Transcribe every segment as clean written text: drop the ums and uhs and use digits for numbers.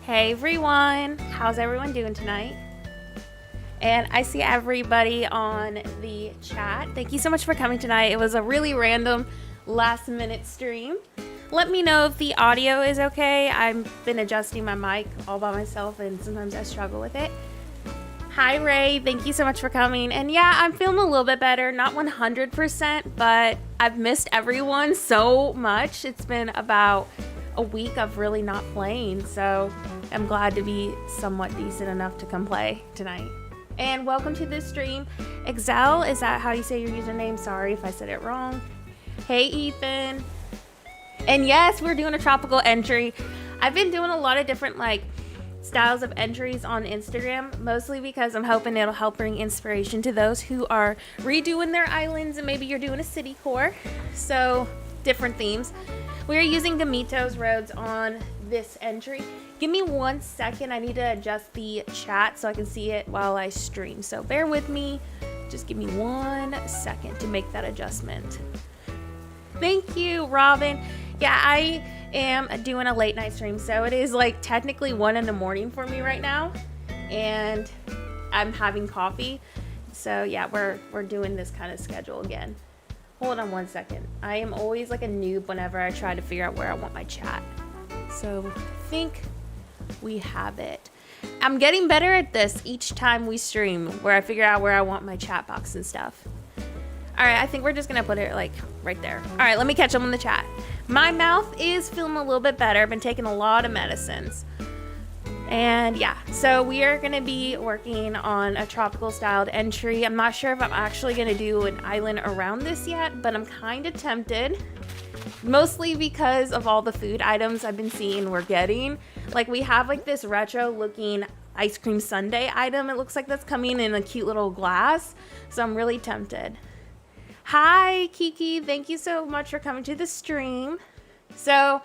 Hey everyone, how's everyone doing tonight? And I see everybody on the chat. Thank you so much for coming tonight. It was a really random last minute stream. Let me know if the audio is okay. I've been adjusting my mic all by myself and sometimes I struggle with it. Hi Ray, thank you so much for coming. And yeah, I'm feeling a little bit better, not 100%, but I've missed everyone so much. It's been about a week of really not playing, so I'm glad to be somewhat decent enough to come play tonight. And welcome to this stream. Excel, is that how you say your username? Sorry if I said it wrong. Hey Ethan. And yes, we're doing a tropical entry. I've been doing a lot of different styles of entries on Instagram, mostly because I'm hoping it'll help bring inspiration to those who are redoing their islands and maybe you're doing a city core. So different themes. We are using GUMITTO's roads on this entry. Give me 1 second. I need to adjust the chat so I can see it while I stream. So bear with me. Just give me 1 second to make that adjustment. Thank you, Robin. Yeah, I am doing a late night stream. So it is technically 1 in the morning for me right now. And I'm having coffee. So yeah, we're doing this kind of schedule again. Hold on 1 second. I am always a noob whenever I try to figure out where I want my chat. So I think we have it. I'm getting better at this each time we stream, where I figure out where I want my chat box and stuff. All right, I think we're just gonna put it right there. All right, let me catch up on the chat. My mouth is feeling a little bit better. I've been taking a lot of medicines. And yeah, so we are going to be working on a tropical styled entry. I'm not sure if I'm actually going to do an island around this yet, but I'm kind of tempted. Mostly because of all the food items I've been seeing we're getting. We have this retro looking ice cream sundae item. It looks like that's coming in a cute little glass. So I'm really tempted. Hi Kiki, thank you so much for coming to the stream. So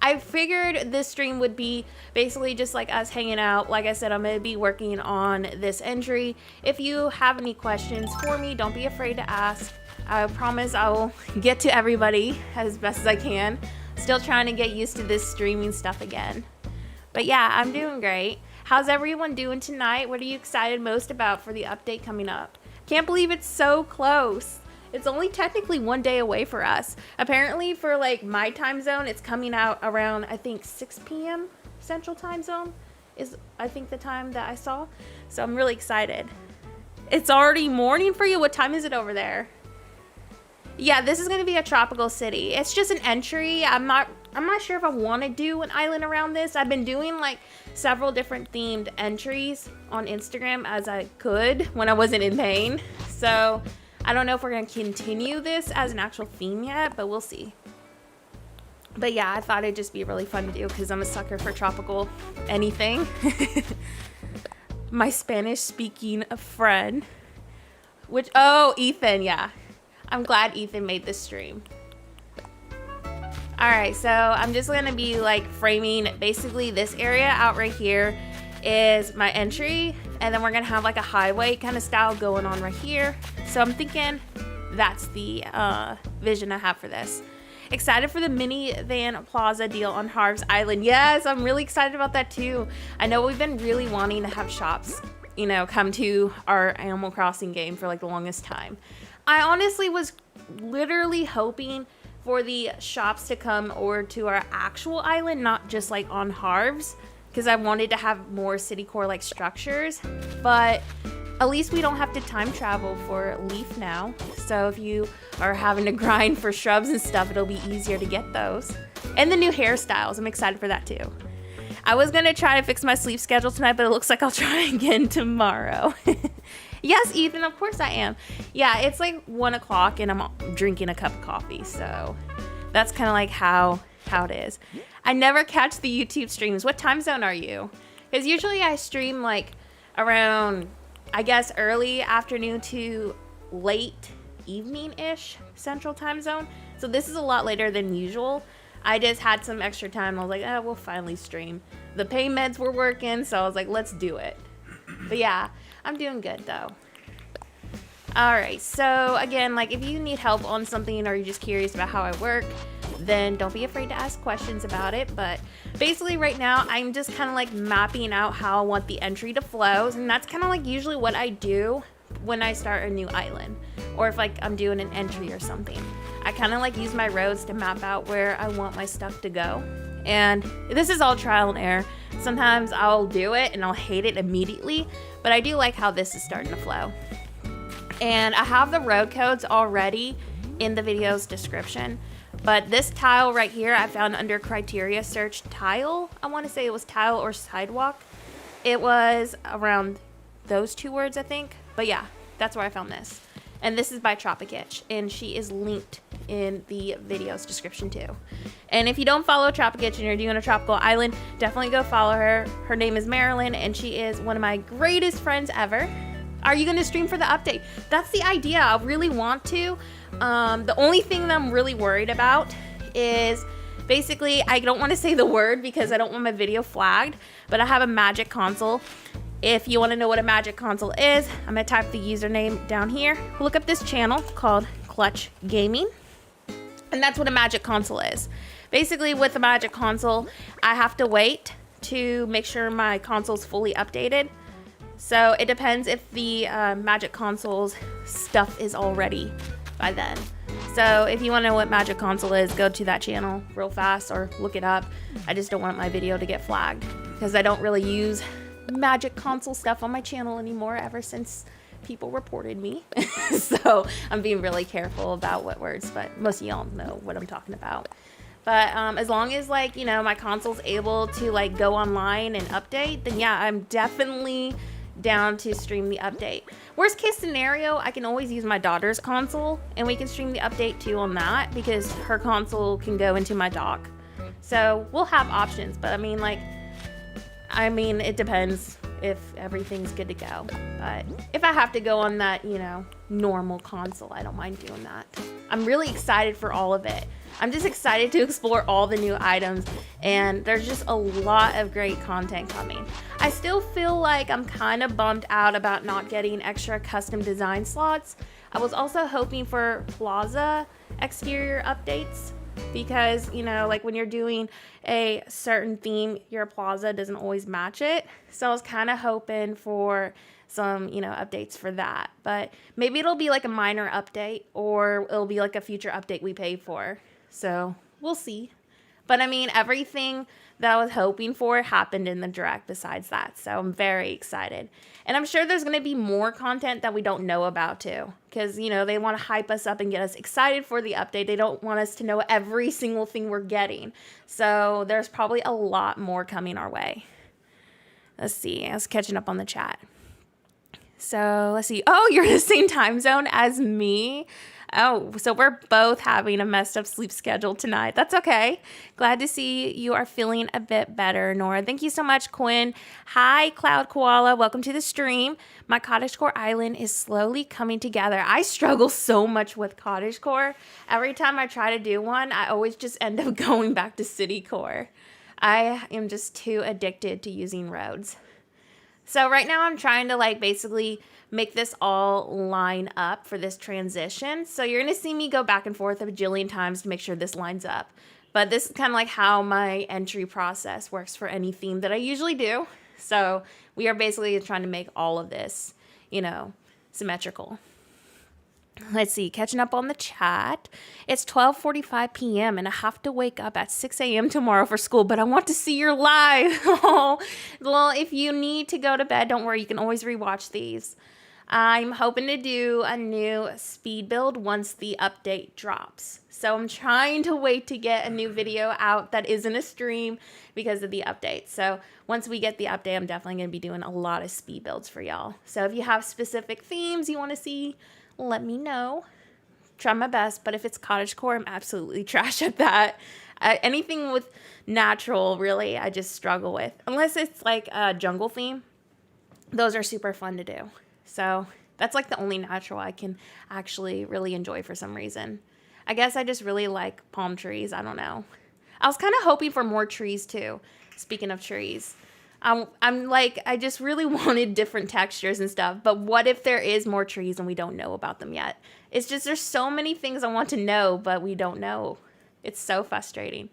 I figured this stream would be basically just us hanging out. Like I said, I'm going to be working on this entry. If you have any questions for me, don't be afraid to ask. I promise I will get to everybody as best as I can. Still trying to get used to this streaming stuff again. But yeah, I'm doing great. How's everyone doing tonight? What are you excited most about for the update coming up? Can't believe it's so close. It's only technically 1 day away for us. Apparently for my time zone, it's coming out around, I think 6 p.m. Central Time Zone is, I think, the time that I saw. So I'm really excited. It's already morning for you. What time is it over there? Yeah, this is going to be a tropical city. It's just an entry. I'm not sure if I want to do an island around this. I've been doing several different themed entries on Instagram as I could when I wasn't in pain. So I don't know if we're going to continue this as an actual theme yet, but we'll see. But yeah, I thought it'd just be really fun to do because I'm a sucker for tropical anything. My Spanish speaking friend, Ethan, yeah. I'm glad Ethan made this stream. All right, so I'm just going to be framing basically this area out right here is my entry, and then we're gonna have a highway kind of style going on right here. So I'm thinking that's the vision I have for this. Excited for the minivan plaza deal on Harv's Island. Yes, I'm really excited about that too. I know we've been really wanting to have shops, come to our Animal Crossing game for the longest time. I honestly was literally hoping for the shops to come over to our actual island, not just on Harv's, because I wanted to have more city core structures, but at least we don't have to time travel for Leaf now. So if you are having to grind for shrubs and stuff, it'll be easier to get those. And the new hairstyles, I'm excited for that too. I was gonna try to fix my sleep schedule tonight, but it looks like I'll try again tomorrow. Yes, Ethan, of course I am. Yeah, it's 1 o'clock and I'm drinking a cup of coffee, so that's kind of how it is. I never catch the YouTube streams. What time zone are you? Because usually I stream around, I guess, early afternoon to late evening-ish Central Time Zone. So this is a lot later than usual. I just had some extra time. I was we'll finally stream. The pain meds were working, so I was let's do it. But yeah, I'm doing good though. All right, so again, if you need help on something or you're just curious about how I work, then don't be afraid to ask questions about it. But basically right now I'm just kind of like mapping out how I want the entry to flow, and that's kind of like usually what I do when I start a new island, or if like I'm doing an entry or something. I kind of like use my roads to map out where I want my stuff to go. And this is all trial and error. Sometimes I'll do it and I'll hate it immediately, but I do like how this is starting to flow. And I have the road codes already in the video's description, but this tile right here I found under criteria search tile. I want to say it was tile or sidewalk. It was around those two words, I think. But yeah, that's where I found this. And this is by Tropic Itch, and she is linked in the video's description too. And if you don't follow Tropic Itch and you're doing a tropical island, definitely go follow her. Her name is Marilyn, and she is one of my greatest friends ever. Are you going to stream for the update? That's the idea. I really want to. The only thing that I'm really worried about is basically, I don't want to say the word because I don't want my video flagged, but I have a magic console. If you want to know what a magic console is, I'm going to type the username down here. Look up this channel called Clutch Gaming. And that's what a magic console is. Basically, with a magic console, I have to wait to make sure my console's fully updated. So it depends if the magic console's stuff is all ready by then. So if you want to know what magic console is, go to that channel real fast or look it up. I just don't want my video to get flagged because I don't really use magic console stuff on my channel anymore ever since people reported me. So I'm being really careful about what words, but most of y'all know what I'm talking about. But as long as like, you know, my console's able to like go online and update, then yeah, I'm definitely down to stream the update. Worst case scenario, I can always use my daughter's console and we can stream the update too on that because her console can go into my dock. So we'll have options, but I mean, it depends if everything's good to go. But if I have to go on that, you know, normal console, I don't mind doing that. I'm really excited for all of it. I'm just excited to explore all the new items, and there's just a lot of great content coming. I still feel like I'm kind of bummed out about not getting extra custom design slots. I was also hoping for plaza exterior updates, because, you know, like when you're doing a certain theme, your plaza doesn't always match it. So I was kind of hoping for some, you know, updates for that. But maybe it'll be like a minor update, or it'll be like a future update we pay for. So we'll see. But I mean, everything that I was hoping for happened in the direct besides that. So I'm very excited. And I'm sure there's going to be more content that we don't know about too. Because, you know, they want to hype us up and get us excited for the update. They don't want us to know every single thing we're getting. So there's probably a lot more coming our way. Let's see. I was catching up on the chat. So let's see. Oh, you're in the same time zone as me. Oh, so we're both having a messed up sleep schedule tonight. That's okay. Glad to see you are feeling a bit better, Nora. Thank you so much, Quinn. Hi, Cloud Koala. Welcome to the stream. My cottagecore island is slowly coming together. I struggle so much with cottagecore. Every time I try to do one, I always just end up going back to citycore. I am just too addicted to using roads. So right now I'm trying to like basically make this all line up for this transition. So you're going to see me go back and forth a bajillion times to make sure this lines up. But this is kind of like how my entry process works for any theme that I usually do. So we are basically trying to make all of this, you know, symmetrical. Let's see, catching up on the chat. It's 12:45 p.m. and I have to wake up at 6 a.m. tomorrow for school, but I want to see your live. Oh, well, if you need to go to bed, don't worry. You can always rewatch these. I'm hoping to do a new speed build once the update drops. So I'm trying to wait to get a new video out that isn't a stream because of the update. So once we get the update, I'm definitely going to be doing a lot of speed builds for y'all. So if you have specific themes you want to see, let me know. Try my best, but if it's cottagecore, I'm absolutely trash at that. Anything with natural, really, I just struggle with. Unless it's like a jungle theme. Those are super fun to do. So that's like the only natural I can actually really enjoy for some reason. I guess I just really like palm trees. I don't know. I was kind of hoping for more trees too. Speaking of trees. I'm like, I just really wanted different textures and stuff. But what if there is more trees and we don't know about them yet? It's just there's so many things I want to know, but we don't know. It's so frustrating.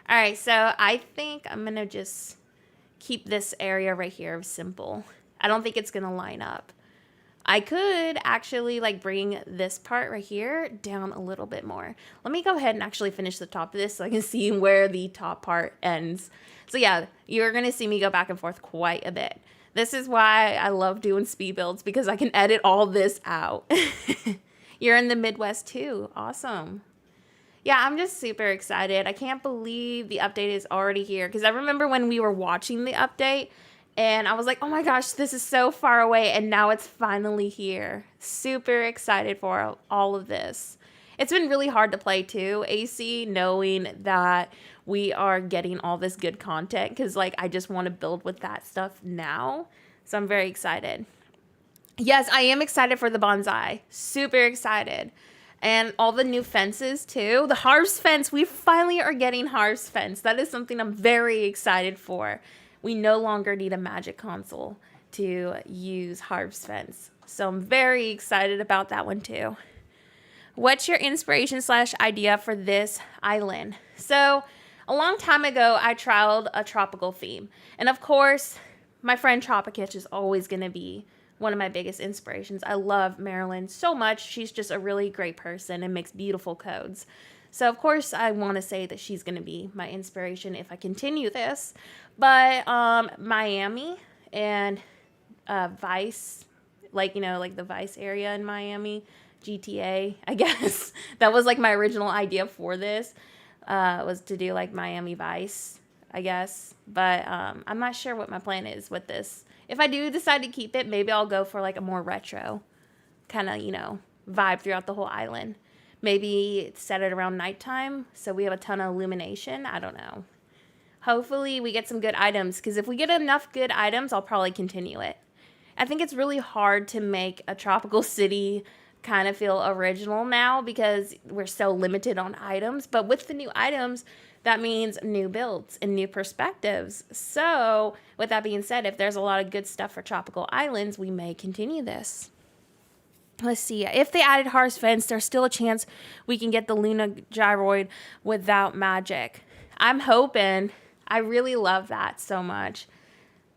All right, so I think I'm going to just keep this area right here simple. I don't think it's going to line up. I could actually like bring this part right here down a little bit more. Let me go ahead and actually finish the top of this so I can see where the top part ends. So yeah, you're going to see me go back and forth quite a bit. This is why I love doing speed builds, because I can edit all this out. You're in the Midwest too. Awesome. Yeah, I'm just super excited. I can't believe the update is already here, because I remember when we were watching the update and I was like, oh my gosh, this is so far away, and now it's finally here. Super excited for all of this. It's been really hard to play too, AC, knowing that we are getting all this good content, because like I just want to build with that stuff now. So I'm very excited. Yes, I am excited for the bonsai. Super excited. And all the new fences too. The harvest fence, we finally are getting harvest fence. That is something I'm very excited for. We no longer need a magic console to use harvest fence. So I'm very excited about that one too. What's your inspiration / idea for this island? So a long time ago, I trialed a tropical theme. And of course, my friend Tropicitch is always going to be one of my biggest inspirations. I love Marilyn so much. She's just a really great person and makes beautiful codes. So of course I want to say that she's going to be my inspiration if I continue this. But Miami and Vice, like, you know, like the Vice area in Miami, GTA, I guess. That was like my original idea for this, was to do like Miami Vice, I guess. But I'm not sure what my plan is with this. If I do decide to keep it, maybe I'll go for like a more retro kind of, you know, vibe throughout the whole island. Maybe set it around nighttime so we have a ton of illumination. I don't know. Hopefully we get some good items, because if we get enough good items, I'll probably continue it. I think it's really hard to make a tropical city kind of feel original now, because we're so limited on items. But with the new items, that means new builds and new perspectives. So with that being said, if there's a lot of good stuff for tropical islands, we may continue this. Let's see. If they added harvest fence, there's still a chance we can get the Luna gyroid without magic. I'm hoping. I really love that so much.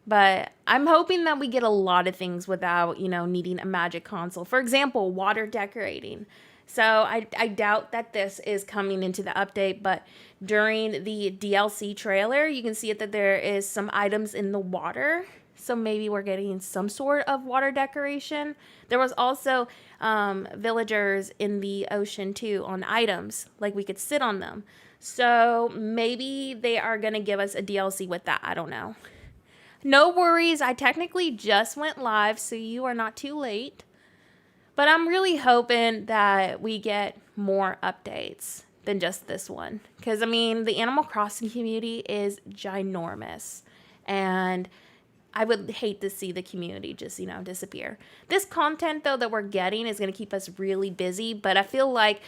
But I'm hoping that we get a lot of things without, you know, needing a magic console. For example, water decorating. So I doubt that this is coming into the update, but during the DLC trailer, you can see that there is some items in the water. So maybe we're getting some sort of water decoration. There was also villagers in the ocean too on items, like we could sit on them. So maybe they are going to give us a DLC with that. I don't know. No worries. I technically just went live, so you are not too late. But I'm really hoping that we get more updates than just this one. Because, I mean, the Animal Crossing community is ginormous. And I would hate to see the community just, you know, disappear. This content, though, that we're getting is going to keep us really busy. But I feel like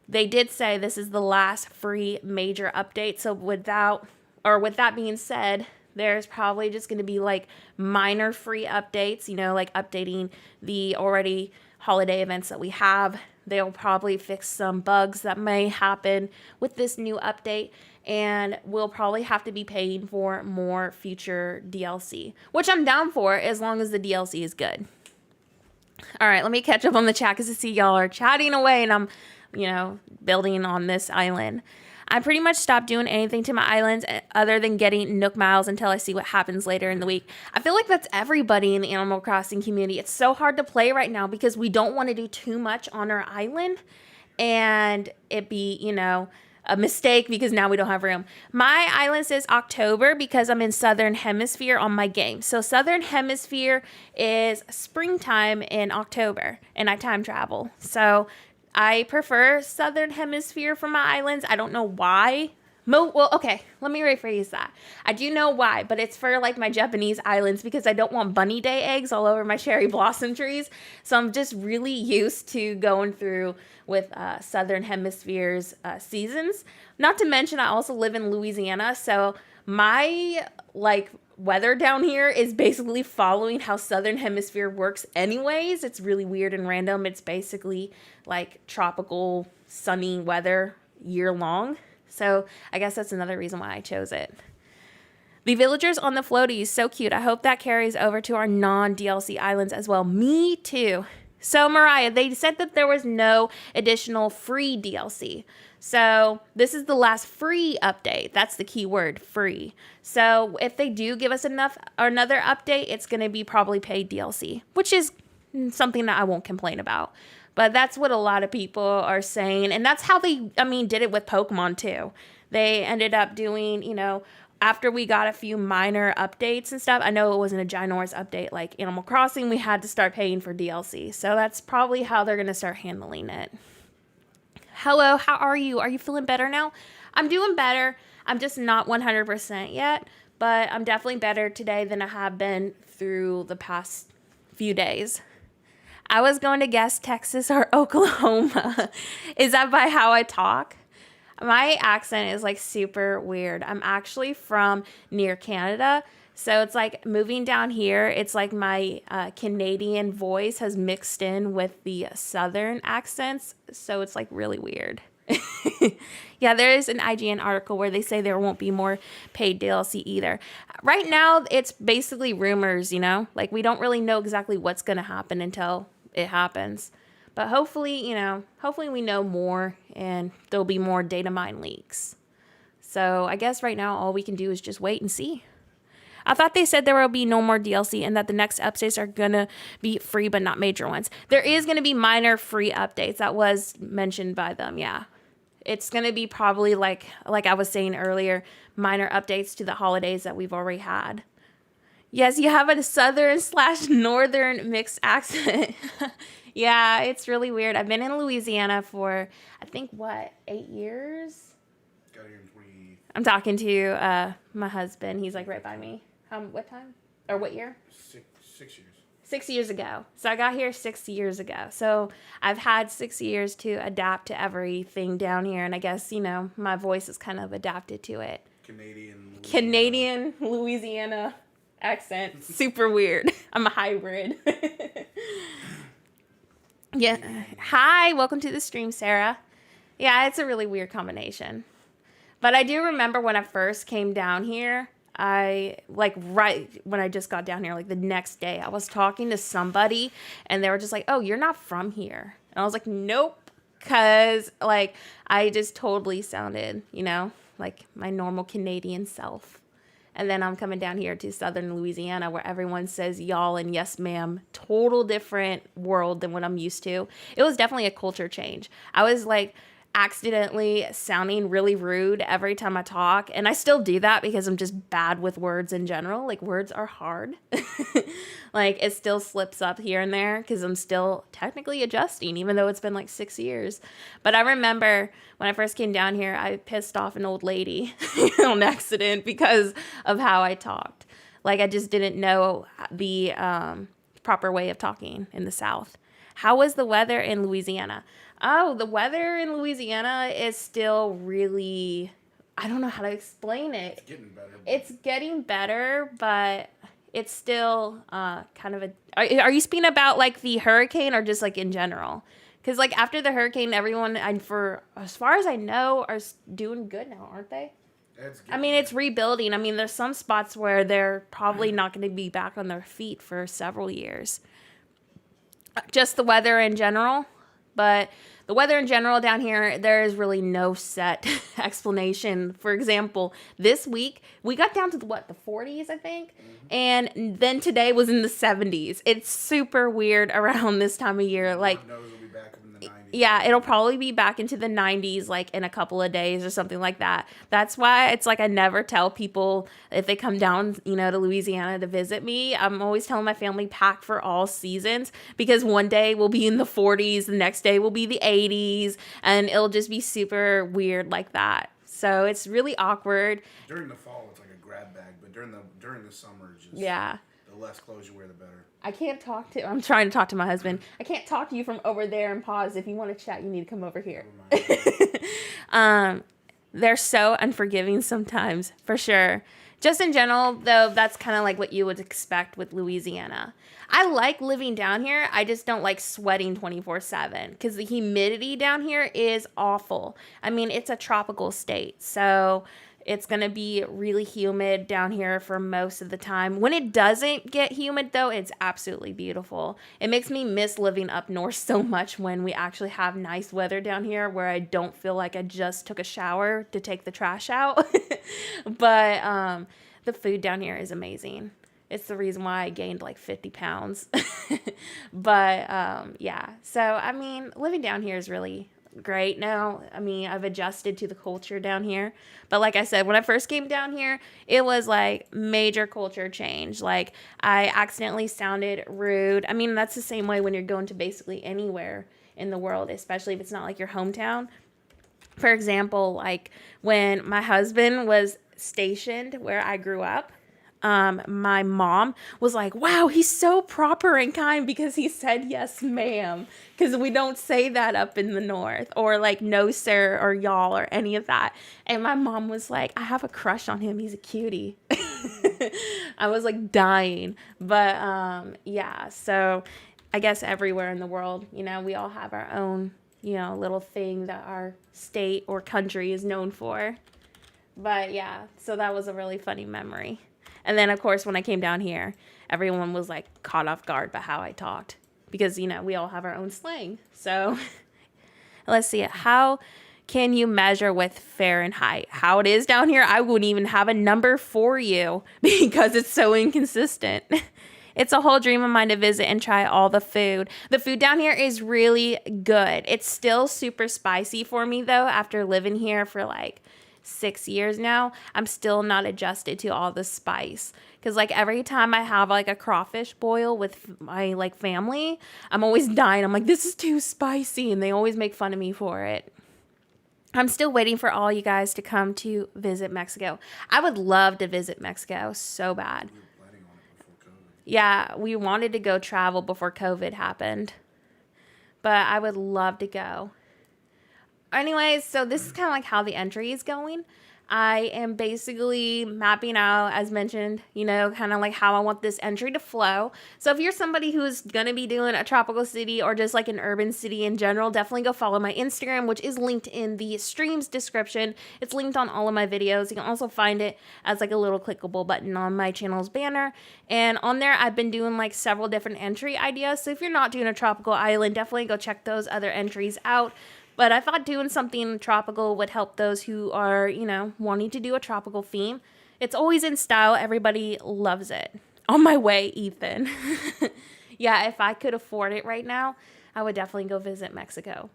they did say this is the last free major update. So with that being said, there's probably just going to be like minor free updates, you know, like updating the already holiday events that we have. They'll probably fix some bugs that may happen with this new update, and we'll probably have to be paying for more future DLC, which I'm down for as long as the DLC is good. All right, let me catch up on the chat because I see y'all are chatting away and I'm, you know, building on this island. I pretty much stopped doing anything to my islands other than getting Nook Miles until I see what happens later in the week. I feel like that's everybody in the Animal Crossing community. It's so hard to play right now because we don't want to do too much on our island and it be, you know, a mistake because now we don't have room. My island says October because I'm in Southern Hemisphere on my game. So Southern Hemisphere is springtime in October and I time travel. So I prefer Southern Hemisphere for my islands. I don't know why. Well, okay, let me rephrase that. I do know why, but it's for like my Japanese islands because I don't want bunny day eggs all over my cherry blossom trees. So I'm just really used to going through with Southern Hemisphere's seasons. Not to mention I also live in Louisiana, so my like weather down here is basically following how Southern Hemisphere works anyways. It's really weird and random. It's basically like tropical sunny weather year long. So I guess that's another reason why I chose it. The villagers on the floaties, so cute. I hope that carries over to our non-DLC islands as well. Me too. So Mariah, they said that there was no additional free DLC. So this is the last free update. That's the key word, free. So if they do give us another update, it's going to be probably paid DLC, which is something that I won't complain about. But that's what a lot of people are saying. And that's how they, did it with Pokemon too. They ended up doing, after we got a few minor updates and stuff, I know it wasn't a ginormous update like Animal Crossing, we had to start paying for DLC. So that's probably how they're going to start handling it. Hello, how are you? Are you feeling better now? I'm doing better. I'm just not 100% yet, but I'm definitely better today than I have been through the past few days. I was going to guess Texas or Oklahoma. Is that by how I talk? My accent is like super weird. I'm actually from near Canada. So it's like moving down here, it's like my Canadian voice has mixed in with the Southern accents. So it's like really weird. Yeah, there is an IGN article where they say there won't be more paid DLC either. Right now, it's basically rumors, like we don't really know exactly what's going to happen until it happens. But hopefully we know more and there'll be more data mine leaks. So I guess right now all we can do is just wait and see. I thought they said there will be no more DLC and that the next updates are going to be free but not major ones. There is going to be minor free updates. That was mentioned by them, yeah. It's going to be probably like I was saying earlier, minor updates to the holidays that we've already had. Yes, you have a southern/northern mixed accent. Yeah, it's really weird. I've been in Louisiana for, I think, 8 years? Got here in 20... I'm talking to my husband. He's like right by me. What time? Or what year? 6 years. 6 years ago. So I got here 6 years ago. So I've had 6 years to adapt to everything down here. And I guess, my voice is kind of adapted to it. Canadian Louisiana accent. Super weird. I'm a hybrid. Yeah. Hi, welcome to the stream, Sarah. Yeah, it's a really weird combination. But I do remember when I first came down here, right when I just got down here, like the next day, I was talking to somebody and they were just like, oh, you're not from here. And I was like, nope. Because I just totally sounded, like my normal Canadian self. And then I'm coming down here to southern Louisiana where everyone says y'all and yes, ma'am. Total different world than what I'm used to. It was definitely a culture change. I was accidentally sounding really rude every time I talk. And I still do that because I'm just bad with words in general. Words are hard. It still slips up here and there because I'm still technically adjusting, even though it's been 6 years. But I remember when I first came down here, I pissed off an old lady on accident because of how I talked. I just didn't know the proper way of talking in the South. How was the weather in Louisiana? Oh, the weather in Louisiana is still really, I don't know how to explain it. It's getting better. It's getting better, but it's still kind of are you speaking about the hurricane or just in general? Because after the hurricane, everyone, for as far as I know, are doing good now, aren't they? It's rebuilding. There's some spots where they're probably not going to be back on their feet for several years. Just the weather in general. But the weather in general down here, there is really no set explanation. For example, this week, we got down to the 40s, I think? Mm-hmm. And then today was in the 70s. It's super weird around this time of year. Knows it'll be back in the 90s. Yeah, it'll probably be back into the 90s, in a couple of days or something like that. That's why it's I never tell people if they come down, to Louisiana to visit me. I'm always telling my family pack for all seasons because one day we'll be in the 40s, the next day will be the 80s, and it'll just be super weird like that. So it's really awkward. During the fall, it's a grab bag, but during the summer, it's just yeah. The less clothes you wear, the better. I'm trying to talk to my husband. I can't talk to you from over there and pause. If you want to chat, you need to come over here. They're so unforgiving sometimes, for sure. Just in general, though, that's kind of like what you would expect with Louisiana. I like living down here. I just don't like sweating 24/7 because the humidity down here is awful. I mean, it's a tropical state, so it's going to be really humid down here for most of the time. When it doesn't get humid, though, it's absolutely beautiful. It makes me miss living up north so much when we actually have nice weather down here where I don't feel like I just took a shower to take the trash out. But the food down here is amazing. It's the reason why I gained like 50 pounds. But yeah, so I mean, living down here is really great now. I mean, I've adjusted to the culture down here. But like I said, when I first came down here, it was like major culture change. Like I accidentally sounded rude. I mean, that's the same way when you're going to basically anywhere in the world, especially if it's not like your hometown. For example, like when my husband was stationed where I grew up, my mom was like, wow, he's so proper and kind because he said yes, ma'am. Because we don't say that up in the north, or like no, sir, or y'all, or any of that. And my mom was like, I have a crush on him. He's a cutie. I was like dying. But yeah, so I guess everywhere in the world, you know, we all have our own, you know, little thing that our state or country is known for. But yeah, so that was a really funny memory. And then, of course, when I came down here, everyone was, like, caught off guard by how I talked. Because, you know, we all have our own slang. So, let's see. How can you measure with Fahrenheit? How it is down here, I wouldn't even have a number for you because it's so inconsistent. It's a whole dream of mine to visit and try all the food. The food down here is really good. It's still super spicy for me, though, after living here for, like, 6 years now. I'm still not adjusted to all the spice, because like every time I have like a crawfish boil with my like family, I'm always dying. I'm like, this is too spicy, and they always make fun of me for it. I'm still waiting for all you guys to come to visit Mexico. I would love to visit Mexico so bad. We were planning on it before COVID. Yeah, we wanted to go travel before COVID happened, but I would love to go. Anyways, so this is kind of like how the entry is going. I am basically mapping out, as mentioned, you know, kind of like how I want this entry to flow. So if you're somebody who's going to be doing a tropical city or just like an urban city in general, definitely go follow my Instagram, which is linked in the stream's description. It's linked on all of my videos. You can also find it as like a little clickable button on my channel's banner. And on there, I've been doing like several different entry ideas. So if you're not doing a tropical island, definitely go check those other entries out. But I thought doing something tropical would help those who are, you know, wanting to do a tropical theme. It's always in style. Everybody loves it. On my way, Ethan. Yeah, if I could afford it right now, I would definitely go visit Mexico.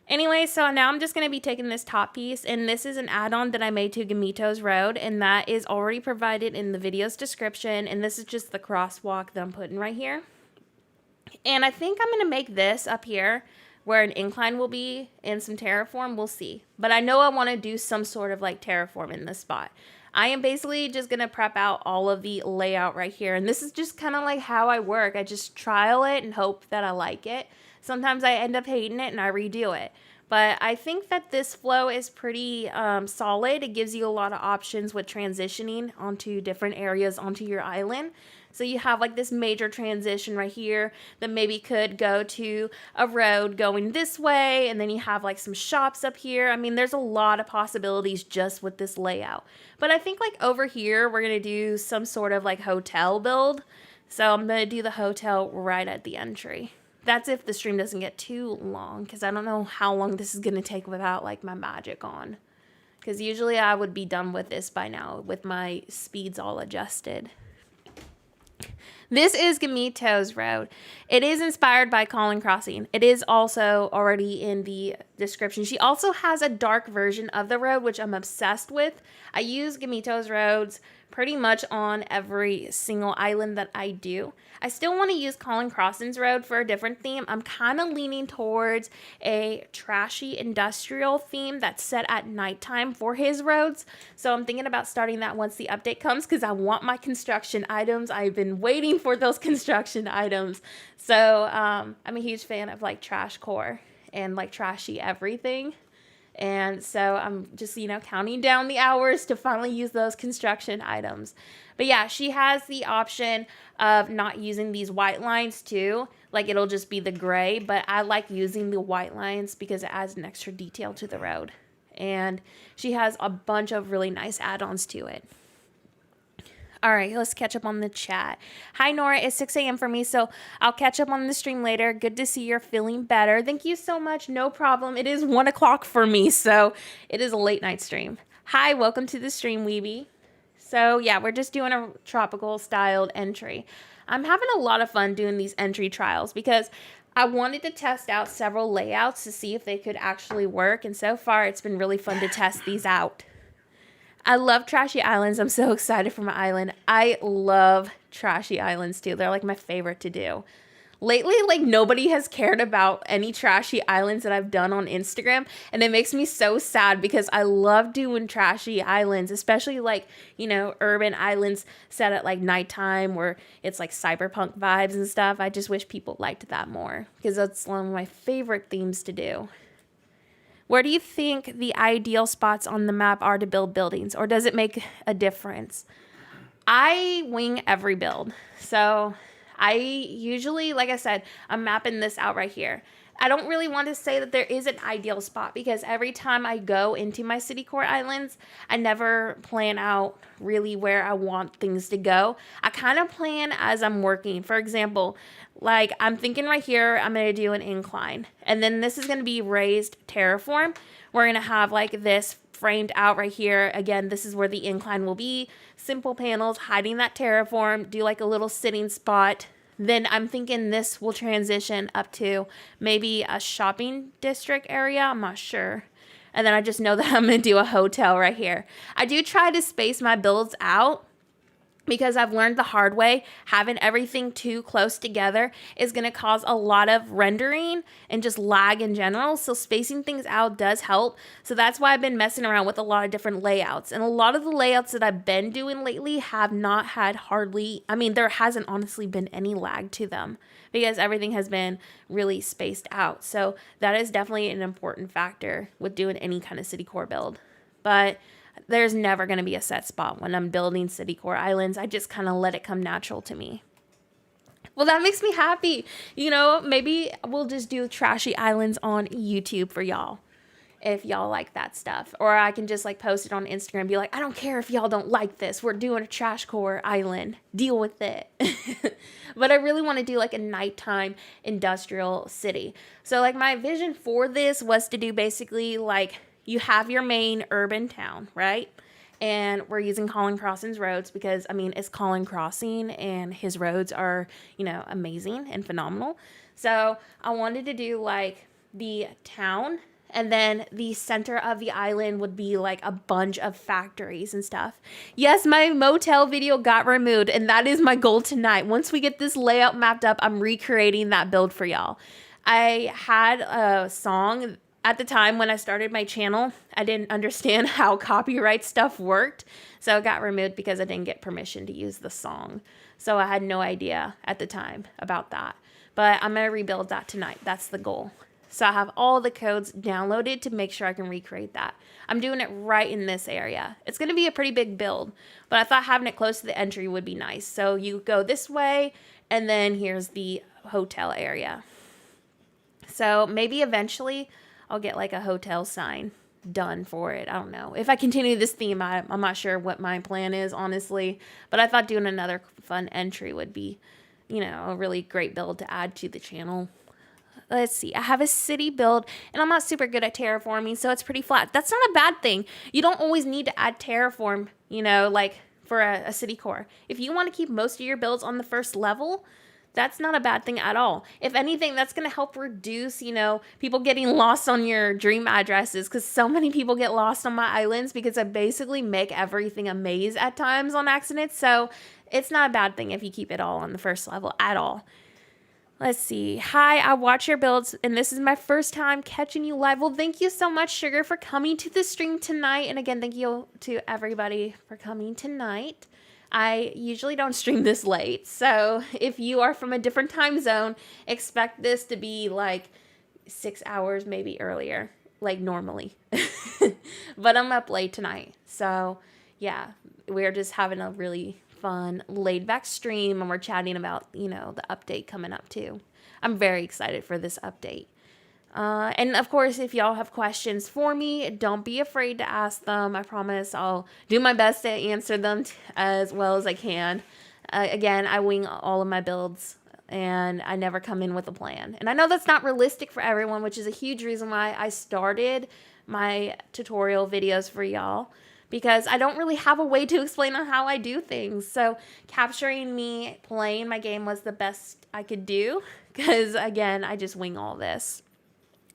Anyway, so now I'm just going to be taking this top piece, and this is an add-on that I made to GUMITTO's Road, and that is already provided in the video's description, and this is just the crosswalk that I'm putting right here. And I think I'm going to make this up here where an incline will be and some terraform. We'll see. But I know I want to do some sort of like terraform in this spot. I am basically just going to prep out all of the layout right here. And this is just kind of like how I work. I just trial it and hope that I like it. Sometimes I end up hating it and I redo it. But I think that this flow is pretty solid. It gives you a lot of options with transitioning onto different areas onto your island. So you have like this major transition right here that maybe could go to a road going this way. And then you have like some shops up here. I mean, there's a lot of possibilities just with this layout. But I think like over here, we're going to do some sort of like hotel build. So I'm going to do the hotel right at the entry. That's if the stream doesn't get too long, because I don't know how long this is going to take without like my magic on. Because usually I would be done with this by now with my speeds all adjusted. This is GUMITTO's Road. It is inspired by Colin Crossing. It is also already in the description. She also has a dark version of the road, which I'm obsessed with. I use GUMITTO's Roads pretty much on every single island that I do. I still want to use Colin Crossing's road for a different theme. I'm kind of leaning towards a trashy industrial theme that's set at nighttime for his roads. So I'm thinking about starting that once the update comes, because I want my construction items. I've been waiting for those construction items. So I'm a huge fan of like trash core and like trashy everything. And so I'm just, counting down the hours to finally use those construction items. But yeah, she has the option of not using these white lines too. Like it'll just be the gray, but I like using the white lines because it adds an extra detail to the road. And she has a bunch of really nice add-ons to it. All right, let's catch up on the chat. Hi, Nora. It's 6 a.m. for me, so I'll catch up on the stream later. Good to see you're feeling better. Thank you so much. No problem. It is 1 o'clock for me, so it is a late night stream. Hi, welcome to the stream, Weeby. So, yeah, we're just doing a tropical styled entry. I'm having a lot of fun doing these entry trials because I wanted to test out several layouts to see if they could actually work, and so far it's been really fun to test these out. I love trashy islands. I'm so excited for my island. I love trashy islands too. They're like my favorite to do. Lately, like nobody has cared about any trashy islands that I've done on Instagram. And it makes me so sad because I love doing trashy islands, especially like, urban islands set at like nighttime where it's like cyberpunk vibes and stuff. I just wish people liked that more because that's one of my favorite themes to do. Where do you think the ideal spots on the map are to build buildings, or does it make a difference? I wing every build. So I usually, like I said, I'm mapping this out right here. I don't really want to say that there is an ideal spot because every time I go into my city core islands, I never plan out really where I want things to go. I kind of plan as I'm working. For example, like I'm thinking right here, I'm going to do an incline. And then this is going to be raised terraform. We're going to have like this framed out right here. Again, this is where the incline will be. Simple panels hiding that terraform. Do like a little sitting spot. Then I'm thinking this will transition up to maybe a shopping district area. I'm not sure. And then I just know that I'm going to do a hotel right here. I do try to space my builds out because I've learned the hard way, having everything too close together is going to cause a lot of rendering and just lag in general. So spacing things out does help. So that's why I've been messing around with a lot of different layouts. And a lot of the layouts that I've been doing lately have not had there hasn't honestly been any lag to them because everything has been really spaced out. So that is definitely an important factor with doing any kind of city core build. But there's never going to be a set spot when I'm building city core islands. I just kind of let it come natural to me. Well, that makes me happy. Maybe we'll just do trashy islands on YouTube for y'all if y'all like that stuff. Or I can just like post it on Instagram and be like, I don't care if y'all don't like this. We're doing a trash core island. Deal with it. But I really want to do like a nighttime industrial city. So like my vision for this was to do basically like you have your main urban town, right? And we're using Colin Crossing's roads because, it's Colin Crossing and his roads are, amazing and phenomenal. So I wanted to do like the town and then the center of the island would be like a bunch of factories and stuff. Yes, my motel video got removed and that is my goal tonight. Once we get this layout mapped up, I'm recreating that build for y'all. I had a song. At the time when I started my channel, I didn't understand how copyright stuff worked. So it got removed because I didn't get permission to use the song. So I had no idea at the time about that. But I'm going to rebuild that tonight. That's the goal. So I have all the codes downloaded to make sure I can recreate that. I'm doing it right in this area. It's going to be a pretty big build, but I thought having it close to the entry would be nice. So you go this way, and then here's the hotel area. So maybe eventually I'll get like a hotel sign done for it. I don't know. If I continue this theme, I'm not sure what my plan is, honestly. But I thought doing another fun entry would be, a really great build to add to the channel. Let's see. I have a city build, and I'm not super good at terraforming, so it's pretty flat. That's not a bad thing. You don't always need to add terraform, like for a city core. If you want to keep most of your builds on the first level, that's not a bad thing at all. If anything, that's going to help reduce, people getting lost on your dream addresses because so many people get lost on my islands because I basically make everything a maze at times on accident. So it's not a bad thing if you keep it all on the first level at all. Let's see. Hi, I watch your builds, and this is my first time catching you live. Well, thank you so much, Sugar, for coming to the stream tonight. And again, thank you to everybody for coming tonight. I usually don't stream this late, so if you are from a different time zone, expect this to be like 6 hours, maybe earlier. like normally. But I'm up late tonight. So yeah, we're just having a really fun laid back stream, and we're chatting about, the update coming up too. I'm very excited for this update. And of course, if y'all have questions for me, don't be afraid to ask them. I promise I'll do my best to answer them as well as I can. Again, I wing all of my builds, and I never come in with a plan. And I know that's not realistic for everyone, which is a huge reason why I started my tutorial videos for y'all, because I don't really have a way to explain on how I do things. So capturing me playing my game was the best I could do, because again, I just wing all this.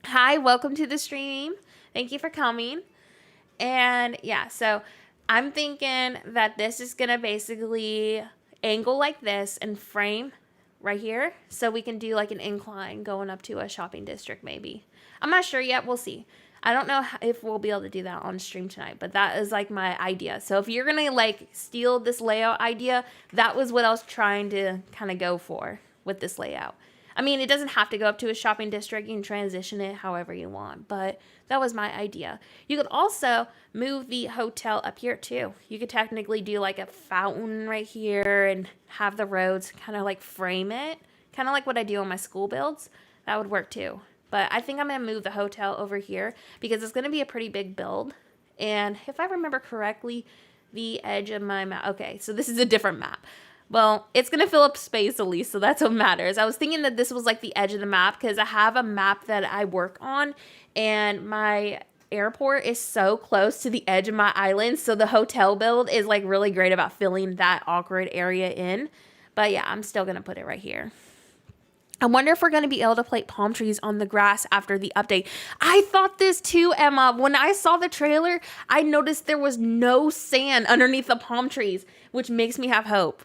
Hi, welcome to the stream. Thank you for coming. And yeah, so I'm thinking that this is going to basically angle like this and frame right here, so we can do like an incline going up to a shopping district maybe. I'm not sure yet. We'll see. I don't know if we'll be able to do that on stream tonight, but that is like my idea. So if you're going to like steal this layout idea, that was what I was trying to kind of go for with this layout. I mean, it doesn't have to go up to a shopping district. You can transition it however you want, but that was my idea. You could also move the hotel up here too. You could technically do like a fountain right here and have the roads kind of like frame it, kind of like what I do on my school builds. That would work too. But I think I'm going to move the hotel over here because it's going to be a pretty big build. And if I remember correctly, the edge of my map. Okay, so this is a different map. Well, it's going to fill up space at least, so that's what matters. I was thinking that this was like the edge of the map because I have a map that I work on, and my airport is so close to the edge of my island, so the hotel build is like really great about filling that awkward area in. But yeah, I'm still going to put it right here. I wonder if we're going to be able to plant palm trees on the grass after the update. I thought this too, Emma. When I saw the trailer, I noticed there was no sand underneath the palm trees, which makes me have hope.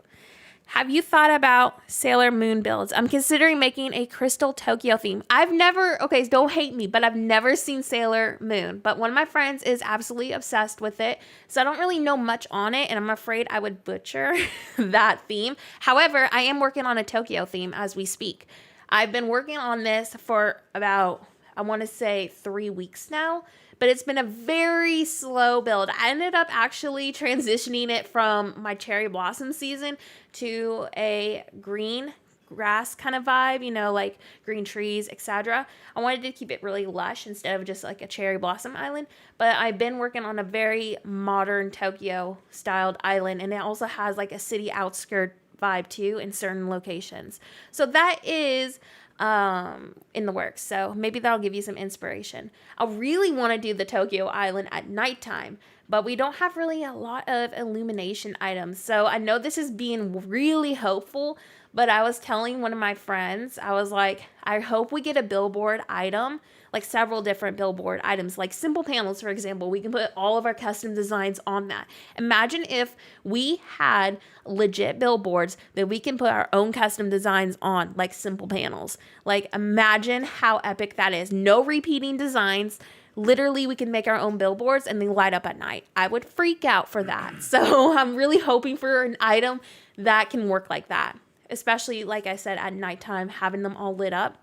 Have you thought about Sailor Moon builds? I'm considering making a Crystal Tokyo theme. Okay, don't hate me, but I've never seen Sailor Moon. But one of my friends is absolutely obsessed with it, so I don't really know much on it, and I'm afraid I would butcher that theme. However, I am working on a Tokyo theme as we speak. I've been working on this for about, I want to say 3 weeks now, but it's been a very slow build. I ended up actually transitioning it from my cherry blossom season to a green grass kind of vibe, like green trees, etc. I wanted to keep it really lush instead of just like a cherry blossom island, but I've been working on a very modern Tokyo styled island, and it also has like a city outskirt vibe too in certain locations. So that is in the works. So maybe that'll give you some inspiration. I really want to do the Tokyo Island at nighttime, but we don't have really a lot of illumination items. So I know this is being really hopeful, but I was telling one of my friends, I was like, I hope we get a billboard item, like several different billboard items, like simple panels, for example. We can put all of our custom designs on that. Imagine if we had legit billboards that we can put our own custom designs on, like simple panels. Like, imagine how epic that is. No repeating designs. Literally, we can make our own billboards and they light up at night. I would freak out for that. So I'm really hoping for an item that can work like that, especially, like I said, at nighttime, having them all lit up.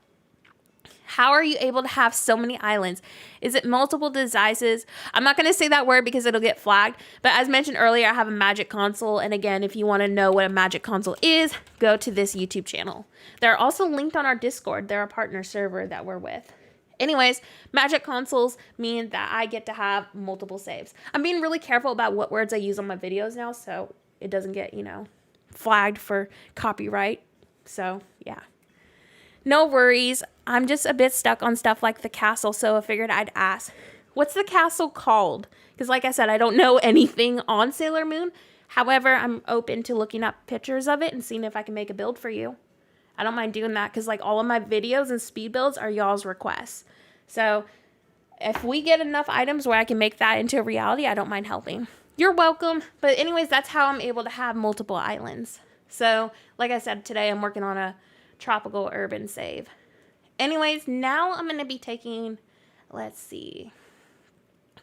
How are you able to have so many islands? Is it multiple devices? I'm not going to say that word because it'll get flagged. But as mentioned earlier, I have a magic console. And again, if you want to know what a magic console is, go to this YouTube channel. They're also linked on our Discord. They're a partner server that we're with. Anyways, magic consoles mean that I get to have multiple saves. I'm being really careful about what words I use on my videos now, so it doesn't get, flagged for copyright. So, yeah. No worries. I'm just a bit stuck on stuff like the castle, so I figured I'd ask. What's the castle called? Because like I said, I don't know anything on Sailor Moon. However, I'm open to looking up pictures of it and seeing if I can make a build for you. I don't mind doing that because like all of my videos and speed builds are y'all's requests. So if we get enough items where I can make that into a reality, I don't mind helping. You're welcome. But anyways, that's how I'm able to have multiple islands. So like I said, today I'm working on a tropical urban save. Anyways, now I'm going to be taking, let's see,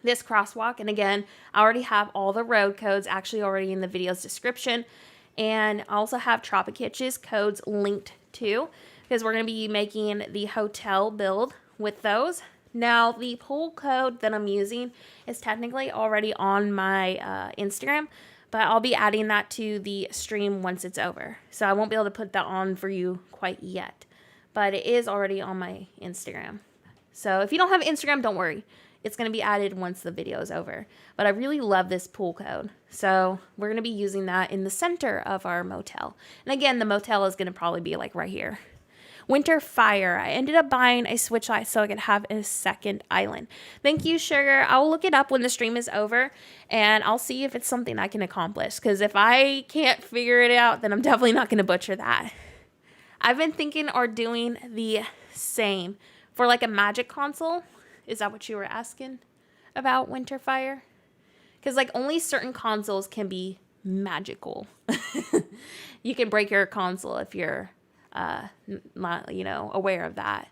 this crosswalk. And again, I already have all the road codes actually already in the video's description. And I also have Tropic Hitches codes linked too, because we're going to be making the hotel build with those. Now, the poll code that I'm using is technically already on my Instagram, but I'll be adding that to the stream once it's over. So I won't be able to put that on for you quite yet, but it is already on my Instagram. So if you don't have Instagram, don't worry. It's going to be added once the video is over. But I really love this pool code. So we're going to be using that in the center of our motel. And again, the motel is going to probably be like right here. Winter Fire. I ended up buying a switch light so I could have a second island. Thank you, Sugar. I'll look it up when the stream is over, and I'll see if it's something I can accomplish. Because if I can't figure it out, then I'm definitely not going to butcher that. I've been thinking or doing the same for like a magic console. Is that what you were asking about, Winter Fire? Because like only certain consoles can be magical. You can break your console if you're not, aware of that.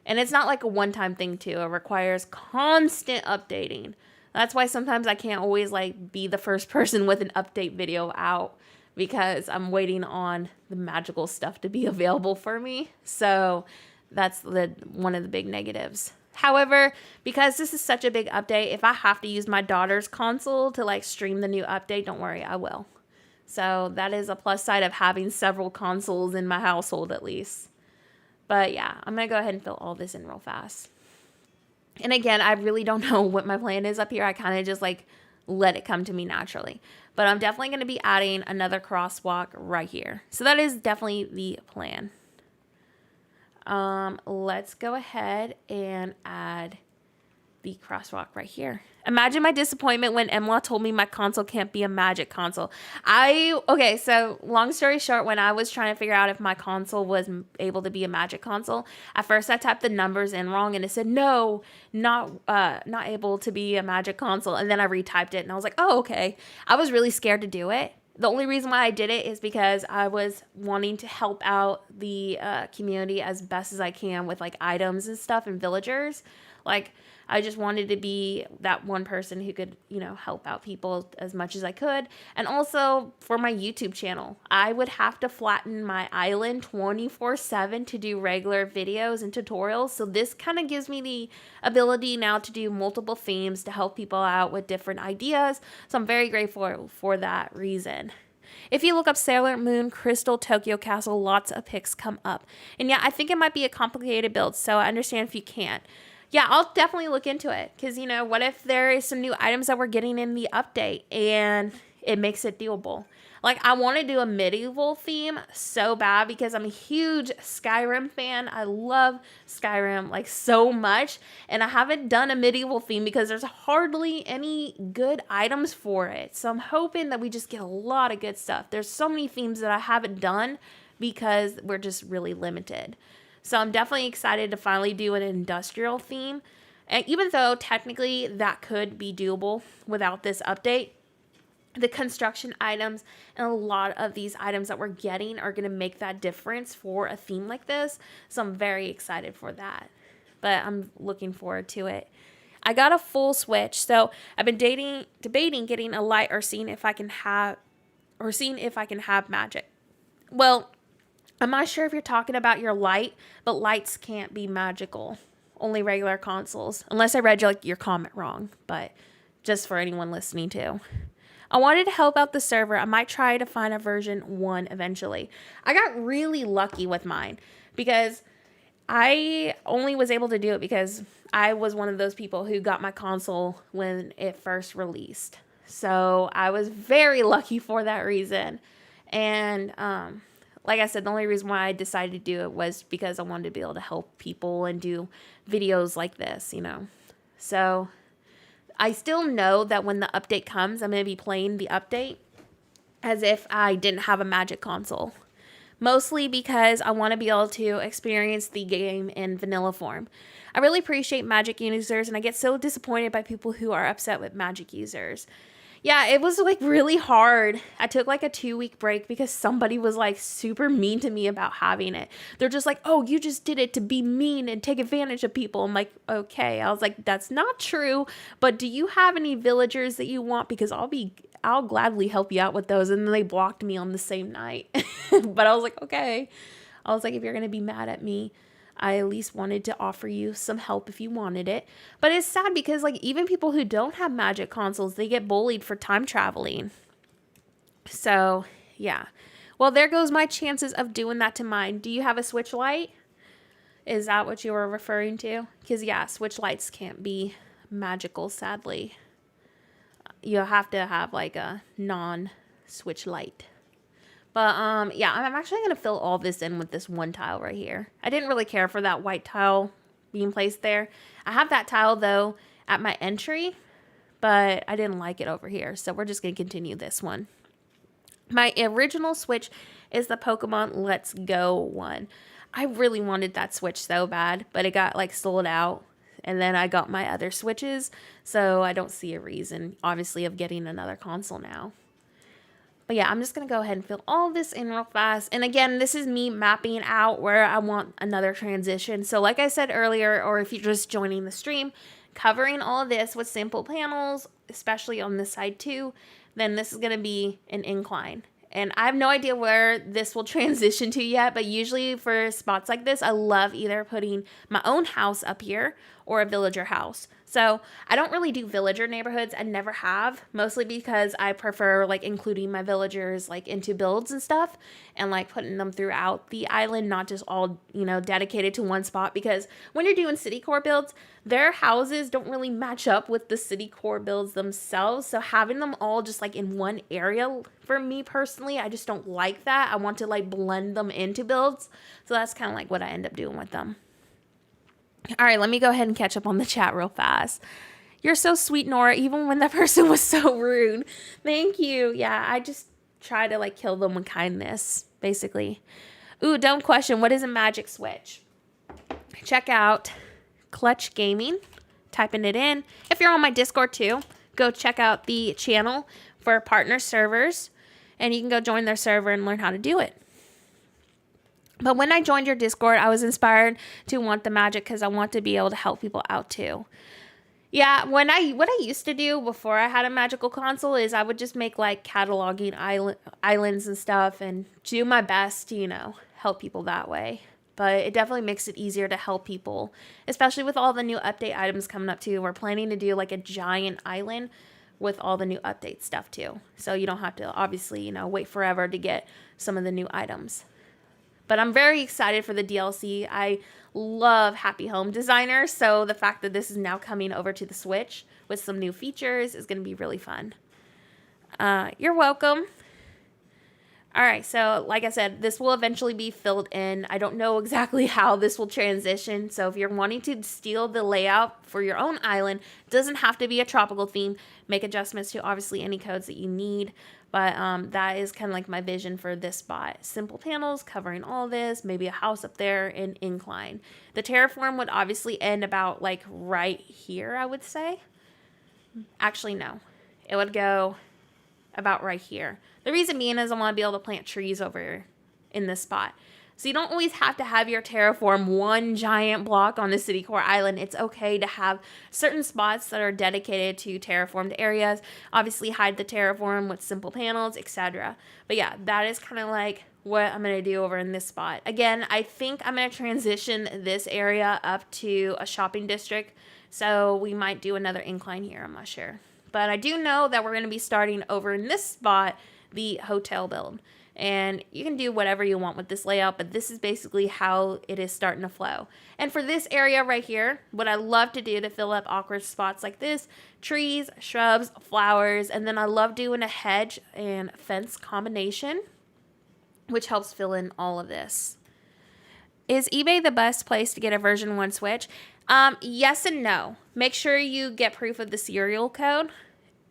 And it's not like a one-time thing too. It requires constant updating. That's why sometimes I can't always like be the first person with an update video out, because I'm waiting on the magical stuff to be available for me. So that's one of the big negatives. However, because this is such a big update, if I have to use my daughter's console to like stream the new update, don't worry, I will. So that is a plus side of having several consoles in my household at least. But yeah, I'm going to go ahead and fill all this in real fast. And again, I really don't know what my plan is up here. I kind of just like let it come to me naturally. But I'm definitely going to be adding another crosswalk right here. So that is definitely the plan. Let's go ahead and add the crosswalk right here. Imagine my disappointment when Emla told me my console can't be a magic console. Okay, so long story short, when I was trying to figure out if my console was able to be a magic console, at first I typed the numbers in wrong and it said, no, not able to be a magic console. And then I retyped it and I was like, oh, okay. I was really scared to do it. The only reason why I did it is because I was wanting to help out the community as best as I can with like items and stuff and villagers. Like, I just wanted to be that one person who could, help out people as much as I could. And also for my YouTube channel, I would have to flatten my island 24/7 to do regular videos and tutorials. So this kind of gives me the ability now to do multiple themes to help people out with different ideas. So I'm very grateful for that reason. If you look up Sailor Moon Crystal Tokyo Castle, lots of pics come up. And yeah, I think it might be a complicated build, so I understand if you can't. Yeah, I'll definitely look into it because, what if there is some new items that we're getting in the update and it makes it doable? Like, I want to do a medieval theme so bad because I'm a huge Skyrim fan. I love Skyrim, like, so much. And I haven't done a medieval theme because there's hardly any good items for it. So I'm hoping that we just get a lot of good stuff. There's so many themes that I haven't done because we're just really limited. So I'm definitely excited to finally do an industrial theme. And even though technically that could be doable without this update, the construction items and a lot of these items that we're getting are going to make that difference for a theme like this. So I'm very excited for that. But I'm looking forward to it. I got a full switch. So I've been debating getting a light or seeing if I can have magic. Well, I'm not sure if you're talking about your light, but lights can't be magical. Only regular consoles. Unless I read your comment wrong, but just for anyone listening too. I wanted to help out the server. I might try to find a version 1 eventually. I got really lucky with mine because I only was able to do it because I was one of those people who got my console when it first released. So I was very lucky for that reason. And, like I said, the only reason why I decided to do it was because I wanted to be able to help people and do videos like this, So I still know that when the update comes, I'm going to be playing the update as if I didn't have a Magic console. Mostly because I want to be able to experience the game in vanilla form. I really appreciate Magic users, and I get so disappointed by people who are upset with Magic users. Yeah, it was like really hard. I took like a 2-week break because somebody was like super mean to me about having it. They're just like, oh, you just did it to be mean and take advantage of people. I'm like, okay. I was like, that's not true. But do you have any villagers that you want? Because I'll gladly help you out with those. And then they blocked me on the same night. But I was like, okay. I was like, if you're going to be mad at me, I at least wanted to offer you some help if you wanted it. But it's sad because like even people who don't have magic consoles, they get bullied for time traveling. So yeah. Well, there goes my chances of doing that to mine. Do you have a Switch Lite? Is that what you were referring to? Because yeah, Switch Lites can't be magical, sadly. You have to have like a non-Switch Lite. But yeah, I'm actually going to fill all this in with this one tile right here. I didn't really care for that white tile being placed there. I have that tile though at my entry, but I didn't like it over here. So we're just going to continue this one. My original Switch is the Pokemon Let's Go one. I really wanted that Switch so bad, but it got like sold out. And then I got my other Switches, so I don't see a reason, obviously, of getting another console now. But yeah, I'm just going to go ahead and fill all this in real fast. And again, this is me mapping out where I want another transition. So like I said earlier, or if you're just joining the stream, covering all of this with simple panels, especially on this side too, then this is going to be an incline. And I have no idea where this will transition to yet, but usually for spots like this, I love either putting my own house up here or a villager house. So I don't really do villager neighborhoods. I never have, mostly because I prefer like including my villagers like into builds and stuff and like putting them throughout the island, not just all, you know, dedicated to one spot. Because when you're doing city core builds, their houses don't really match up with the city core builds themselves. So having them all just like in one area, for me personally, I just don't like that. I want to like blend them into builds. So that's kind of like what I end up doing with them. All right, let me go ahead and catch up on the chat real fast. You're so sweet, Nora, even when that person was so rude. Thank you. Yeah, I just try to like kill them with kindness, basically. Ooh, dumb question. What is a magic switch? Check out Clutch Gaming. Typing it in. If you're on my Discord too, go check out the channel for partner servers, and you can go join their server and learn how to do it. But when I joined your Discord, I was inspired to want the magic because I want to be able to help people out too. Yeah, what I used to do before I had a magical console is I would just make like cataloging islands and stuff and do my best to, you know, help people that way. But it definitely makes it easier to help people, especially with all the new update items coming up too. We're planning to do like a giant island with all the new update stuff too. So you don't have to obviously, you know, wait forever to get some of the new items. But I'm very excited for the DLC. I love Happy Home Designer, so the fact that this is now coming over to the Switch with some new features is going to be really fun. You're welcome. All right, so like I said, this will eventually be filled in. I don't know exactly how this will transition, so if you're wanting to steal the layout for your own island, it doesn't have to be a tropical theme. Make adjustments to obviously any codes that you need. But that is kind of like my vision for this spot. Simple panels covering all this, maybe a house up there in incline. The terraform would obviously end about like right here, I would say. Actually, no. It would go about right here. The reason being is I want to be able to plant trees over in this spot. So you don't always have to have your terraform one giant block on the city core island. It's okay to have certain spots that are dedicated to terraformed areas. Obviously hide the terraform with simple panels, etc. But yeah, that is kind of like what I'm going to do over in this spot. Again, I think I'm going to transition this area up to a shopping district. So we might do another incline here. I'm not sure. But I do know that we're going to be starting over in this spot, the hotel build. And you can do whatever you want with this layout, but this is basically how it is starting to flow. And for this area right here, what I love to do to fill up awkward spots like this, trees, shrubs, flowers, and then I love doing a hedge and fence combination, which helps fill in all of this. Is eBay the best place to get a version 1 Switch? Yes and no. Make sure you get proof of the serial code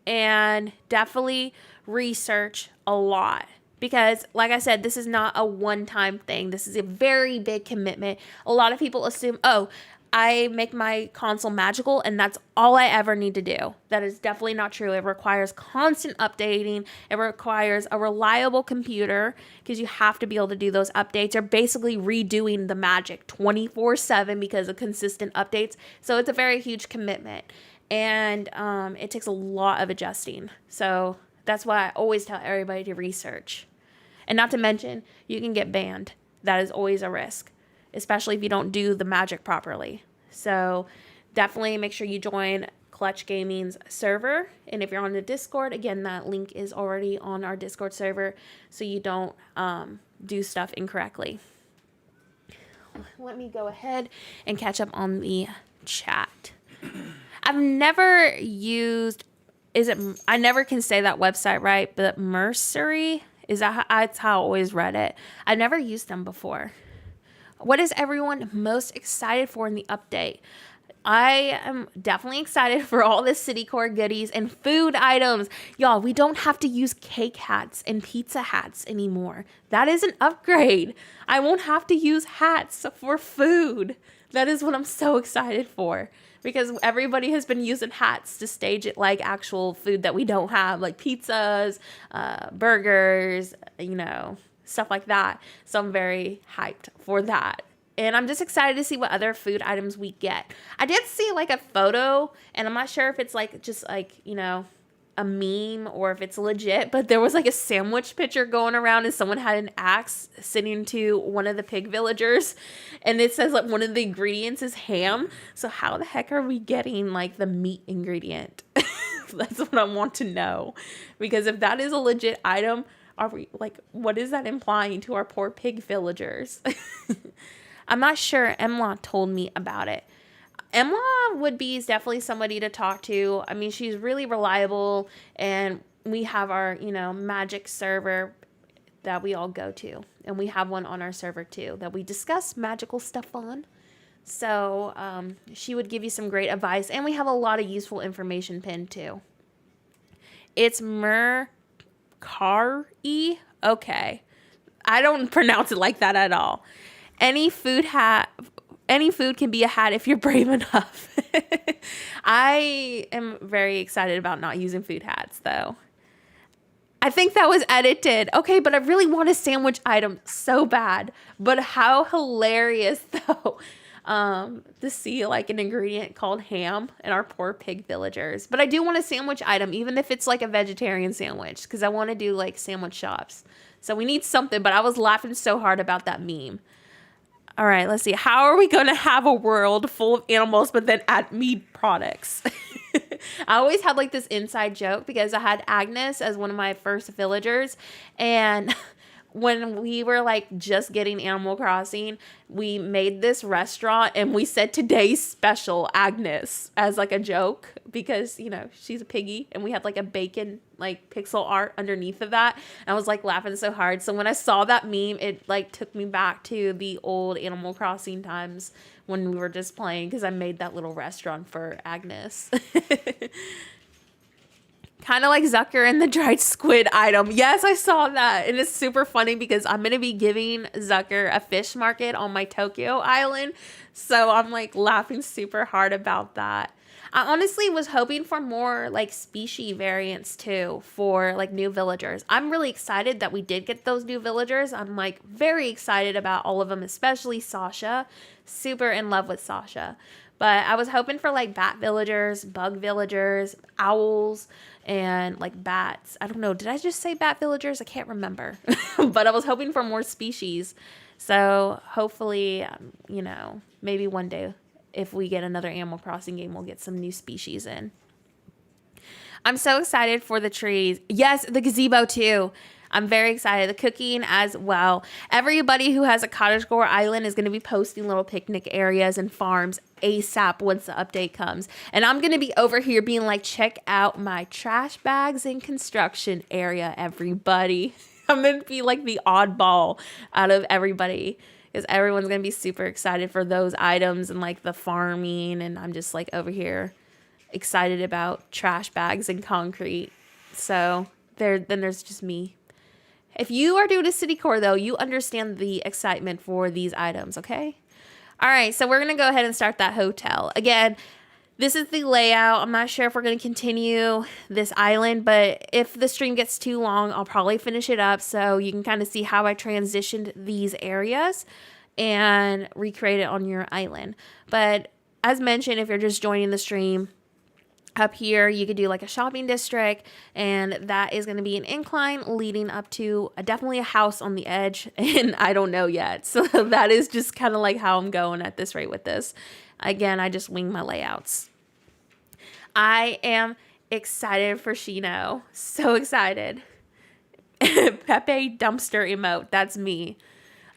and definitely research a lot. Because, like I said, this is not a one-time thing. This is a very big commitment. A lot of people assume, oh, I make my console magical and that's all I ever need to do. That is definitely not true. It requires constant updating. It requires a reliable computer because you have to be able to do those updates. You're basically redoing the magic 24/7 because of consistent updates. So it's a very huge commitment. And it takes a lot of adjusting. So that's why I always tell everybody to research. And not to mention, you can get banned. That is always a risk. especially if you don't do the magic properly. So definitely make sure you join Clutch Gaming's server. And if you're on the Discord, again, that link is already on our Discord server, so you don't do stuff incorrectly. Let me go ahead and catch up on the chat. I've never used, I never can say that website right, but Mercery, that's how I always read it. I never used them before. What is everyone most excited for in the update? I am definitely excited for all the Citicore goodies and food items. Y'all, we don't have to use cake hats and pizza hats anymore. That is an upgrade. I won't have to use hats for food. That is what I'm so excited for, because everybody has been using hats to stage it like actual food that we don't have, like pizzas, burgers, stuff like that. So I'm very hyped for that. And I'm just excited to see what other food items we get. I did see like a photo, and I'm not sure if it's like just like, a meme or if it's legit, but there was like a sandwich picture going around and someone had an axe sitting to one of the pig villagers, and it says like one of the ingredients is ham. So how the heck are we getting like the meat ingredient? That's what I want to know, because if that is a legit item, are we like, what is that implying to our poor pig villagers? I'm not sure. Emla told me about it. Emla Woodby is definitely somebody to talk to. I mean, she's really reliable, and we have our, magic server that we all go to, and we have one on our server too that we discuss magical stuff on. So she would give you some great advice, and we have a lot of useful information pinned too. It's Mercari. Okay. I don't pronounce it like that at all. Any food can be a hat if you're brave enough. I am very excited about not using food hats, though. I think that was edited. Okay, but I really want a sandwich item so bad. But how hilarious, though, to see like an ingredient called ham in our poor pig villagers. But I do want a sandwich item, even if it's like a vegetarian sandwich, because I want to do like sandwich shops. So we need something, but I was laughing so hard about that meme. All right, let's see. How are we going to have a world full of animals but then add meat products? I always had like this inside joke because I had Agnes as one of my first villagers, and when we were like just getting Animal Crossing, we made this restaurant and we said today's special Agnes as like a joke because, she's a piggy, and we had like a bacon like pixel art underneath of that. And I was like laughing so hard. So when I saw that meme, it like took me back to the old Animal Crossing times when we were just playing, because I made that little restaurant for Agnes. Kind of like Zucker and the dried squid item. Yes, I saw that. And it's super funny because I'm going to be giving Zucker a fish market on my Tokyo island. So I'm like laughing super hard about that. I honestly was hoping for more like species variants too for like new villagers. I'm really excited that we did get those new villagers. I'm like very excited about all of them, especially Sasha. Super in love with Sasha. But I was hoping for like bat villagers, bug villagers, owls, and like bats. I don't know. Did I just say bat villagers? I can't remember. But I was hoping for more species. So hopefully, maybe one day if we get another Animal Crossing game, we'll get some new species in. I'm so excited for the trees. Yes, the gazebo too. I'm very excited. The cooking as well. Everybody who has a cottagecore island is going to be posting little picnic areas and farms ASAP once the update comes. And I'm going to be over here being like, check out my trash bags and construction area, everybody. I'm going to be like the oddball out of everybody, because everyone's going to be super excited for those items and like the farming. And I'm just like over here excited about trash bags and concrete. So then there's just me. If you are doing a Citicore, though, you understand the excitement for these items, okay? All right, so we're going to go ahead and start that hotel. Again, this is the layout. I'm not sure if we're going to continue this island, but if the stream gets too long, I'll probably finish it up so you can kind of see how I transitioned these areas and recreate it on your island. But as mentioned, if you're just joining the stream, Up here, you could do like a shopping district, and that is going to be an incline leading up to definitely a house on the edge, and I don't know yet. So that is just kind of like how I'm going at this rate with this. Again, I just wing my layouts. I am excited for Shino. So excited. Pepe dumpster emote. That's me.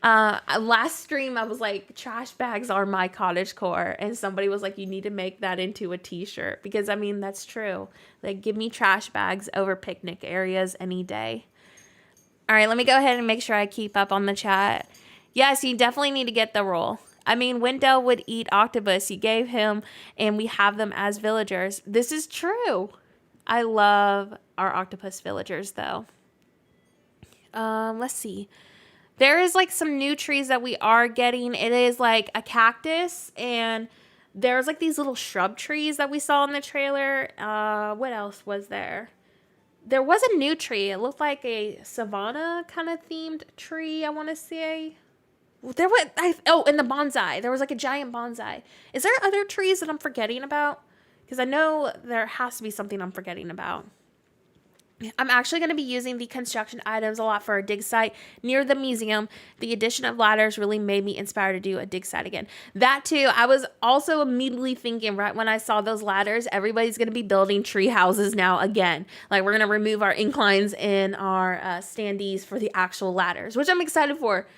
Last stream I was like, trash bags are my cottagecore, and somebody was like, you need to make that into a t-shirt, because I mean, that's true. Like, give me trash bags over picnic areas any day. All right, let me go ahead and make sure I keep up on the chat. Yes, you definitely need to get the roll. I mean, Wendell would eat octopus. You gave him, and we have them as villagers. This is true. I love our octopus villagers though. Let's see. There is like some new trees that we are getting. It is like a cactus, and there's like these little shrub trees that we saw in the trailer. What else was there? There was a new tree. It looked like a savanna kind of themed tree, I want to say. There was, and the bonsai. There was like a giant bonsai. Is there other trees that I'm forgetting about? Because I know there has to be something I'm forgetting about. I'm actually going to be using the construction items a lot for a dig site near the museum. The addition of ladders really made me inspired to do a dig site again. That too, I was also immediately thinking right when I saw those ladders, everybody's going to be building tree houses now again. Like, we're going to remove our inclines and our standees for the actual ladders, which I'm excited for.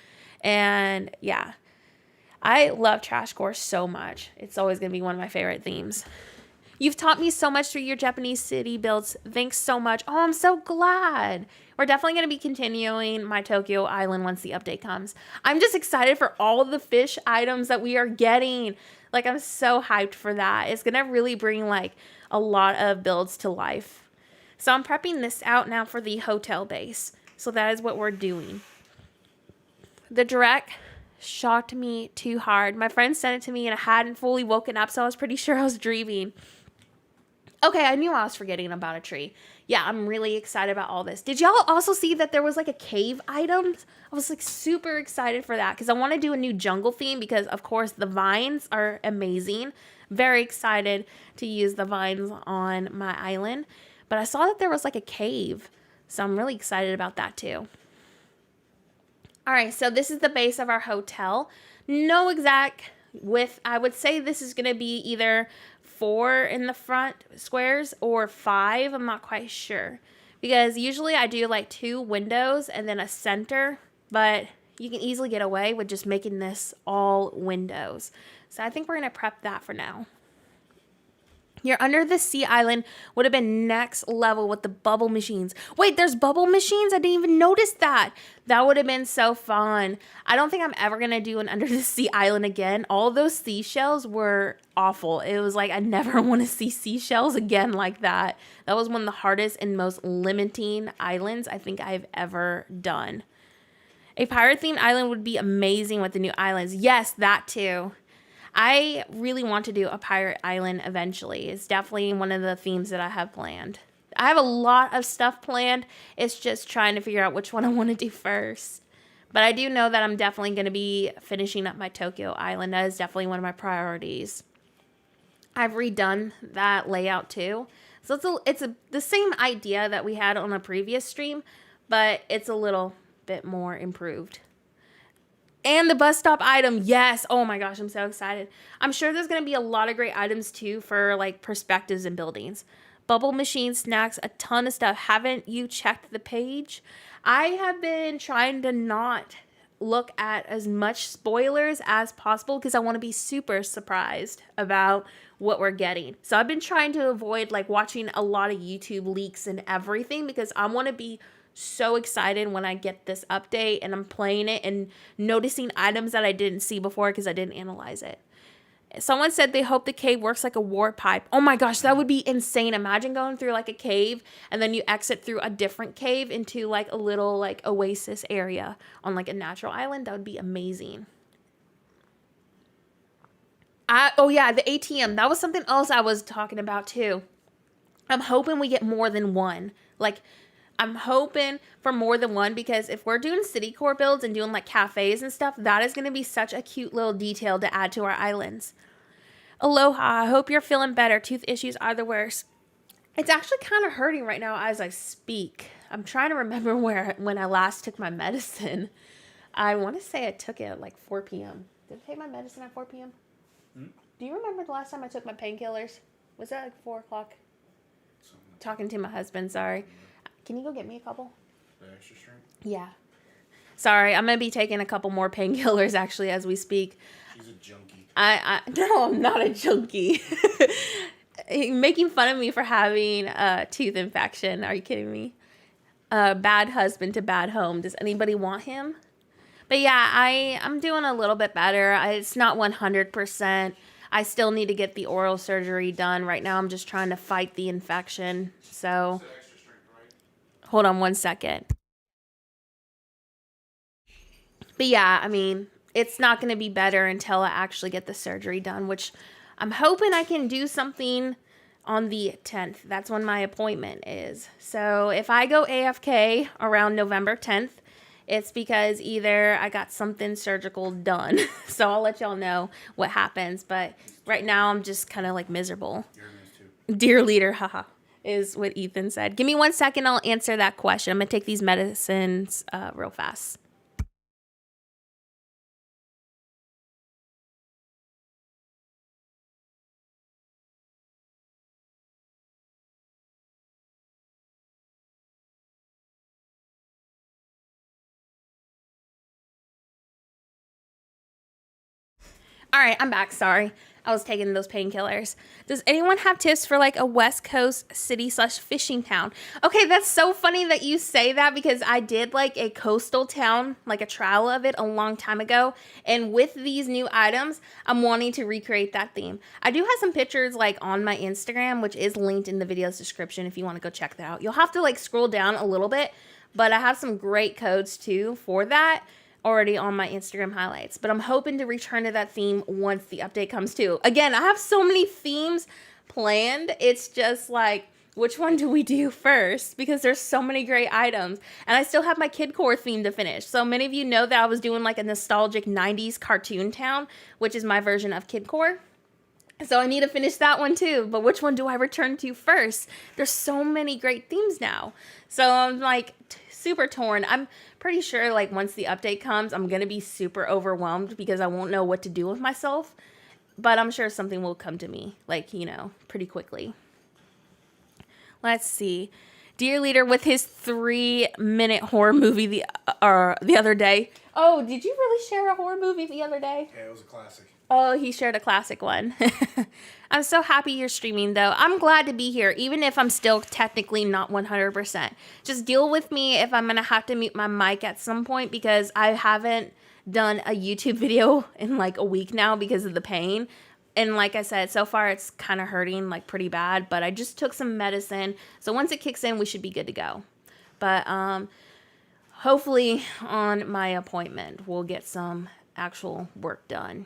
And yeah, I love Trash Core so much. It's always going to be one of my favorite themes. You've taught me so much through your Japanese city builds. Thanks so much. Oh, I'm so glad. We're definitely going to be continuing my Tokyo Island once the update comes. I'm just excited for all the fish items that we are getting. Like, I'm so hyped for that. It's going to really bring like a lot of builds to life. So I'm prepping this out now for the hotel base. So that is what we're doing. The direct shocked me too hard. My friend sent it to me and I hadn't fully woken up, so I was pretty sure I was dreaming. Okay, I knew I was forgetting about a tree. Yeah, I'm really excited about all this. Did y'all also see that there was like a cave item? I was like super excited for that because I want to do a new jungle theme because, of course, the vines are amazing. Very excited to use the vines on my island. But I saw that there was like a cave, so I'm really excited about that too. All right, so this is the base of our hotel. No exact width. I would say this is going to be either 4 in the front squares or 5. I'm not quite sure because usually I do like 2 windows and then a center, but you can easily get away with just making this all windows. So I think we're going to prep that for now. Your under the sea island would have been next level with the bubble machines. Wait, there's bubble machines? I didn't even notice that. That would have been so fun. I don't think I'm ever going to do an under the sea island again. All of those seashells were awful. It was like I never want to see seashells again like that. That was one of the hardest and most limiting islands I think I've ever done. A pirate-themed island would be amazing with the new islands. Yes, that too. I really want to do a pirate island eventually. It's definitely one of the themes that I have planned. I have a lot of stuff planned. It's just trying to figure out which one I want to do first. But I do know that I'm definitely going to be finishing up my Tokyo Island. That is definitely one of my priorities. I've redone that layout too. So it's the same idea that we had on a previous stream, but it's a little bit more improved. And the bus stop item, yes. Oh my gosh, I'm so excited. I'm sure there's going to be a lot of great items too for like perspectives and buildings. Bubble machine, snacks, a ton of stuff. Haven't you checked the page? I have been trying to not look at as much spoilers as possible because I want to be super surprised about what we're getting. So I've been trying to avoid like watching a lot of YouTube leaks and everything because I want to be so excited when I get this update and I'm playing it and noticing items that I didn't see before because I didn't analyze it. Someone said they hope the cave works like a warp pipe. Oh my gosh, that would be insane. Imagine going through like a cave and then you exit through a different cave into like a little like oasis area on like a natural island. That would be amazing. Oh yeah, the ATM. That was something else I was talking about too. I'm hoping we get more than one. Like, I'm hoping for more than one because if we're doing city core builds and doing like cafes and stuff, that is going to be such a cute little detail to add to our islands. Aloha, I hope you're feeling better. Tooth issues are the worst. It's actually kind of hurting right now as I speak. I'm trying to remember when I last took my medicine. I want to say I took it at like 4 p.m. Did I take my medicine at 4 p.m.? Hmm? Do you remember the last time I took my painkillers? Was that like 4 o'clock? Talking to my husband, sorry. Can you go get me a couple? The extra strength? Yeah. Sorry, I'm going to be taking a couple more painkillers actually as we speak. She's a junkie. No, I'm not a junkie. Making fun of me for having a tooth infection. Are you kidding me? Bad husband to bad home. Does anybody want him? But yeah, I'm doing a little bit better. It's not 100%. I still need to get the oral surgery done. Right now, I'm just trying to fight the infection. So, Extra strength, right? hold on one second. But yeah, I mean, it's not going to be better until I actually get the surgery done, which I'm hoping I can do something on the 10th. That's when my appointment is. So if I go AFK around November 10th, it's because either I got something surgical done. So I'll let y'all know what happens. But right now I'm just kind of like miserable. You're in this too. Dear leader, haha, is what Ethan said. Give me 1 second. I'll answer that question. I'm going to take these medicines real fast. All right, I'm back. Sorry. I was taking those painkillers. Does anyone have tips for like a West Coast city/fishing town? Okay, that's so funny that you say that because I did like a coastal town, like a trial of it a long time ago. And with these new items, I'm wanting to recreate that theme. I do have some pictures like on my Instagram, which is linked in the video's description if you want to go check that out. You'll have to like scroll down a little bit, but I have some great codes too for that already on my Instagram highlights, but I'm hoping to return to that theme once the update comes too. Again, I have so many themes planned. It's just like, which one do we do first? Because there's so many great items. And I still have my Kid Core theme to finish. So many of you know that I was doing like a nostalgic 90s cartoon town, which is my version of Kid Core. So I need to finish that one too. But which one do I return to first? There's so many great themes now. So I'm like super torn. I'm pretty sure like once the update comes, I'm going to be super overwhelmed because I won't know what to do with myself. But I'm sure something will come to me like, you know, pretty quickly. Let's see. Dear Leader with his 3-minute horror movie the other day. Oh, did you really share a horror movie the other day? Yeah, it was a classic. Oh, he shared a classic one. I'm so happy you're streaming, though. I'm glad to be here, even if I'm still technically not 100%. Just deal with me if I'm going to have to mute my mic at some point because I haven't done a YouTube video in like a week now because of the pain. And like I said, so far it's kind of hurting like pretty bad, but I just took some medicine. So once it kicks in, we should be good to go. But hopefully on my appointment, we'll get some actual work done.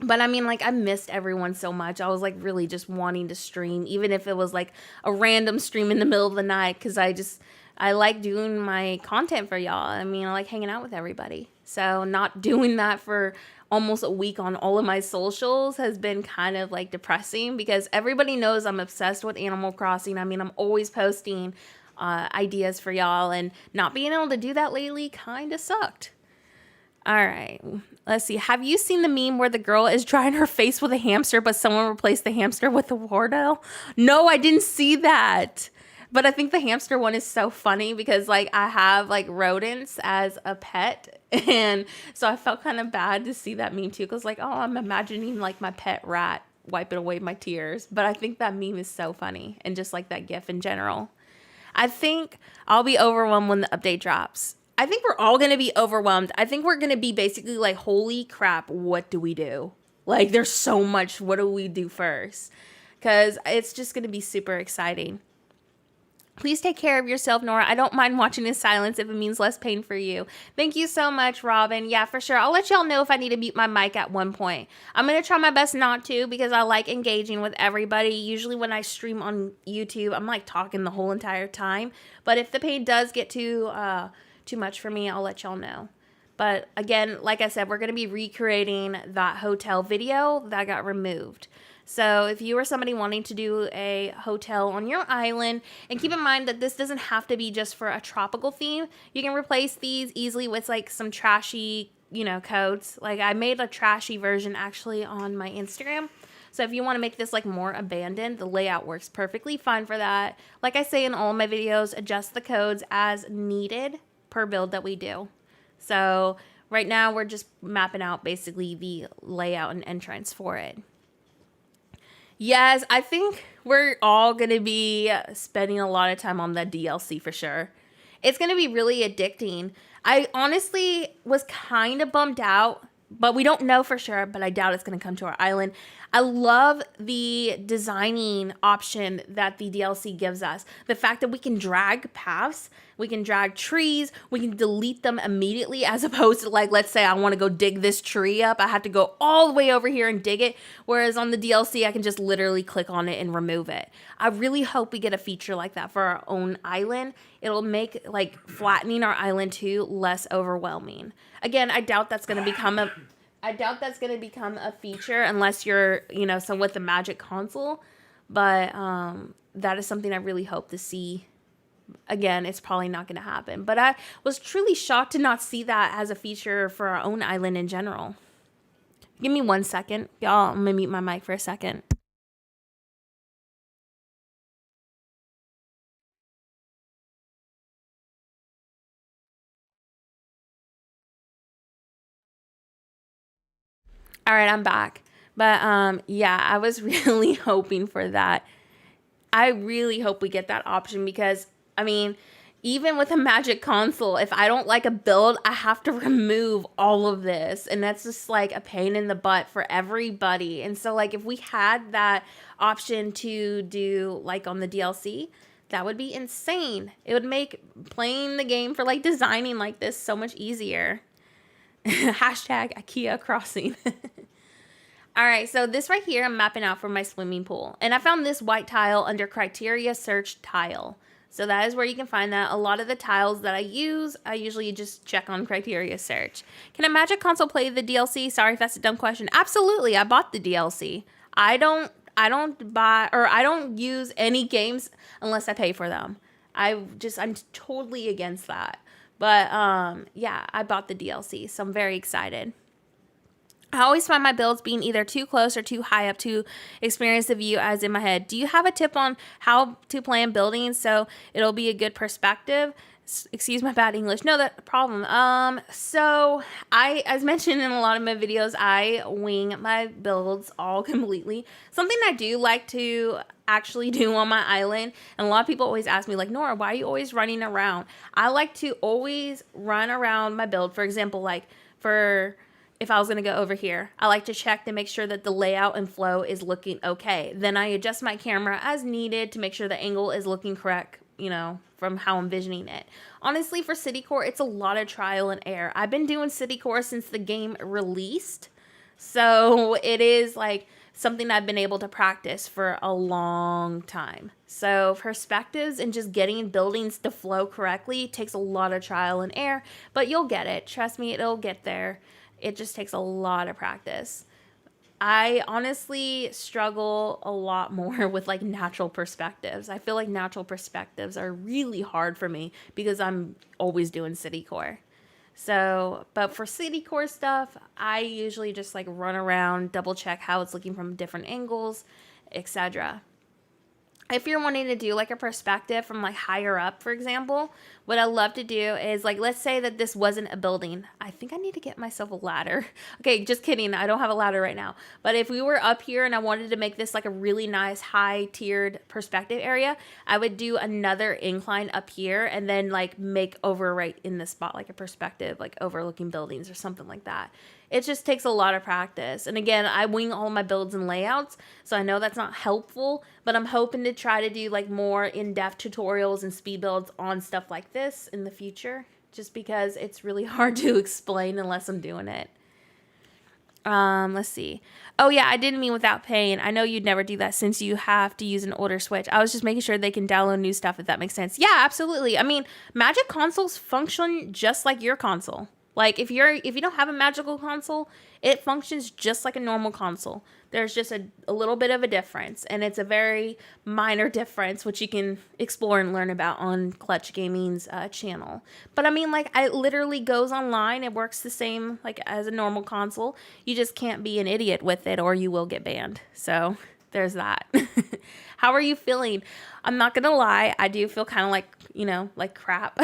But I mean, like, I missed everyone so much. I was, like, really just wanting to stream, even if it was, like, a random stream in the middle of the night, because I like doing my content for y'all. I mean, I like hanging out with everybody. So not doing that for almost a week on all of my socials has been kind of, like, depressing, because everybody knows I'm obsessed with Animal Crossing. I mean, I'm always posting ideas for y'all, and not being able to do that lately kind of sucked. All right, let's see. Have you seen the meme where the girl is drying her face with a hamster, but someone replaced the hamster with a Wardell? No, I didn't see that. But I think the hamster one is so funny because, like, I have, like, rodents as a pet. And so I felt kind of bad to see that meme, too. Because, like, oh, I'm imagining, like, my pet rat wiping away my tears. But I think that meme is so funny. And just, like, that GIF in general. I think I'll be overwhelmed when the update drops. I think we're all going to be overwhelmed. I think we're going to be basically like, holy crap, what do we do? Like, there's so much. What do we do first? Because it's just going to be super exciting. Please take care of yourself, Nora. I don't mind watching in silence if it means less pain for you. Thank you so much, Robin. Yeah, for sure. I'll let y'all know if I need to mute my mic at one point. I'm going to try my best not to because I like engaging with everybody. Usually when I stream on YouTube, I'm like talking the whole entire time. But if the pain does get too much for me, I'll let y'all know. But again, like I said, we're going to be recreating that hotel video that got removed. So if you are somebody wanting to do a hotel on your island, and keep in mind that this doesn't have to be just for a tropical theme, you can replace these easily with like some trashy, codes. Like I made a trashy version actually on my Instagram. So if you want to make this like more abandoned, the layout works perfectly fine for that. Like I say in all my videos, adjust the codes as needed per build that we do. So right now we're just mapping out basically the layout and entrance for it. Yes, I think we're all going to be spending a lot of time on the DLC for sure. It's going to be really addicting. I honestly was kind of bummed out, but we don't know for sure, but I doubt it's going to come to our island. I love the designing option that the DLC gives us. The fact that we can drag paths, we can drag trees, we can delete them immediately, as opposed to like, let's say I want to go dig this tree up. I have to go all the way over here and dig it. Whereas on the DLC, I can just literally click on it and remove it. I really hope we get a feature like that for our own island. It'll make like flattening our island too less overwhelming. Again, I doubt that's going to become a feature unless you're, some with the Magic console. But that is something I really hope to see. Again, it's probably not going to happen. But I was truly shocked to not see that as a feature for our own island in general. Give me 1 second. Y'all, I'm going to mute my mic for a second. All right, I'm back. But yeah, I was really hoping for that. I really hope we get that option because, even with a Magic console, if I don't like a build, I have to remove all of this. And that's just like a pain in the butt for everybody. And so like if we had that option to do like on the DLC, that would be insane. It would make playing the game for like designing like this so much easier. Hashtag IKEA crossing. All right, so this right here, I'm mapping out for my swimming pool. And I found this white tile under criteria search tile. So that is where you can find that. A lot of the tiles that I use, I usually just check on criteria search. Can a Magic console play the DLC? Sorry if that's a dumb question. Absolutely, I bought the DLC. I don't use any games unless I pay for them. I'm totally against that. But yeah, I bought the DLC, so I'm very excited. I always find my builds being either too close or too high up to experience the view as in my head. Do you have a tip on how to plan buildings so it'll be a good perspective? Excuse my bad English. No, that problem. So as mentioned in a lot of my videos, I wing my builds all completely. Something I do like to actually do on my island, and a lot of people always ask me like, Nora, why are you always running around? I like to always run around my build. For example, like if I was going to go over here, I like to check to make sure that the layout and flow is looking okay. Then I adjust my camera as needed to make sure the angle is looking correct, from how I'm visioning it. Honestly, for City Core, it's a lot of trial and error. I've been doing City Core since the game released. So it is like something I've been able to practice for a long time. So perspectives and just getting buildings to flow correctly takes a lot of trial and error, but you'll get it. Trust me, it'll get there. It just takes a lot of practice. I honestly struggle a lot more with like natural perspectives. I feel like natural perspectives are really hard for me because I'm always doing City Core. So, but for City Core stuff, I usually just like run around, double check how it's looking from different angles, etc. If you're wanting to do like a perspective from like higher up, for example, what I love to do is like, let's say that this wasn't a building. I think I need to get myself a ladder. Okay, just kidding. I don't have a ladder right now. But if we were up here and I wanted to make this like a really nice high tiered perspective area, I would do another incline up here and then like make over right in the spot, like a perspective, like overlooking buildings or something like that. It just takes a lot of practice. And again, I wing all my builds and layouts, so I know that's not helpful, but I'm hoping to try to do like more in-depth tutorials and speed builds on stuff like this in the future, just because it's really hard to explain unless I'm doing it. Let's see. Oh yeah, I didn't mean without paying. I know you'd never do that since you have to use an older Switch. I was just making sure they can download new stuff, if that makes sense. Yeah, absolutely. I mean, Magic consoles function just like your console. Like if you don't have a magical console, it functions just like a normal console. There's just a little bit of a difference, and it's a very minor difference, which you can explore and learn about on Clutch Gaming's channel. But I mean, like, it literally goes online. It works the same like as a normal console. You just can't be an idiot with it, or you will get banned. So there's that. How are you feeling? I'm not gonna lie, I do feel kind of like, like crap.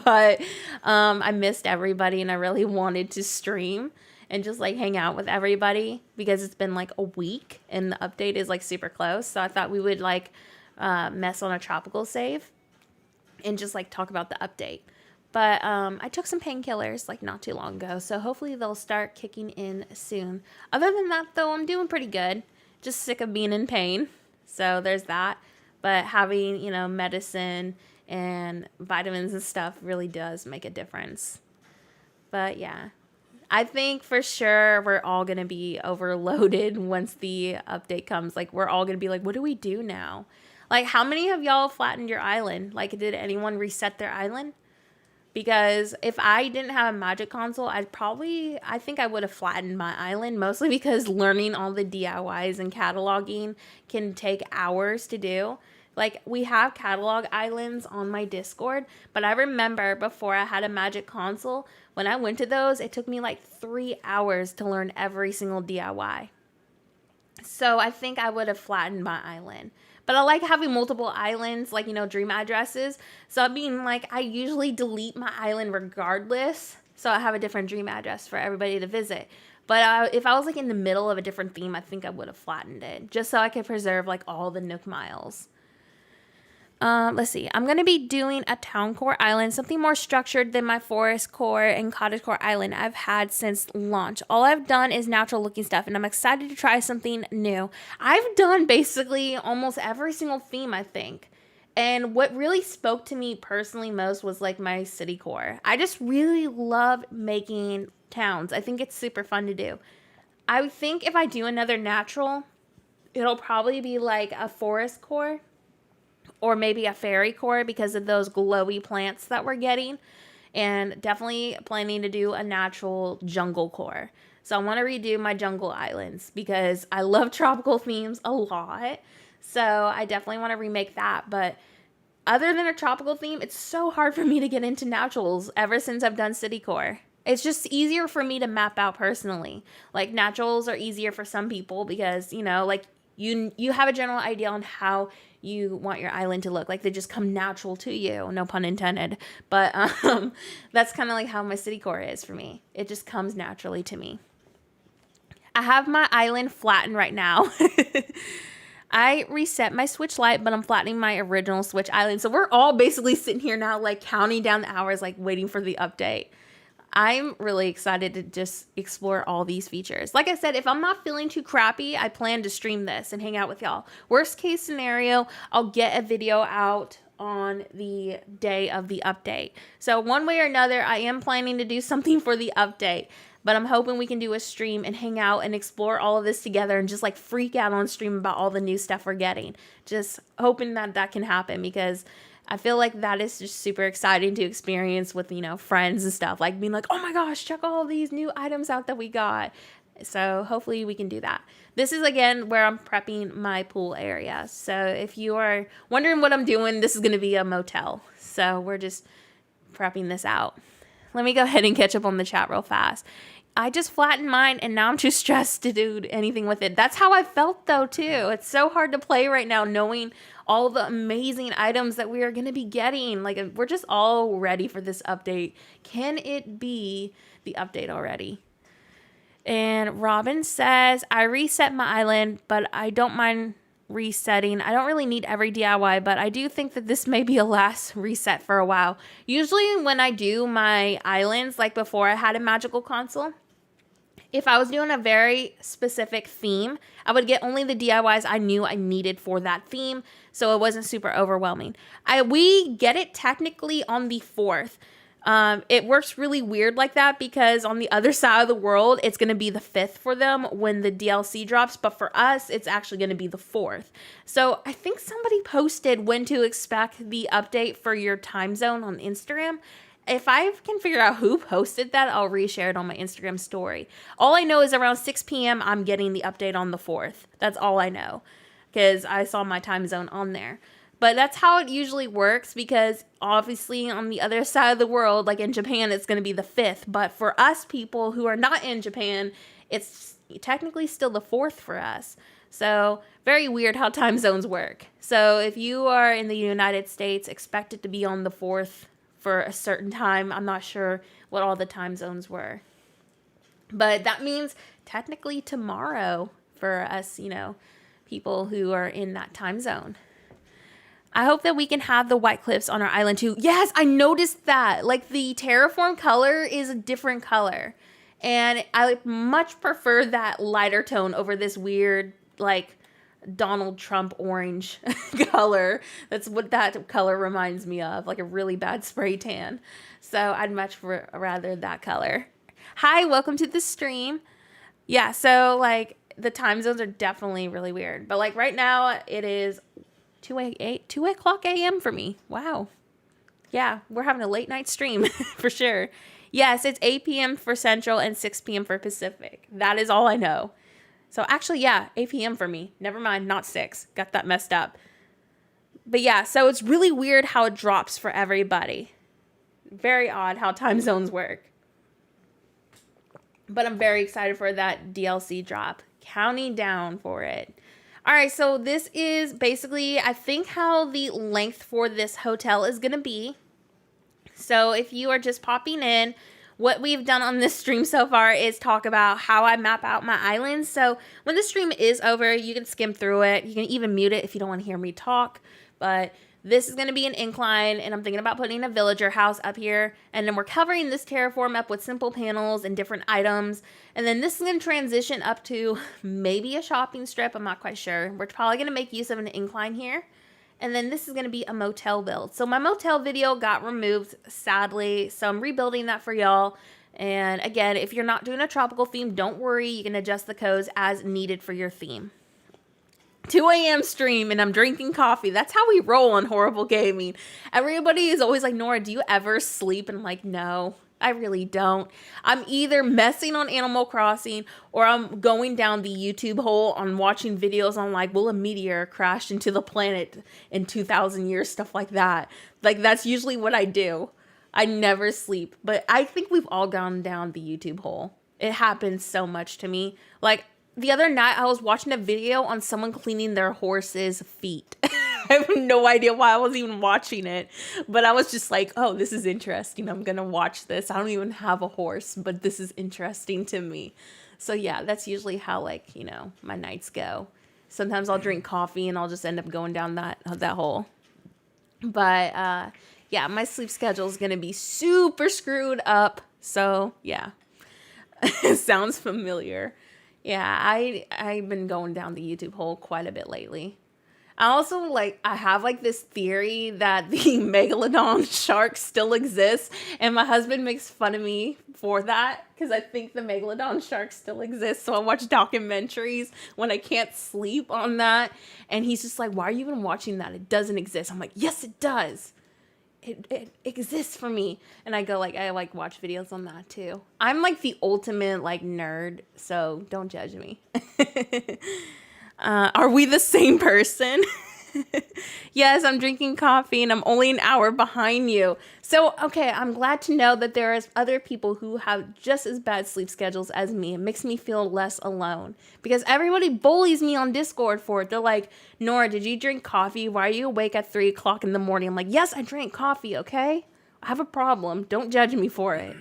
But I missed everybody, and I really wanted to stream and just like hang out with everybody because it's been like a week and the update is like super close. So I thought we would like mess on a tropical save and just like talk about the update. But I took some painkillers like not too long ago, so hopefully they'll start kicking in soon. Other than that, though, I'm doing pretty good. Just sick of being in pain. So there's that. But having, medicine and vitamins and stuff really does make a difference. But yeah, I think for sure we're all going to be overloaded once the update comes. Like, we're all going to be like, what do we do now? Like, how many of y'all flattened your island? Like, did anyone reset their island? Because if I didn't have a magic console, I think I would have flattened my island, mostly because learning all the DIYs and cataloging can take hours to do. Like, we have catalog islands on my Discord, but I remember before I had a magic console, when I went to those, it took me like 3 hours to learn every single DIY. So I think I would have flattened my island. But I like having multiple islands, like, dream addresses. So I mean, like, I usually delete my island regardless. So I have a different dream address for everybody to visit. But if I was like in the middle of a different theme, I think I would have flattened it. Just so I could preserve like all the Nook miles. Let's see. I'm going to be doing a town core island, something more structured than my forest core and cottage core island I've had since launch. All I've done is natural looking stuff, and I'm excited to try something new. I've done basically almost every single theme, I think. And what really spoke to me personally most was like my city core. I just really love making towns. I think it's super fun to do. I think if I do another natural, it'll probably be like a forest core. Or maybe a fairy core because of those glowy plants that we're getting. And definitely planning to do a natural jungle core. So I want to redo my jungle islands because I love tropical themes a lot. So I definitely want to remake that. But other than a tropical theme, it's so hard for me to get into naturals ever since I've done city core. It's just easier for me to map out personally. Like, naturals are easier for some people because, like, you have a general idea on how you want your island to look. Like, they just come natural to you. No pun intended. But that's kind of like how my city core is for me. It just comes naturally to me. I have my island flattened right now. I reset my Switch Lite, but I'm flattening my original Switch island. So we're all basically sitting here now, like, counting down the hours, like, waiting for the update. I'm really excited to just explore all these features. Like I said, if I'm not feeling too crappy, I plan to stream this and hang out with y'all. Worst case scenario, I'll get a video out on the day of the update. So one way or another, I am planning to do something for the update. But I'm hoping we can do a stream and hang out and explore all of this together and just like freak out on stream about all the new stuff we're getting. Just hoping that that can happen because I feel like that is just super exciting to experience with, friends and stuff. Like being like, oh my gosh, check all these new items out that we got. So hopefully we can do that. This is, again, where I'm prepping my pool area. So if you are wondering what I'm doing, this is going to be a motel. So we're just prepping this out. Let me go ahead and catch up on the chat real fast. I just flattened mine, and now I'm too stressed to do anything with it. That's how I felt, though, too. It's so hard to play right now, knowing all the amazing items that we are going to be getting. Like, we're just all ready for this update. Can it be the update already? And Robin says, I reset my island, but I don't mind resetting. I don't really need every DIY, but I do think that this may be a last reset for a while. Usually when I do my islands, like before I had a magical console, if I was doing a very specific theme, I would get only the DIYs I knew I needed for that theme, so it wasn't super overwhelming. We get it technically on the 4th. It works really weird like that because on the other side of the world, it's going to be the 5th for them when the DLC drops. But for us, it's actually going to be the 4th. So I think somebody posted when to expect the update for your time zone on Instagram. If I can figure out who posted that, I'll reshare it on my Instagram story. All I know is around 6 p.m. I'm getting the update on the 4th. That's all I know, because I saw my time zone on there. But that's how it usually works, because obviously on the other side of the world, like in Japan, it's going to be the 5th. But for us people who are not in Japan, it's technically still the 4th for us. So very weird how time zones work. So if you are in the United States, expect it to be on the 4th for a certain time. I'm not sure what all the time zones were. But that means technically tomorrow for us, people who are in that time zone. I hope that we can have the white cliffs on our island too. Yes, I noticed that. Like the terraform color is a different color. And I much prefer that lighter tone over this weird, like, Donald Trump orange color. That's what that color reminds me of, like a really bad spray tan. So I'd much rather that color. Hi, welcome to the stream. Yeah, so like the time zones are definitely really weird. But like right now it is 2 o'clock a.m. for me. Wow. Yeah, we're having a late night stream for sure. Yes, it's 8 p.m. for Central and 6 p.m. for Pacific. That is all I know. So actually, yeah, 8 p.m. for me. Never mind, not 6. Got that messed up. But yeah, so it's really weird how it drops for everybody. Very odd how time zones work. But I'm very excited for that DLC drop. Counting down for it. All right, so this is basically, I think, how the length for this hotel is going to be. So if you are just popping in, what we've done on this stream so far is talk about how I map out my islands. So when the stream is over, you can skim through it. You can even mute it if you don't want to hear me talk. But this is going to be an incline, and I'm thinking about putting a villager house up here. And then we're covering this terraform up with simple panels and different items. And then this is going to transition up to maybe a shopping strip. I'm not quite sure. We're probably going to make use of an incline here. And then this is going to be a motel build. So my motel video got removed, sadly. So I'm rebuilding that for y'all. And again, if you're not doing a tropical theme, don't worry. You can adjust the codes as needed for your theme. 2 a.m. stream and I'm drinking coffee. That's how we roll on Horrible Gaming. Everybody is always like, Nora, do you ever sleep? And I'm like, no, I really don't. I'm either messing on Animal Crossing or I'm going down the YouTube hole on watching videos on like, will a meteor crash into the planet in 2,000 years? Stuff like that. Like that's usually what I do. I never sleep. But I think we've all gone down the YouTube hole. It happens so much to me. Like, the other night, I was watching a video on someone cleaning their horse's feet. I have no idea why I was even watching it. But I was just like, oh, this is interesting. I'm going to watch this. I don't even have a horse, but this is interesting to me. So yeah, that's usually how, like, my nights go. Sometimes I'll drink coffee and I'll just end up going down that hole. But yeah, my sleep schedule is going to be super screwed up. So yeah, it sounds familiar. Yeah, I've been going down the YouTube hole quite a bit lately. I also, I have, this theory that the megalodon shark still exists, and my husband makes fun of me for that, because I think the megalodon shark still exists, so I watch documentaries when I can't sleep on that, and he's just like, why are you even watching that? It doesn't exist. I'm like, yes, it does. It exists for me. And I go I watch videos on that too. I'm the ultimate nerd, so don't judge me. Are we the same person? Yes, I'm drinking coffee and I'm only an hour behind you. So, okay, I'm glad to know that there is other people who have just as bad sleep schedules as me. It makes me feel less alone because everybody bullies me on Discord for it. They're like, Nora, did you drink coffee? Why are you awake at 3 o'clock in the morning? I'm like, yes, I drank coffee, okay? I have a problem. Don't judge me for it.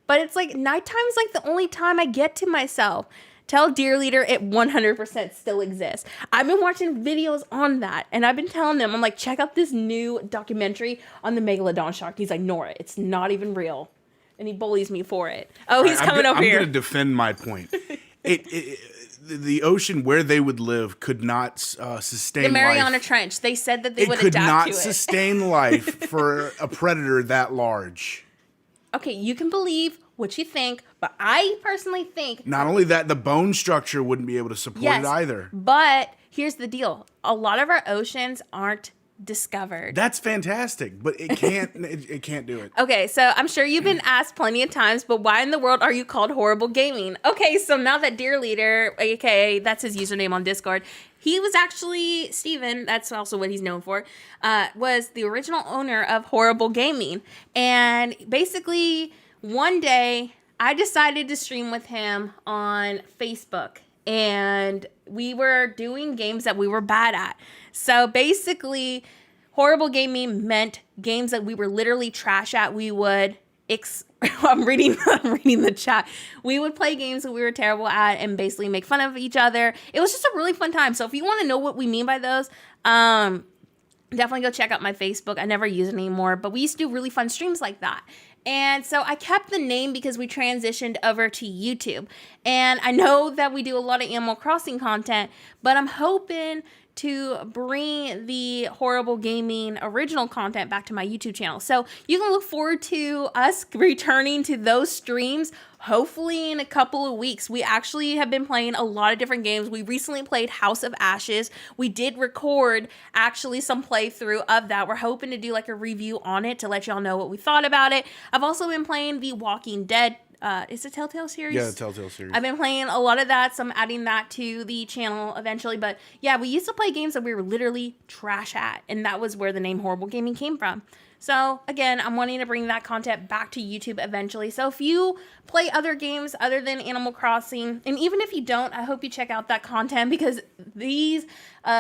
But it's nighttime's the only time I get to myself. Tell Dear Leader it 100% still exists. I've been watching videos on that, and I've been telling them, I'm like, check out this new documentary on the megalodon shark. He's like, Nora, it's not even real. And he bullies me for it. Oh, he's coming over here. I'm going to defend my point. The ocean where they would live could not sustain life. The Mariana Trench. They said that they would adapt to it. It could not sustain life for a predator that large. Okay, you can believe what you think, but I personally think... Not only that, the bone structure wouldn't be able to support it either. But here's the deal. A lot of our oceans aren't discovered. That's fantastic, but it can't. It can't do it. Okay, so I'm sure you've been asked plenty of times, but why in the world are you called Horrible Gaming? Okay, so now that Dear Leader, aka that's his username on Discord, he was actually Steven, that's also what he's known for, was the original owner of Horrible Gaming. And basically, one day I decided to stream with him on Facebook. And we were doing games that we were bad at. So basically, Horrible Gaming meant games that we were literally trash at. We would, I'm reading the chat. We would play games that we were terrible at and basically make fun of each other. It was just a really fun time. So if you want to know what we mean by those, definitely go check out my Facebook. I never use it anymore, but we used to do really fun streams like that. And so I kept the name because we transitioned over to YouTube. And I know that we do a lot of Animal Crossing content, but I'm hoping to bring the Horrible Gaming original content back to my YouTube channel. So you can look forward to us returning to those streams, hopefully in a couple of weeks. We actually have been playing a lot of different games. We recently played House of Ashes. We did record actually some playthrough of that. We're hoping to do like a review on it to let y'all know what we thought about it. I've also been playing The Walking Dead. Is it Telltale series? Yeah, the Telltale series. I've been playing a lot of that, so I'm adding that to the channel eventually. But yeah, we used to play games that we were literally trash at, and that was where the name Horrible Gaming came from. So again, I'm wanting to bring that content back to YouTube eventually. So if you play other games other than Animal Crossing, and even if you don't, I hope you check out that content because these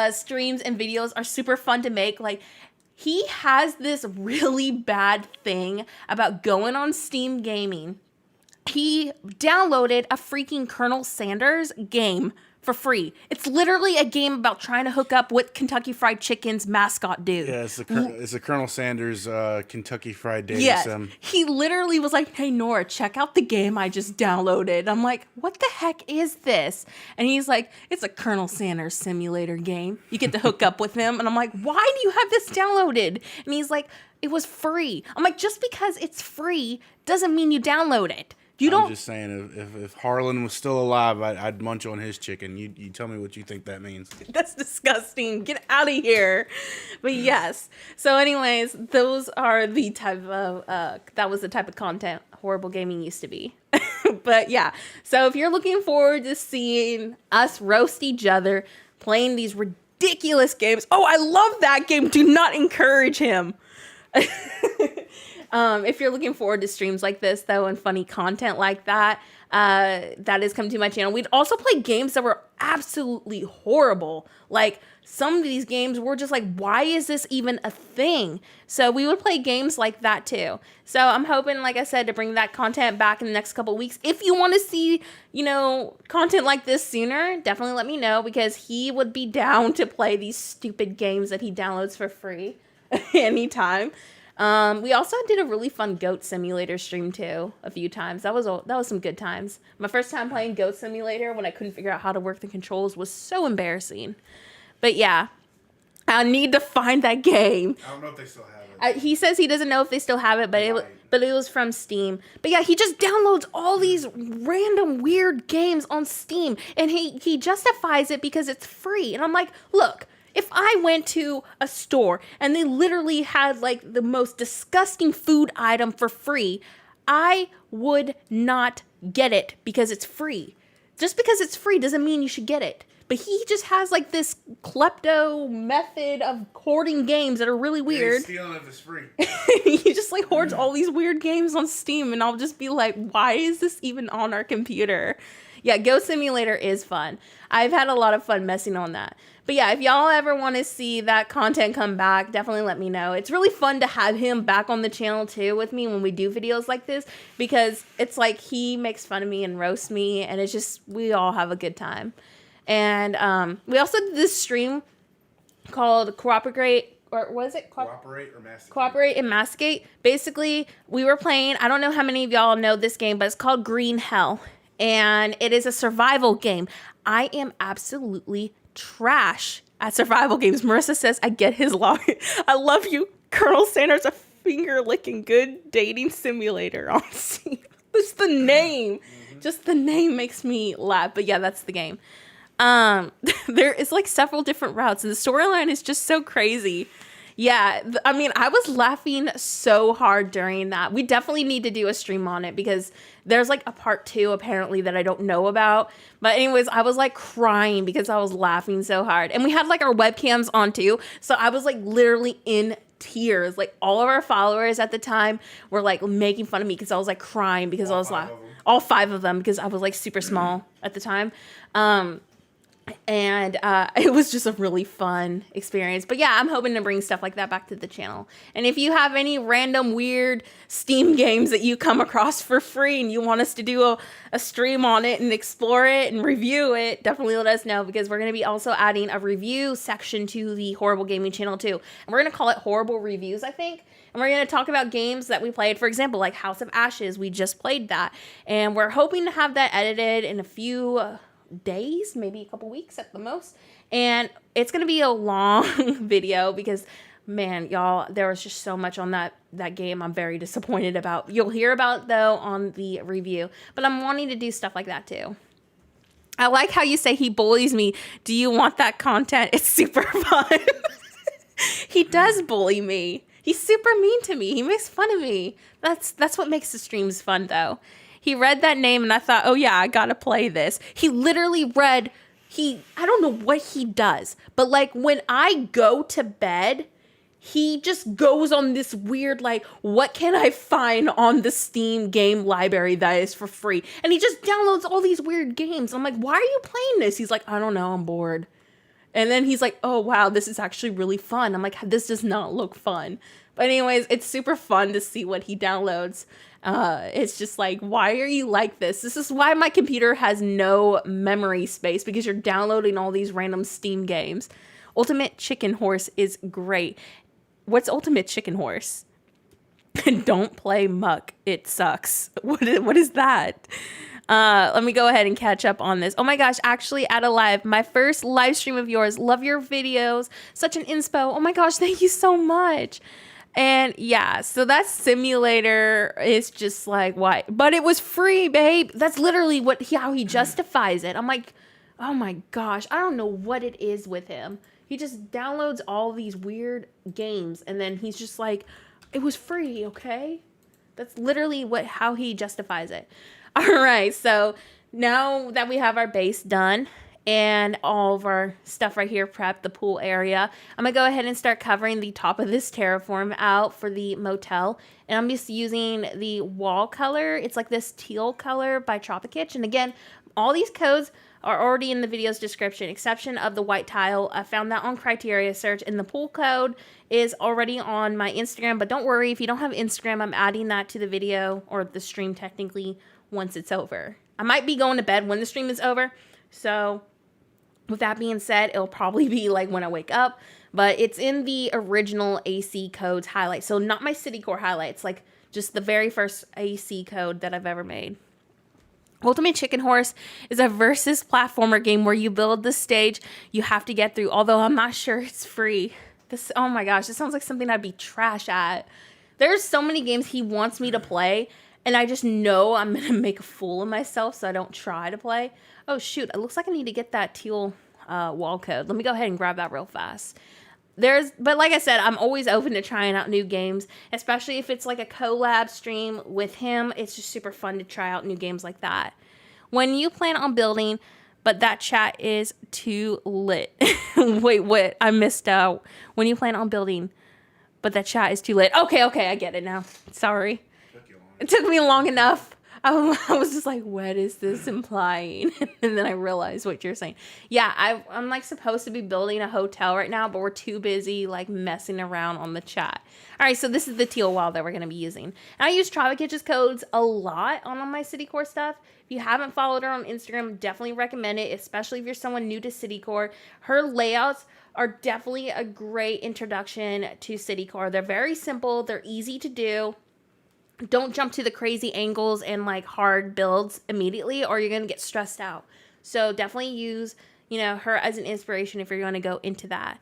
streams and videos are super fun to make. Like, he has this really bad thing about going on Steam Gaming. He downloaded a freaking Colonel Sanders game for free. It's literally a game about trying to hook up with Kentucky Fried Chicken's mascot dude. Yeah, it's the Colonel Sanders Kentucky Fried Dating Yes. Sim. He literally was like, hey, Nora, check out the game I just downloaded. I'm like, what the heck is this? And he's like, it's a Colonel Sanders simulator game. You get to hook up with him. And I'm like, why do you have this downloaded? And he's like, it was free. I'm like, just because it's free doesn't mean you download it. I'm just saying, if Harlan was still alive, I'd munch on his chicken. You tell me what you think that means. That's disgusting. Get out of here. But yes. So anyways, those are the type of, that was the type of content Horrible Gaming used to be. But yeah. So if you're looking forward to seeing us roast each other, playing these ridiculous games. Oh, I love that game. Do not encourage him. If you're looking forward to streams like this, though, and funny content like that, that is come to my channel. We'd also play games that were absolutely horrible. Like, some of these games were just like, why is this even a thing? So we would play games like that, too. So I'm hoping, like I said, to bring that content back in the next couple of weeks. If you want to see, content like this sooner, definitely let me know, because he would be down to play these stupid games that he downloads for free anytime. We also did a really fun Goat Simulator stream too a few times. That was some good times. My first time playing Goat Simulator when I couldn't figure out how to work the controls was so embarrassing. But yeah, I need to find that game. I don't know if they still have it. He says he doesn't know if they still have it, but it was from Steam. But yeah, he just downloads all these random weird games on Steam, and he justifies it because it's free. And I'm like, look. If I went to a store and they literally had like the most disgusting food item for free, I would not get it because it's free. Just because it's free doesn't mean you should get it. But he just has like this klepto method of hoarding games that are really weird. He's stealing if it's free. He just like hoards all these weird games on Steam, and I'll just be like, why is this even on our computer? Yeah, Go Simulator is fun. I've had a lot of fun messing on that. But yeah, if y'all ever want to see that content come back, definitely let me know. It's really fun to have him back on the channel too with me when we do videos like this, because it's like he makes fun of me and roasts me, and it's just, we all have a good time. And we also did this stream called Cooperate, or was it? Cooperate or Masticate? Cooperate and Masticate. Basically, we were playing, I don't know how many of y'all know this game, but it's called Green Hell. And it is a survival game. I am absolutely trash at survival games. Marissa says, I get his log. I love you. Colonel Sanders, a finger-licking good dating simulator on Steam. Just the name. Just the name makes me laugh. But yeah, that's the game. There is like several different routes, and the storyline is just so crazy. Yeah, I mean, I was laughing so hard during that. We definitely need to do a stream on it because there's like a part 2 apparently that I don't know about. But anyways, I was like crying because I was laughing so hard. And we had like our webcams on too. So I was like literally in tears. Like all of our followers at the time were like making fun of me because I was like crying because I was laughing. All 5 of them because I was like super small at the time. And it was just a really fun experience. But yeah, I'm hoping to bring stuff like that back to the channel. And if you have any random weird Steam games that you come across for free and you want us to do a stream on it and explore it and review it, definitely let us know, because we're going to be also adding a review section to the Horrible Gaming channel too. And we're going to call it Horrible Reviews, I think. And we're going to talk about games that we played. For example, like House of Ashes, we just played that. And we're hoping to have that edited in a few days, maybe a couple weeks at the most. And it's gonna be a long video because, man, y'all, there was just so much on that game I'm very disappointed about. You'll hear about though on the review, but I'm wanting to do stuff like that too. I like how you say he bullies me. Do you want that content? It's super fun. He does bully me. He's super mean to me. He makes fun of me. That's what makes the streams fun though. He read that name and I thought, oh yeah, I gotta play this. He literally read, I don't know what he does, but like when I go to bed, he just goes on this weird, like, what can I find on the Steam game library that is for free? And he just downloads all these weird games. I'm like, why are you playing this? He's like, I don't know, I'm bored. And then he's like, oh wow, this is actually really fun. I'm like, this does not look fun. But anyways, it's super fun to see what he downloads. It's just like, why are you like this? This is why my computer has no memory space, because you're downloading all these random Steam games. Ultimate Chicken Horse is great. What's Ultimate Chicken Horse? Don't play Muck. It sucks. What is that? Let me go ahead and catch up on this. Oh my gosh, actually at a live, my first live stream of yours. Love your videos. Such an inspo. Oh my gosh, thank you so much. And yeah, so that simulator is just like, why? But it was free, babe. That's literally how he justifies it. I'm like, oh my gosh, I don't know what it is with him. He just downloads all these weird games and then he's just like, it was free, okay? That's literally how he justifies it. All right, so now that we have our base done and all of our stuff right here prepped, the pool area, I'm gonna go ahead and start covering the top of this terraform out for the motel. And I'm just using the wall color. It's like this teal color by Tropicitch. And again, all these codes are already in the video's description, exception of the white tile. I found that on criteria search, and the pool code is already on my Instagram. But don't worry, if you don't have Instagram, I'm adding that to the video, or the stream technically, once it's over. I might be going to bed when the stream is over. So with that being said, it'll probably be like when I wake up, but it's in the original AC codes highlight. So not my city core highlights, like just the very first AC code that I've ever made. Ultimate Chicken Horse is a versus platformer game where you build the stage you have to get through, although I'm not sure it's free. Oh my gosh, this sounds like something I'd be trash at. There's so many games he wants me to play, and I just know I'm going to make a fool of myself, so I don't try to play. Oh shoot, it looks like I need to get that teal wall code. Let me go ahead and grab that real fast. But like I said, I'm always open to trying out new games, especially if it's like a collab stream with him. It's just super fun to try out new games like that. When you plan on building, but that chat is too lit. Wait, what? I missed out. When you plan on building, but that chat is too lit. Okay, I get it now. Sorry. It took me long enough. I was just like, what is this implying? And then I realized what you're saying. Yeah, I'm like supposed to be building a hotel right now, but we're too busy like messing around on the chat. All right, so this is the teal wall that we're going to be using. And I use Tropicitch's codes a lot on my City Core stuff. If you haven't followed her on Instagram, definitely recommend it, especially if you're someone new to City Core. Her layouts are definitely a great introduction to City Core. They're very simple. They're easy to do. Don't jump to the crazy angles and like hard builds immediately, or you're going to get stressed out. So definitely use, her as an inspiration if you're going to go into that.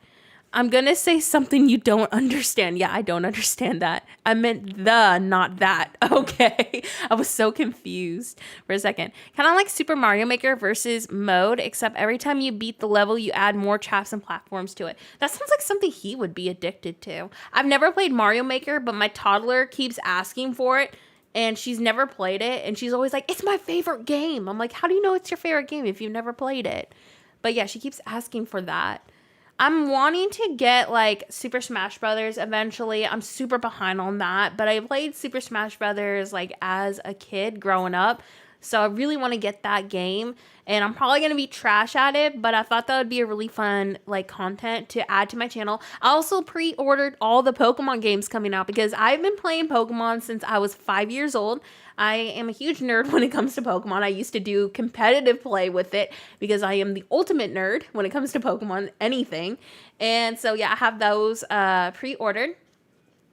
I'm going to say something you don't understand. Yeah, I don't understand that. I meant the, not that. Okay. I was so confused for a second. Kind of like Super Mario Maker versus mode, except every time you beat the level, you add more traps and platforms to it. That sounds like something he would be addicted to. I've never played Mario Maker, but my toddler keeps asking for it. And she's never played it. And she's always like, it's my favorite game. I'm like, how do you know it's your favorite game if you've never played it? But yeah, she keeps asking for that. I'm wanting to get like Super Smash Brothers eventually. I'm super behind on that, but I played Super Smash Brothers like as a kid growing up. So I really want to get that game, and I'm probably going to be trash at it, but I thought that would be a really fun like content to add to my channel. I also pre-ordered all the Pokemon games coming out because I've been playing Pokemon since I was 5 years old. I am a huge nerd when it comes to Pokemon. I used to do competitive play with it because I am the ultimate nerd when it comes to Pokemon, anything. And so yeah, I have those pre-ordered,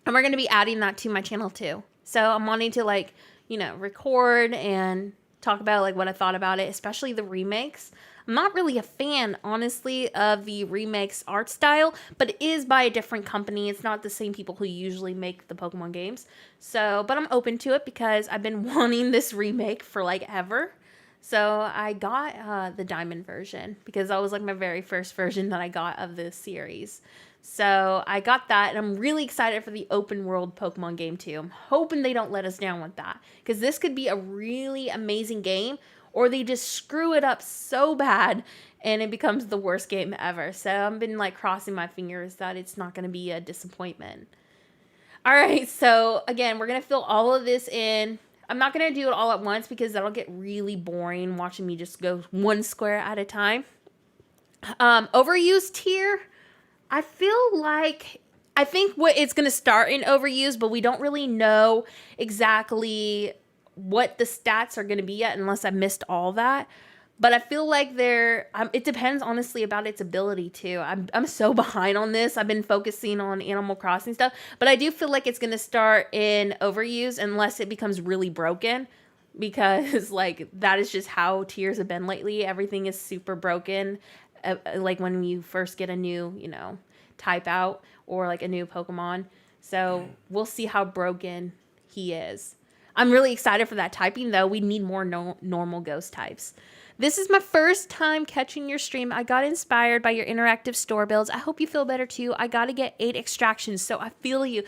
and we're going to be adding that to my channel too. So I'm wanting to like, you know, record and talk about like what I thought about it, especially the remakes. I'm not really a fan, honestly, of the remakes art style, but it is by a different company. It's not the same people who usually make the Pokemon games. So, but I'm open to it because I've been wanting this remake for like ever. So I got the Diamond version because that was like my very first version that I got of this series. So I got that, and I'm really excited for the open world Pokemon game too. I'm hoping they don't let us down with that, because this could be a really amazing game, or they just screw it up so bad and it becomes the worst game ever. So I've been like crossing my fingers that it's not going to be a disappointment. All right, so again, we're going to fill all of this in. I'm not going to do it all at once because that'll get really boring watching me just go one square at a time. Overused tier. I think what it's going to start in overuse, but we don't really know exactly what the stats are going to be yet unless I missed all that. But I feel like it depends honestly about its ability too. I'm so behind on this. I've been focusing on Animal Crossing stuff, but I do feel like it's going to start in overuse unless it becomes really broken, because like that is just how tiers have been lately. Everything is super broken. Like when you first get a new, you know, type out or like a new Pokemon. So we'll see how broken he is. I'm really excited for that typing though. We need more normal ghost types. This is my first time catching your stream. I got inspired by your interactive store builds. I hope you feel better too. I got to get 8 extractions, so I feel you.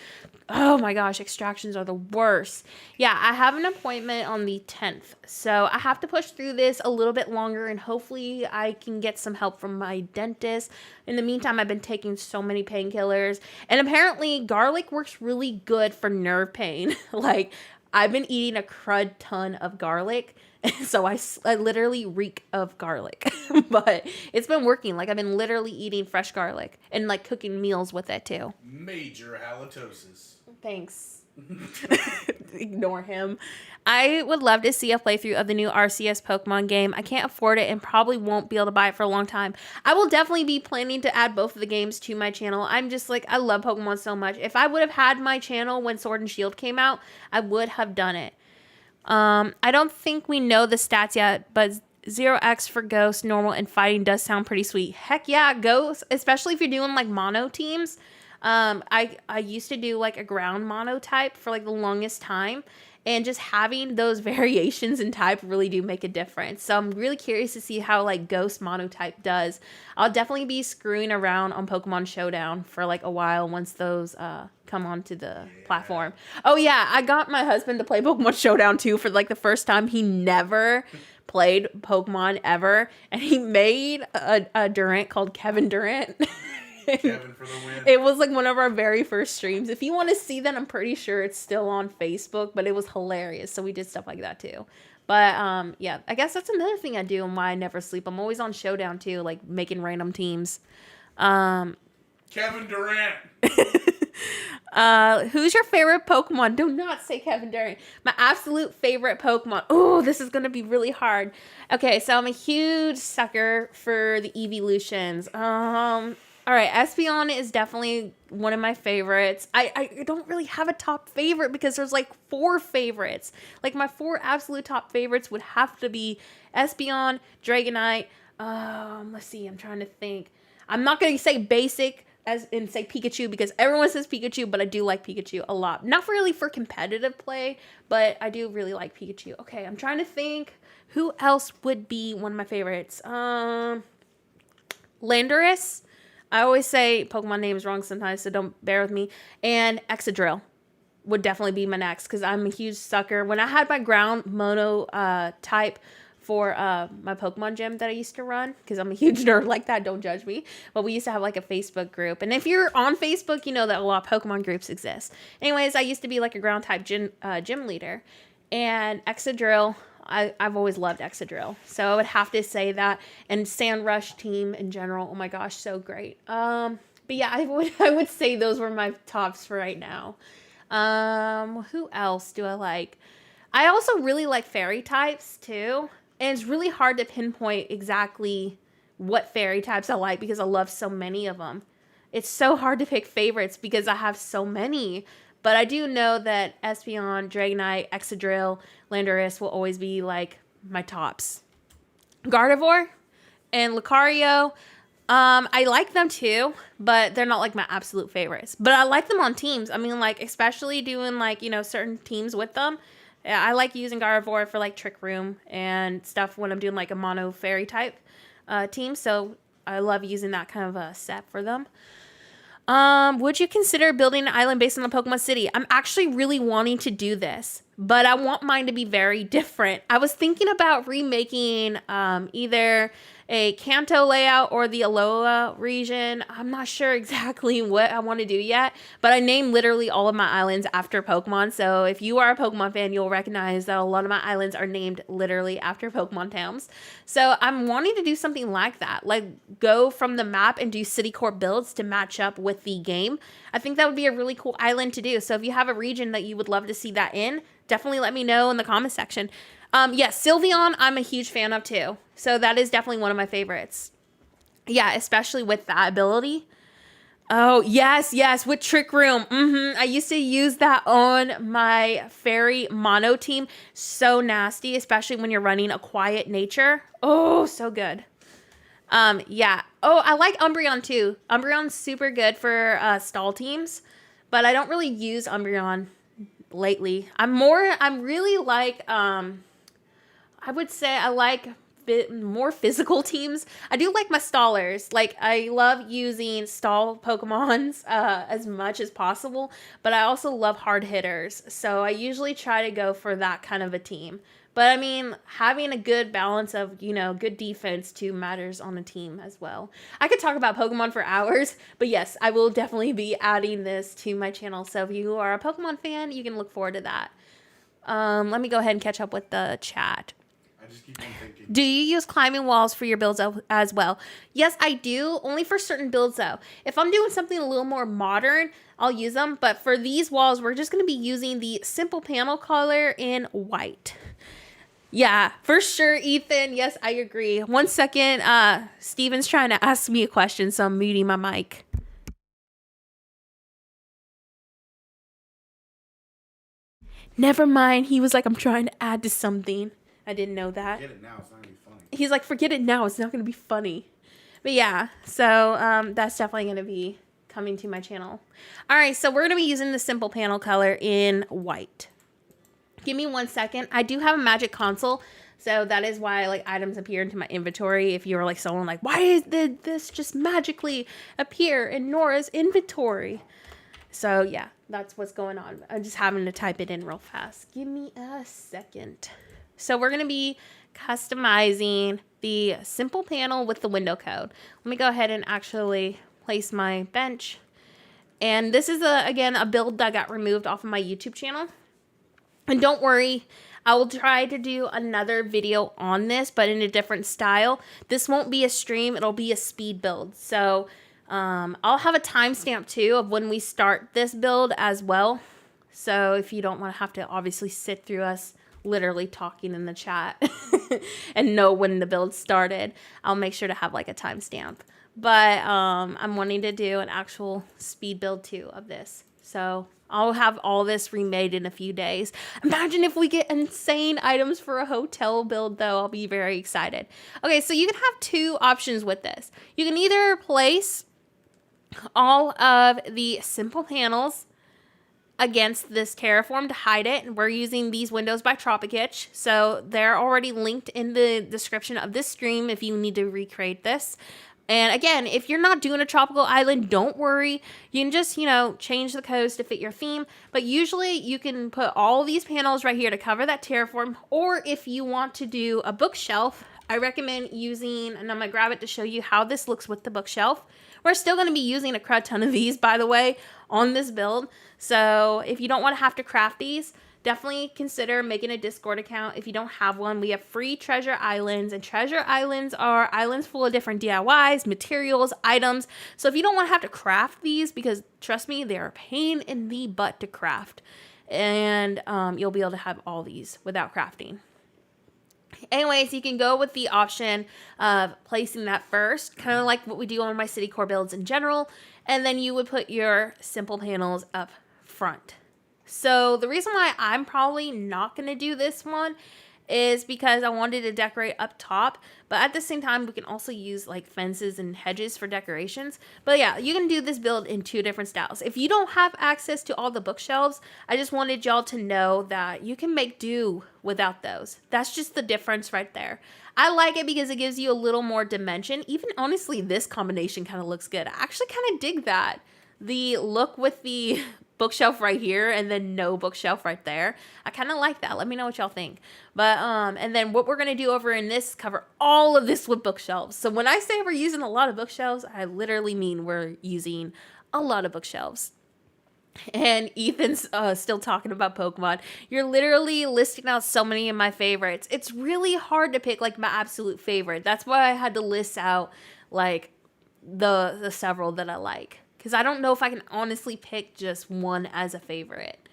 Oh my gosh, extractions are the worst. Yeah, I have an appointment on the 10th, so I have to push through this a little bit longer, and hopefully I can get some help from my dentist. In the meantime, I've been taking so many painkillers, and apparently garlic works really good for nerve pain. Like, I've been eating a crud ton of garlic, so I literally reek of garlic. But it's been working. Like, I've been literally eating fresh garlic and like cooking meals with it too. Major halitosis. Thanks. Ignore him. I would love to see a playthrough of the new RCS Pokemon game. I can't afford it and probably won't be able to buy it for a long time. I will definitely be planning to add both of the games to my channel. I'm just like, I love Pokemon so much. If I would have had my channel when Sword and Shield came out, I would have done it. I don't think we know the stats yet, but 0x for Ghost, Normal, and Fighting does sound pretty sweet. Heck yeah, Ghost, especially if you're doing like mono teams. I used to do like a ground mono type for like the longest time, and just having those variations in type really do make a difference. So I'm really curious to see how like Ghost mono type does. I'll definitely be screwing around on Pokemon Showdown for like a while once those come onto the platform. Oh yeah, I got my husband to play Pokemon Showdown too for like the first time. He never played Pokemon ever, and he made a Durant called Kevin Durant. Kevin for the win. It was like one of our very first streams. If you want to see that, I'm pretty sure it's still on Facebook, but it was hilarious. So we did stuff like that too. But yeah, I guess that's another thing I do and why I never sleep. I'm always on Showdown too, like making random teams. Kevin Durant. Who's your favorite Pokemon? Do not say Kevin Durant. My absolute favorite Pokemon. Oh, this is going to be really hard. Okay, so I'm a huge sucker for the evolutions. All right, Espeon is definitely one of my favorites. I don't really have a top favorite because there's like 4 favorites. Like my 4 absolute top favorites would have to be Espeon, Dragonite. Let's see, I'm trying to think. I'm not going to say basic as in say Pikachu because everyone says Pikachu, but I do like Pikachu a lot. Not really for competitive play, but I do really like Pikachu. Okay, I'm trying to think who else would be one of my favorites. Landorus. I always say Pokemon names wrong sometimes, so don't bear with me. And Excadrill would definitely be my next because I'm a huge sucker. When I had my ground mono type for my Pokemon gym that I used to run, because I'm a huge nerd like that, don't judge me, but we used to have like a Facebook group. And if you're on Facebook, you know that a lot of Pokemon groups exist. Anyways, I used to be like a ground type gym leader. And Excadrill, I've always loved Excadrill. So I would have to say that. And Sand Rush team in general, oh my gosh, so great. But yeah, I would say those were my tops for right now. Who else do I like? I also really like fairy types too. And it's really hard to pinpoint exactly what fairy types I like because I love so many of them. It's so hard to pick favorites because I have so many. But I do know that Espeon, Dragonite, Excadrill, Landorus will always be like my tops. Gardevoir and Lucario, I like them too, but they're not like my absolute favorites. But I like them on teams. I mean, like, especially doing like, you know, certain teams with them. I like using Gardevoir for like Trick Room and stuff when I'm doing like a mono fairy type team. So I love using that kind of a set for them. Would you consider building an island based on the Pokemon City? I'm actually really wanting to do this, but I want mine to be very different. I was thinking about remaking either a Kanto layout or the Alola region. I'm not sure exactly what I want to do yet, but I named literally all of my islands after Pokemon. So if you are a Pokemon fan, you'll recognize that a lot of my islands are named literally after Pokemon towns. So I'm wanting to do something like that, like go from the map and do city core builds to match up with the game. I think that would be a really cool island to do. So if you have a region that you would love to see that in, definitely let me know in the comment section. Yes, Sylveon, I'm a huge fan of too. So that is definitely one of my favorites. Yeah, especially with that ability. Oh, yes, with Trick Room. I used to use that on my fairy mono team. So nasty, especially when you're running a quiet nature. Oh, so good. Yeah. Oh, I like Umbreon too. Umbreon's super good for stall teams, but I don't really use Umbreon lately. I'm really like, I would say I like more physical teams. I do like my stallers. Like, I love using stall Pokemons as much as possible, but I also love hard hitters. So I usually try to go for that kind of a team. But I mean, having a good balance of, you know, good defense too matters on a team as well. I could talk about Pokemon for hours, but yes, I will definitely be adding this to my channel. So if you are a Pokemon fan, you can look forward to that. Let me go ahead and catch up with the chat. I just keep on thinking. Do you use climbing walls for your builds as well? Yes, I do. Only for certain builds, though. If I'm doing something a little more modern, I'll use them. But for these walls, we're just going to be using the simple panel color in white. Yeah, for sure, Ethan. Yes, I agree. 1 second. Steven's trying to ask me a question, so I'm muting my mic. Never mind. He was like, I'm trying to add to something. I didn't know that. Get it now. It's not gonna be funny. He's like, forget it now. It's not going to be funny. But yeah, so that's definitely going to be coming to my channel. All right, so we're going to be using the simple panel color in white. Give me 1 second. I do have a magic console, so that is why like items appear into my inventory. If you were like someone like, why did this just magically appear in Nora's inventory? So yeah, that's what's going on. I'm just having to type it in real fast. Give me a second. So we're going to be customizing the simple panel with the window code. Let me go ahead and actually place my bench. And this is, again, a build that got removed off of my YouTube channel. And don't worry, I will try to do another video on this, but in a different style. This won't be a stream. It'll be a speed build. So I'll have a timestamp, too, of when we start this build as well. So if you don't want to have to obviously sit through us literally talking in the chat and know when the build started, I'll make sure to have like a timestamp. But I'm wanting to do an actual speed build too of this. So I'll have all this remade in a few days. Imagine if we get insane items for a hotel build though. I'll be very excited. Okay, so you can have two options with this. You can either place all of the simple panels against this terraform to hide it. And we're using these windows by Tropicitch. So they're already linked in the description of this stream if you need to recreate this. And again, if you're not doing a tropical island, don't worry. You can just, change the codes to fit your theme. But usually you can put all these panels right here to cover that terraform. Or if you want to do a bookshelf, I recommend using, and I'm going to grab it to show you how this looks with the bookshelf. We're still going to be using a crud ton of these, by the way, on this build. So if you don't want to have to craft these, definitely consider making a Discord account. If you don't have one, we have free treasure islands, and treasure islands are islands full of different DIYs, materials, items. So if you don't want to have to craft these, because trust me, they're a pain in the butt to craft, and you'll be able to have all these without crafting. Anyways, you can go with the option of placing that first, kind of like what we do on my city core builds in general, and then you would put your simple panels up front. So the reason why I'm probably not going to do this one is because I wanted to decorate up top, but at the same time, we can also use like fences and hedges for decorations. But yeah, you can do this build in 2 different styles. If you don't have access to all the bookshelves, I just wanted y'all to know that you can make do without those. That's just the difference right there. I like it because it gives you a little more dimension. Even honestly, this combination kind of looks good. I actually kind of dig that. The look with the bookshelf right here and then no bookshelf right there. I kind of like that. Let me know what y'all think. But and then what we're going to do over in this, cover all of this with bookshelves. So when I say we're using a lot of bookshelves, I literally mean we're using a lot of bookshelves. And Ethan's still talking about Pokemon. You're literally listing out so many of my favorites. It's really hard to pick like my absolute favorite. That's why I had to list out like the several that I like. Because I don't know if I can honestly pick just one as a favorite.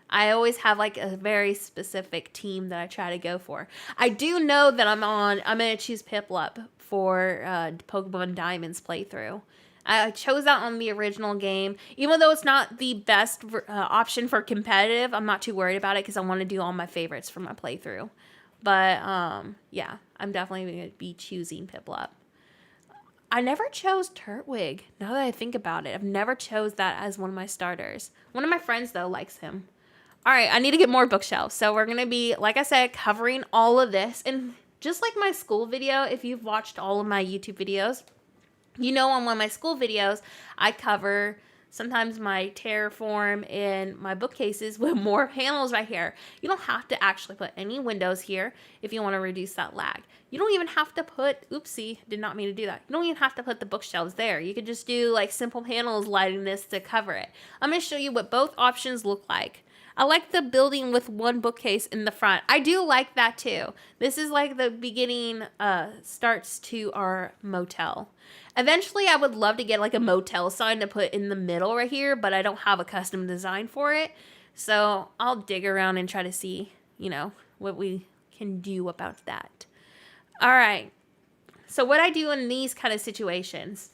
I always have like a very specific team that I try to go for. I do know that I'm going to choose Piplup for Pokemon Diamonds playthrough. I chose that on the original game. Even though it's not the best option for competitive, I'm not too worried about it because I want to do all my favorites for my playthrough. But yeah, I'm definitely going to be choosing Piplup. I never chose Turtwig. Now that I think about it, I've never chose that as one of my starters. One of my friends, though, likes him. All right, I need to get more bookshelves. So we're going to be, like I said, covering all of this. And just like my school video, if you've watched all of my YouTube videos, you know on one of my school videos, I cover sometimes my terraform and my bookcases with more panels right here. You don't have to actually put any windows here if you want to reduce that lag. You don't even have to put, oopsie, did not mean to do that. You don't even have to put the bookshelves there. You could just do like simple panels lighting this to cover it. I'm going to show you what both options look like. I like the building with one bookcase in the front. I do like that too. This is like the beginning starts to our motel. Eventually, I would love to get like a motel sign to put in the middle right here, but I don't have a custom design for it. So I'll dig around and try to see, what we can do about that. All right. So what I do in these kind of situations,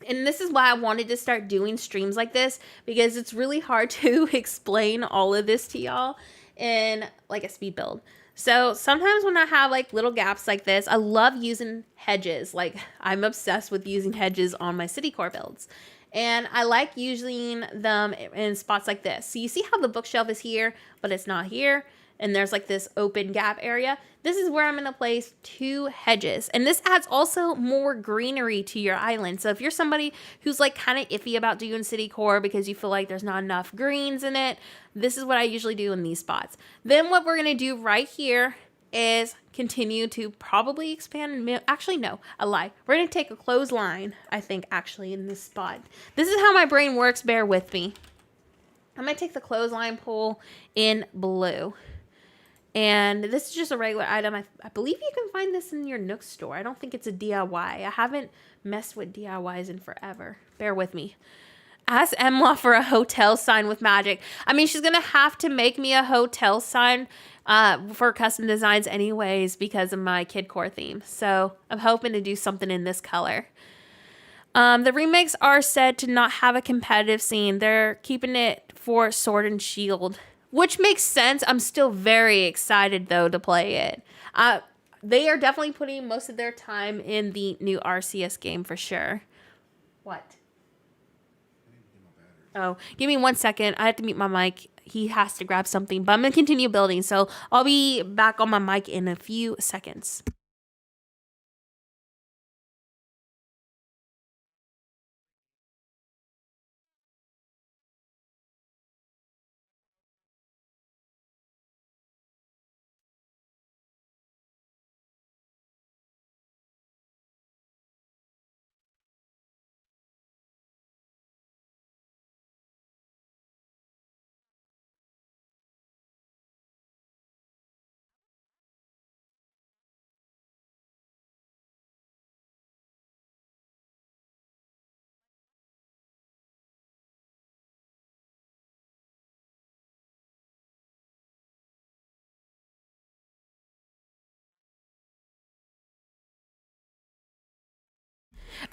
and this is why I wanted to start doing streams like this, because it's really hard to explain all of this to y'all in like a speed build. So sometimes when I have like little gaps like this, I love using hedges. Like I'm obsessed with using hedges on my city core builds. And I like using them in spots like this. So you see how the bookshelf is here, but it's not here. And there's like this open gap area. This is where I'm going to place 2 hedges. And this adds also more greenery to your island. So if you're somebody who's like kind of iffy about doing city core because you feel like there's not enough greens in it, this is what I usually do in these spots. Then what we're going to do right here is continue to probably expand. Actually, no, I lie. We're going to take a clothesline, I think, actually, in this spot. This is how my brain works. Bear with me. I'm going to take the clothesline pole in blue. And this is just a regular item. I believe you can find this in your Nook store. I don't think it's a DIY. I haven't messed with DIYs in forever. Bear with me. Ask Emla for a hotel sign with magic. I mean, she's going to have to make me a hotel sign for custom designs anyways because of my kid core theme. So I'm hoping to do something in this color. The remakes are said to not have a competitive scene. They're keeping it for Sword and Shield, which makes sense. I'm still very excited, though, to play it. They are definitely putting most of their time in the new RCS game for sure. What? Oh, give me 1 second. I have to mute my mic. He has to grab something, but I'm going to continue building. So I'll be back on my mic in a few seconds.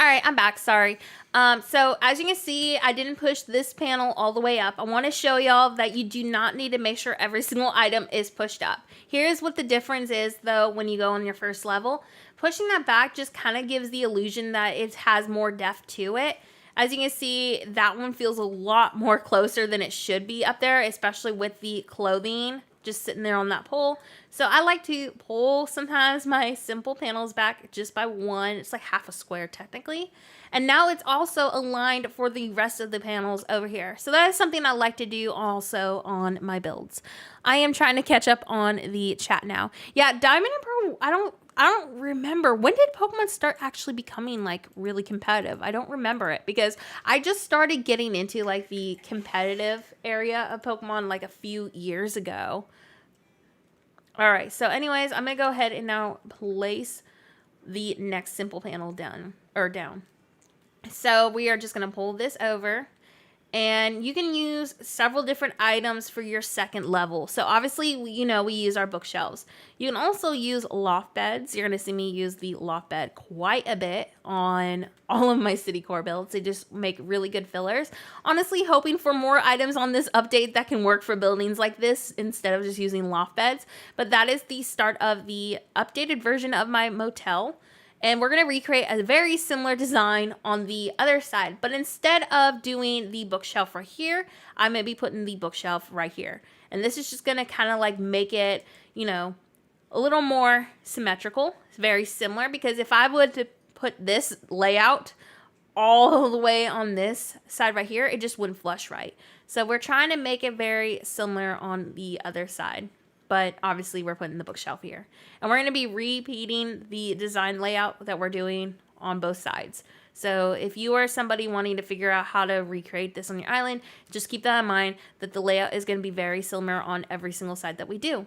All right, I'm back. Sorry. So as you can see, I didn't push this panel all the way up. I want to show y'all that you do not need to make sure every single item is pushed up. Here's what the difference is, though, when you go on your first level. Pushing that back just kind of gives the illusion that it has more depth to it. As you can see, that one feels a lot more closer than it should be up there, especially with the clothing just sitting there on that pole. So I like to pull sometimes my simple panels back just by one. It's like half a square technically. And now it's also aligned for the rest of the panels over here. So that is something I like to do also on my builds. I am trying to catch up on the chat now. Yeah, Diamond and Pearl, I don't remember. When did Pokemon start actually becoming like really competitive? I don't remember it because I just started getting into like the competitive area of Pokemon like a few years ago. All right, so anyways, I'm going to go ahead and now place the next simple panel down. So we are just going to pull this over. And you can use several different items for your second level. So obviously, you know, we use our bookshelves. You can also use loft beds. You're going to see me use the loft bed quite a bit on all of my city core builds. They just make really good fillers. Honestly, hoping for more items on this update that can work for buildings like this instead of just using loft beds. But that is the start of the updated version of my motel. And we're going to recreate a very similar design on the other side. But instead of doing the bookshelf right here, I'm going to be putting the bookshelf right here. And this is just going to kind of like make it, you know, a little more symmetrical. It's very similar because if I would to put this layout all the way on this side right here, it just wouldn't flush right. So we're trying to make it very similar on the other side. But obviously we're putting the bookshelf here. And we're going to be repeating the design layout that we're doing on both sides. So if you are somebody wanting to figure out how to recreate this on your island, just keep that in mind that the layout is going to be very similar on every single side that we do.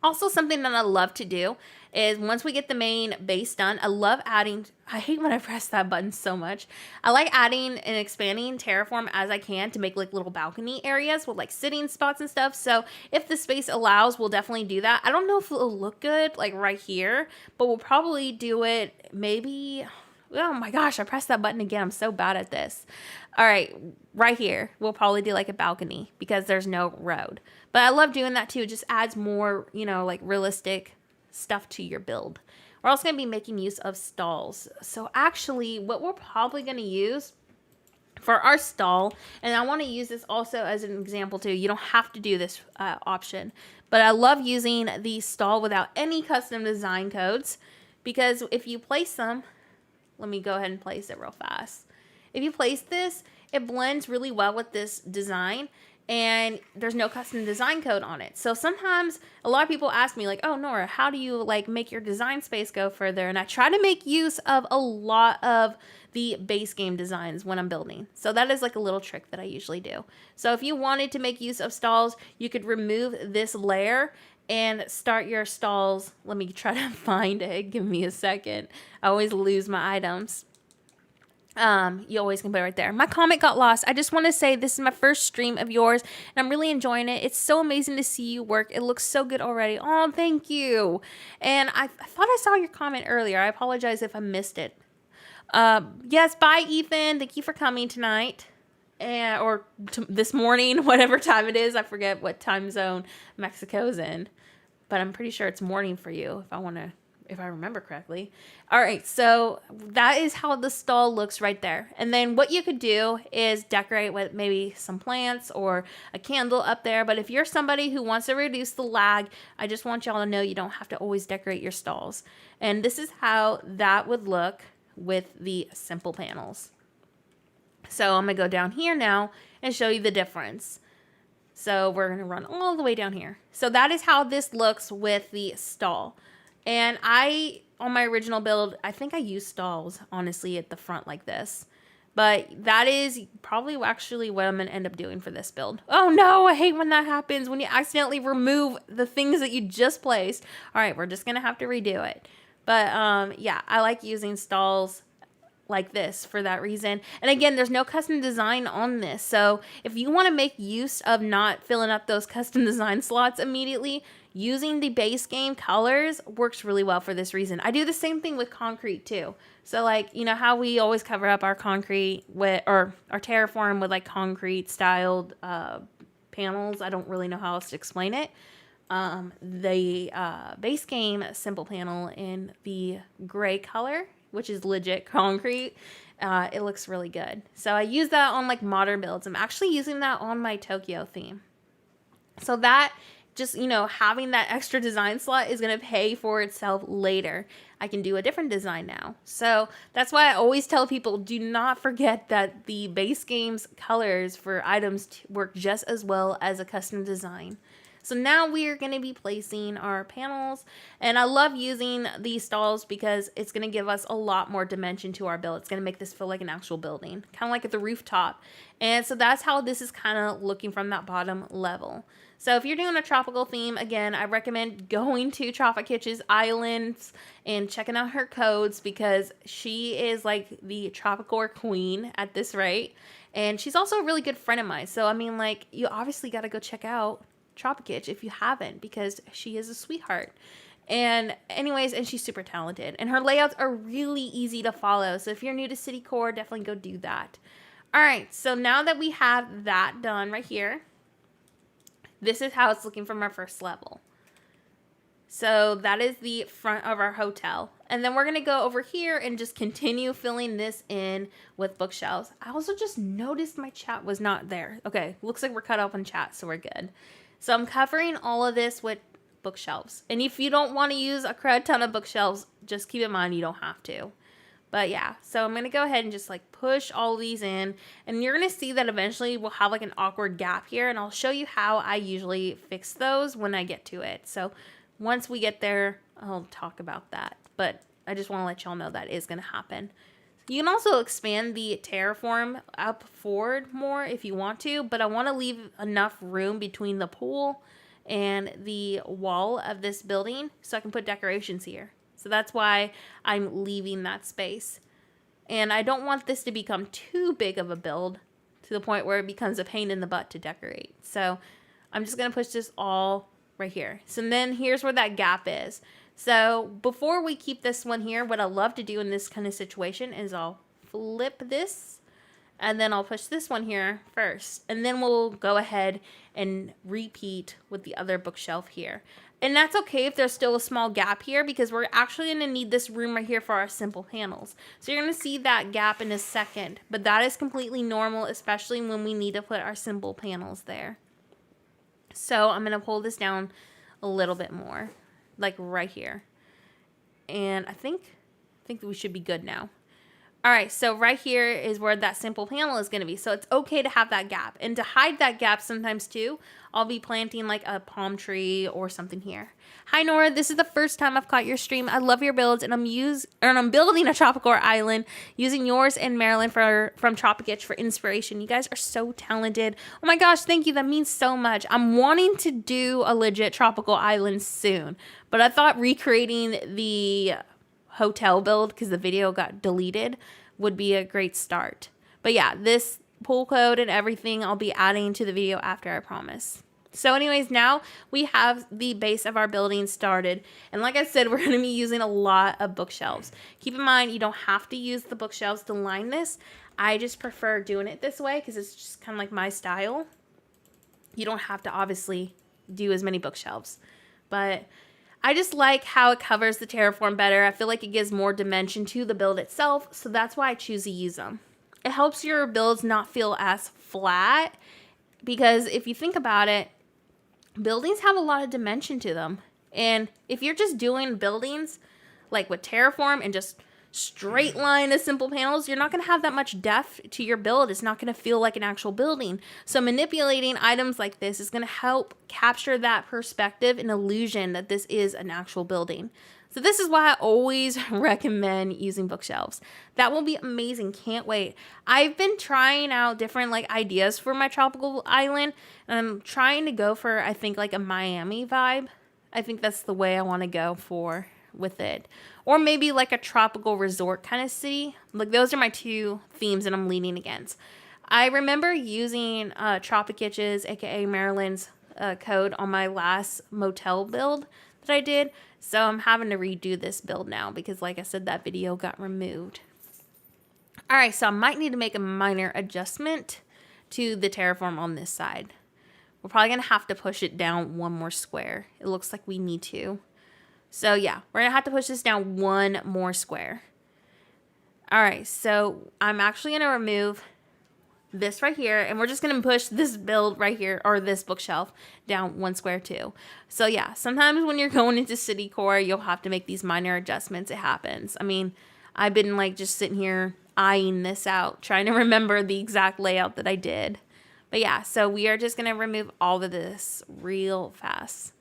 Also, something that I love to do is once we get the main base done, I love adding, I hate when I press that button so much. I like adding and expanding terraform as I can to make like little balcony areas with like sitting spots and stuff. So if the space allows, we'll definitely do that. I don't know if it'll look good like right here, but we'll probably do it maybe, oh my gosh, I pressed that button again. I'm so bad at this. All right, right here, we'll probably do like a balcony because there's no road. But I love doing that too. It just adds more, you know, like realistic stuff to your build. We're also going to be making use of stalls. So actually, what we're probably going to use for our stall, and I want to use this also as an example too. You don't have to do this option. But I love using the stall without any custom design codes because if you place them, let me go ahead and place it real fast. If you place this, it blends really well with this design and there's no custom design code on it. So sometimes a lot of people ask me like, oh, Nora, how do you like make your design space go further? And I try to make use of a lot of the base game designs when I'm building. So that is like a little trick that I usually do. So if you wanted to make use of stalls, you could remove this layer and start your stalls. Let me try to find it. Give me a second. I always lose my items. You always can put it right there. My comment got lost. I just want to say this is my first stream of yours and I'm really enjoying it. It's so amazing to see you work. It looks so good already. Oh, thank you. And I thought I saw your comment earlier. I apologize if I missed it. Yes, bye Ethan. Thank you for coming tonight. Or this morning, whatever time it is. I forget what time zone Mexico's in. But I'm pretty sure it's morning for you if I remember correctly. All right, so that is how the stall looks right there. And then what you could do is decorate with maybe some plants or a candle up there. But if you're somebody who wants to reduce the lag, I just want y'all to know you don't have to always decorate your stalls. And this is how that would look with the simple panels. So I'm going to go down here now and show you the difference. So we're going to run all the way down here. So that is how this looks with the stall. And on my original build, I think I used stalls, honestly, at the front like this. But that is probably actually what I'm going to end up doing for this build. Oh no, I hate when that happens, when you accidentally remove the things that you just placed. All right, we're just going to have to redo it. But yeah, I like using stalls like this for that reason. And again, there's no custom design on this. So if you want to make use of not filling up those custom design slots immediately, using the base game colors works really well for this reason. I do the same thing with concrete too. So like, you know how we always cover up our concrete with, or our terraform with like concrete styled panels. I don't really know how else to explain it. The base game simple panel in the gray color, which is legit concrete, it looks really good. So I use that on like modern builds. I'm actually using that on my Tokyo theme. So that just, you know, having that extra design slot is going to pay for itself later. I can do a different design now. So that's why I always tell people, do not forget that the base game's colors for items work just as well as a custom design. So now we are going to be placing our panels, and I love using these stalls because it's going to give us a lot more dimension to our build. It's going to make this feel like an actual building, kind of like at the rooftop. And so that's how this is kind of looking from that bottom level. So if you're doing a tropical theme, again, I recommend going to Tropikitch's islands and checking out her codes because she is like the tropical queen at this rate. And she's also a really good friend of mine. So, I mean, like, you obviously got to go check out Tropikitch if you haven't, because she is a sweetheart. And anyways, and she's super talented, and her layouts are really easy to follow. So if you're new to City Core, definitely go do that. All right, so now that we have that done right here, this is how it's looking from our first level. So that is the front of our hotel. And then we're going to go over here and just continue filling this in with bookshelves. I also just noticed my chat was not there. Okay, looks like we're cut off on chat, so we're good. So I'm covering all of this with bookshelves. And if you don't want to use a crud ton of bookshelves, just keep in mind you don't have to. But yeah, so I'm going to go ahead and just like push all these in. And you're going to see that eventually we'll have like an awkward gap here. And I'll show you how I usually fix those when I get to it. So once we get there, I'll talk about that. But I just want to let y'all know that is going to happen. You can also expand the terraform up forward more if you want to, but I want to leave enough room between the pool and the wall of this building so I can put decorations here. So that's why I'm leaving that space. And I don't want this to become too big of a build to the point where it becomes a pain in the butt to decorate. So I'm just going to push this all right here. So then here's where that gap is. So before we keep this one here, what I love to do in this kind of situation is I'll flip this and then I'll push this one here first. And then we'll go ahead and repeat with the other bookshelf here. And that's okay if there's still a small gap here because we're actually going to need this room right here for our simple panels. So you're going to see that gap in a second, but that is completely normal, especially when we need to put our simple panels there. So I'm going to pull this down a little bit more, like right here. And I think we should be good now. All right, so right here is where that simple panel is going to be. So it's okay to have that gap. And to hide that gap sometimes too, I'll be planting like a palm tree or something here. Hi Nora, this is the first time I've caught your stream. I love your builds, and I'm building a tropical island using yours and Marilyn from Tropikitch for inspiration. You guys are so talented. Oh my gosh, thank you. That means so much. I'm wanting to do a legit tropical island soon, but I thought recreating the hotel build because the video got deleted would be a great start. But yeah, this pool code and everything I'll be adding to the video after, I promise. So anyways, now we have the base of our building started. And like I said, we're going to be using a lot of bookshelves. Keep in mind, you don't have to use the bookshelves to line this. I just prefer doing it this way because it's just kind of like my style. You don't have to obviously do as many bookshelves. But I just like how it covers the terraform better. I feel like it gives more dimension to the build itself, so that's why I choose to use them. It helps your builds not feel as flat, because if you think about it, buildings have a lot of dimension to them. And if you're just doing buildings like with terraform and just straight line of simple panels, you're not going to have that much depth to your build. It's not going to feel like an actual building. So manipulating items like this is going to help capture that perspective and illusion that this is an actual building. So this is why I always recommend using bookshelves. That will be amazing. Can't wait. I've been trying out different like ideas for my tropical island, and I'm trying to go for, I think, like a Miami vibe. I think that's the way I want to go for with it. Or maybe like a tropical resort kind of city. Like those are my two themes that I'm leaning against. I remember using Tropic Itches, aka Maryland's code on my last motel build that I did. So I'm having to redo this build now because, like I said, that video got removed. Alright, so I might need to make a minor adjustment to the terraform on this side. We're probably going to have to push it down one more square. It looks like we need to. So yeah, we're going to have to push this down one more square. Alright, so I'm actually going to remove this right here, and we're just going to push this build right here, or this bookshelf, down one square too. So yeah, sometimes when you're going into city core, you'll have to make these minor adjustments. It happens. I mean, I've been like just sitting here eyeing this out, trying to remember the exact layout that I did. But yeah, so we are just going to remove all of this real fast.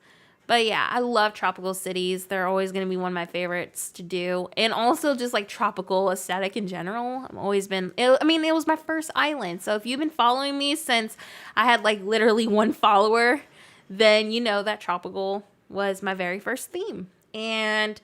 But yeah, I love tropical cities. They're always going to be one of my favorites to do. And also just like tropical aesthetic in general. I've always been, it was my first island. So if you've been following me since I had like literally one follower, then you know that tropical was my very first theme. And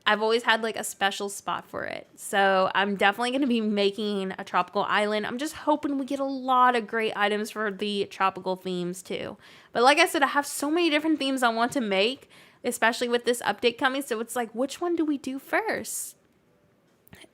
I've always had like a special spot for it. So I'm definitely going to be making a tropical island. I'm just hoping we get a lot of great items for the tropical themes too. But like I said, I have so many different themes I want to make, especially with this update coming. So it's like, which one do we do first?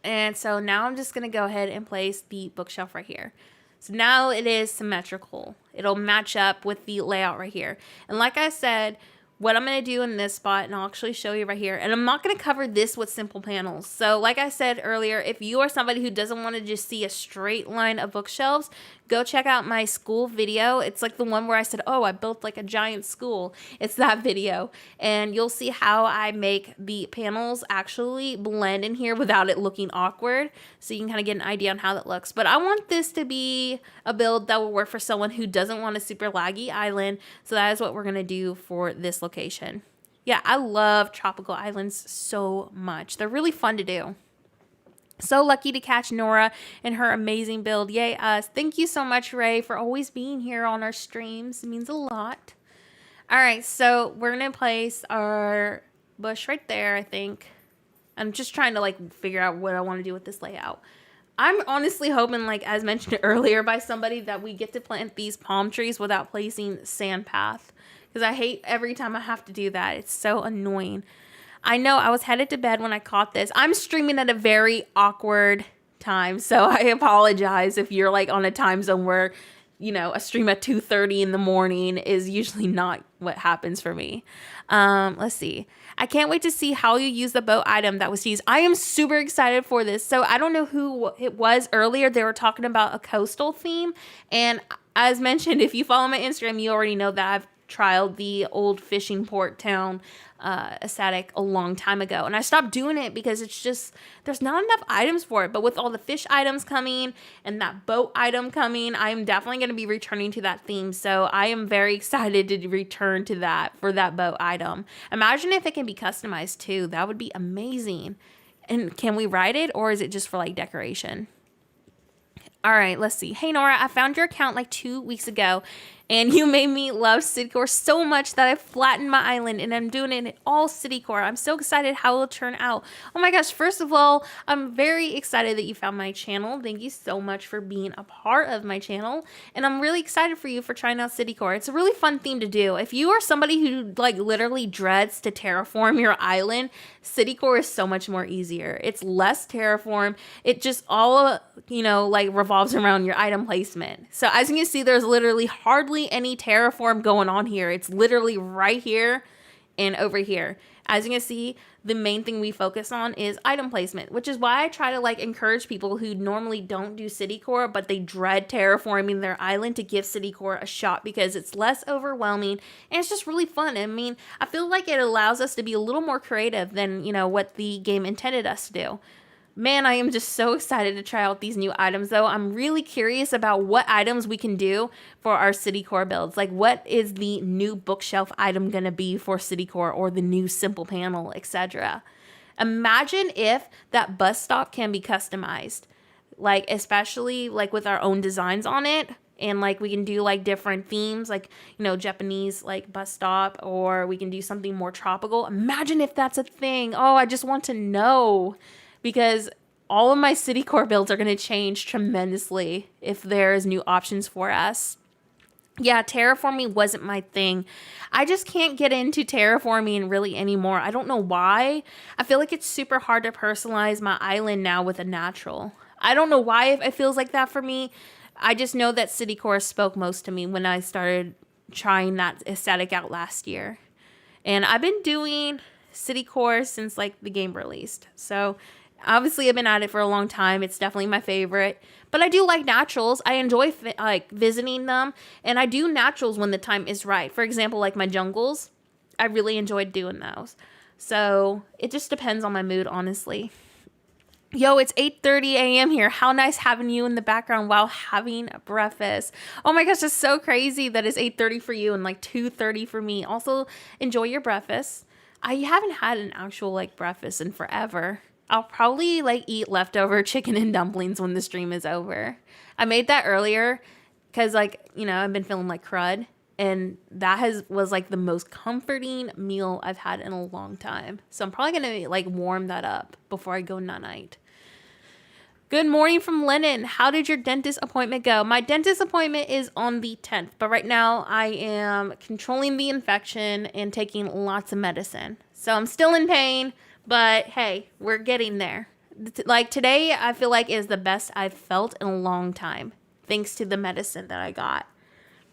And so now I'm just going to go ahead and place the bookshelf right here. So now it is symmetrical. It'll match up with the layout right here. And like I said, what I'm going to do in this spot, and I'll actually show you right here, and I'm not going to cover this with simple panels. So like I said earlier, if you are somebody who doesn't want to just see a straight line of bookshelves, go check out my school video. It's like the one where I said, oh, I built like a giant school. It's that video. And you'll see how I make the panels actually blend in here without it looking awkward. So you can kind of get an idea on how that looks. But I want this to be a build that will work for someone who doesn't want a super laggy island. So that is what we're going to do for this location. Yeah, I love tropical islands so much. They're really fun to do. So lucky to catch Nora and her amazing build. Yay us. Thank you so much, Ray, for always being here on our streams. It means a lot. Alright, so we're going to place our bush right there, I think. I'm just trying to like figure out what I want to do with this layout. I'm honestly hoping, like as mentioned earlier by somebody, that we get to plant these palm trees without placing sand path. Because I hate every time I have to do that. It's so annoying. I know I was headed to bed when I caught this. I'm streaming at a very awkward time, so I apologize if you're like on a time zone where, you know, a stream at 2:30 in the morning is usually not what happens for me. Let's see. I can't wait to see how you use the boat item that was teased. I am super excited for this. So I don't know who it was earlier. They were talking about a coastal theme. And as mentioned, if you follow my Instagram, you already know that I've trialed the old fishing port town aesthetic a long time ago, and I stopped doing it because it's just there's not enough items for it. But with all the fish items coming and that boat item coming, I am definitely going to be returning to that theme. So I am very excited to return to that for that boat item. Imagine if it can be customized too. That would be amazing. And can we ride it, or is it just for like decoration? All right, let's see. Hey, Nora, I found your account like 2 weeks ago, and you made me love city core so much that I flattened my island, and I'm doing it in all city core. I'm so excited how it'll turn out. Oh my gosh, first of all, I'm very excited that you found my channel. Thank you so much for being a part of my channel, and I'm really excited for you for trying out city core. It's a really fun theme to do. If you are somebody who like literally dreads to terraform your island, city core is so much more easier. It's less terraform. It just all, you know, like revolves around your item placement. So as you can see, there's literally hardly any terraform going on here. It's literally right here and over here. As you can see, the main thing we focus on is item placement, which is why I try to like encourage people who normally don't do city core, but they dread terraforming their island, to give city core a shot, because it's less overwhelming and it's just really fun. I mean, I feel like it allows us to be a little more creative than, you know, what the game intended us to do. Man, I am just so excited to try out these new items, though. I'm really curious about what items we can do for our city core builds. Like, what is the new bookshelf item going to be for city core, or the new simple panel, etc. Imagine if that bus stop can be customized, like, especially like with our own designs on it. And like we can do like different themes, like, you know, Japanese like bus stop, or we can do something more tropical. Imagine if that's a thing. Oh, I just want to know, because all of my city core builds are going to change tremendously if there's new options for us. Yeah, terraforming wasn't my thing. I just can't get into terraforming really anymore. I don't know why. I feel like it's super hard to personalize my island now with a natural. I don't know why it feels like that for me. I just know that city core spoke most to me when I started trying that aesthetic out last year. And I've been doing city core since like the game released. So obviously I've been at it for a long time. It's definitely my favorite. But I do like naturals. I enjoy like visiting them. And I do naturals when the time is right. For example, like my jungles. I really enjoyed doing those. So it just depends on my mood, honestly. Yo, it's 8:30 a.m. here. How nice having you in the background while having breakfast. Oh my gosh, it's so crazy that it's 8:30 for you and like 2:30 for me. Also, enjoy your breakfast. I haven't had an actual like breakfast in forever. I'll probably like eat leftover chicken and dumplings when the stream is over. I made that earlier because, like, you know, I've been feeling like crud. And that was like the most comforting meal I've had in a long time. So I'm probably going to like warm that up before I go night-night. Good morning from Lennon. How did your dentist appointment go? My dentist appointment is on the 10th, but right now I am controlling the infection and taking lots of medicine. So I'm still in pain, but hey, we're getting there. Like today, I feel like is the best I've felt in a long time, thanks to the medicine that I got.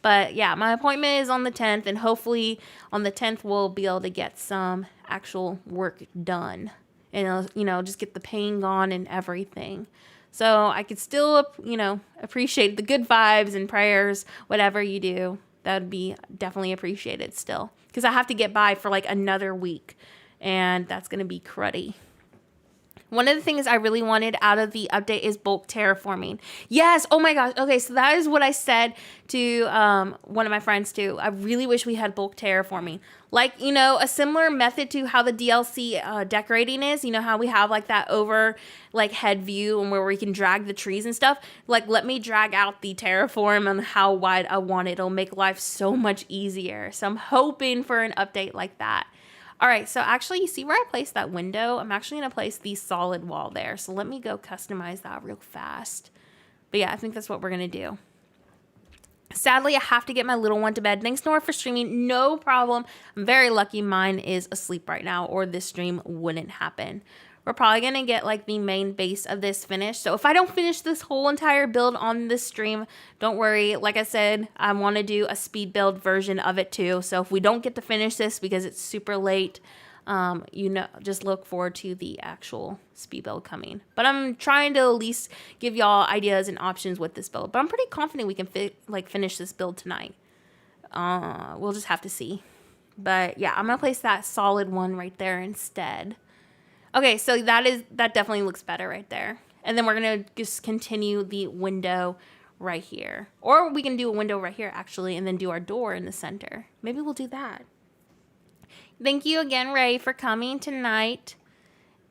But yeah, my appointment is on the 10th, and hopefully on the 10th we'll be able to get some actual work done. And, you know, just get the pain gone and everything. So I could still, you know, appreciate the good vibes and prayers, whatever you do. That would be definitely appreciated still. Because I have to get by for like another week. And that's going to be cruddy. One of the things I really wanted out of the update is bulk terraforming. Yes. Oh my gosh. Okay. So that is what I said to one of my friends too. I really wish we had bulk terraforming. Like, you know, a similar method to how the DLC decorating is. You know how we have like that over like head view and where we can drag the trees and stuff. Like, let me drag out the terraform and how wide I want it. It'll make life so much easier. So I'm hoping for an update like that. All right, so actually, you see where I placed that window? I'm actually going to place the solid wall there. So let me go customize that real fast. But yeah, I think that's what we're going to do. Sadly, I have to get my little one to bed. Thanks, Nora, for streaming. No problem. I'm very lucky mine is asleep right now, or this stream wouldn't happen. We're probably going to get like the main base of this finished. So if I don't finish this whole entire build on this stream, don't worry. Like I said, I want to do a speed build version of it too. So if we don't get to finish this because it's super late, you know, just look forward to the actual speed build coming. But I'm trying to at least give y'all ideas and options with this build. But I'm pretty confident we can finish this build tonight. We'll just have to see. But yeah, I'm going to place that solid one right there instead. Okay, so that definitely looks better right there. And then we're going to just continue the window right here. Or we can do a window right here, actually, and then do our door in the center. Maybe we'll do that. Thank you again, Ray, for coming tonight.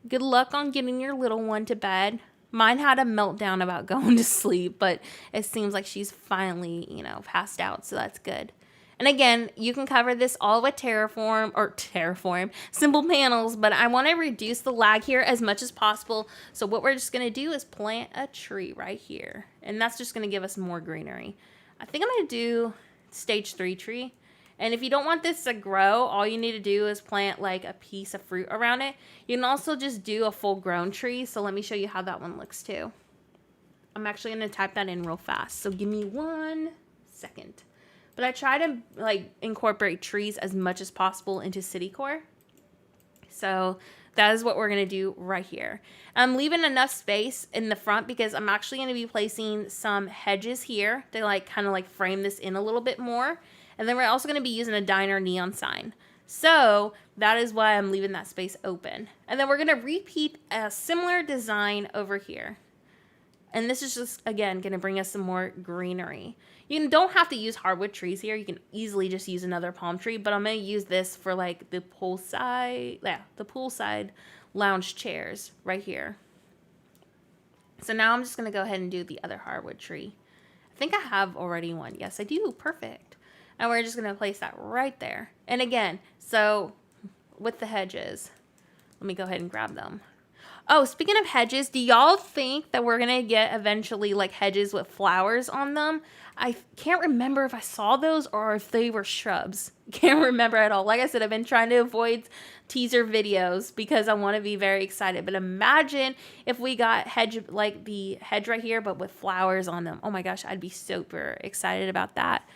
Good luck on getting your little one to bed. Mine had a meltdown about going to sleep, but it seems like she's finally, you know, passed out, so that's good. And again, you can cover this all with Terraform, simple panels, but I want to reduce the lag here as much as possible. So what we're just going to do is plant a tree right here. And that's just going to give us more greenery. I think I'm going to do stage 3 tree. And if you don't want this to grow, all you need to do is plant like a piece of fruit around it. You can also just do a full grown tree. So let me show you how that one looks too. I'm actually going to type that in real fast. So give me 1 second. But I try to like incorporate trees as much as possible into city core. So that is what we're going to do right here. I'm leaving enough space in the front because I'm actually going to be placing some hedges here to like kind of like frame this in a little bit more. And then we're also going to be using a diner neon sign. So that is why I'm leaving that space open. And then we're going to repeat a similar design over here. And this is just, again, going to bring us some more greenery. You don't have to use hardwood trees here. You can easily just use another palm tree. But I'm going to use this for like the poolside lounge chairs right here. So now I'm just going to go ahead and do the other hardwood tree. I think I have already one. Yes, I do. Perfect. And we're just going to place that right there. And again, so with the hedges, let me go ahead and grab them. Oh, speaking of hedges, do y'all think that we're going to get eventually like hedges with flowers on them? I can't remember if I saw those or if they were shrubs. Can't remember at all. Like I said, I've been trying to avoid teaser videos because I want to be very excited. But imagine if we got hedge, like the hedge right here, but with flowers on them. Oh my gosh, I'd be super excited about that.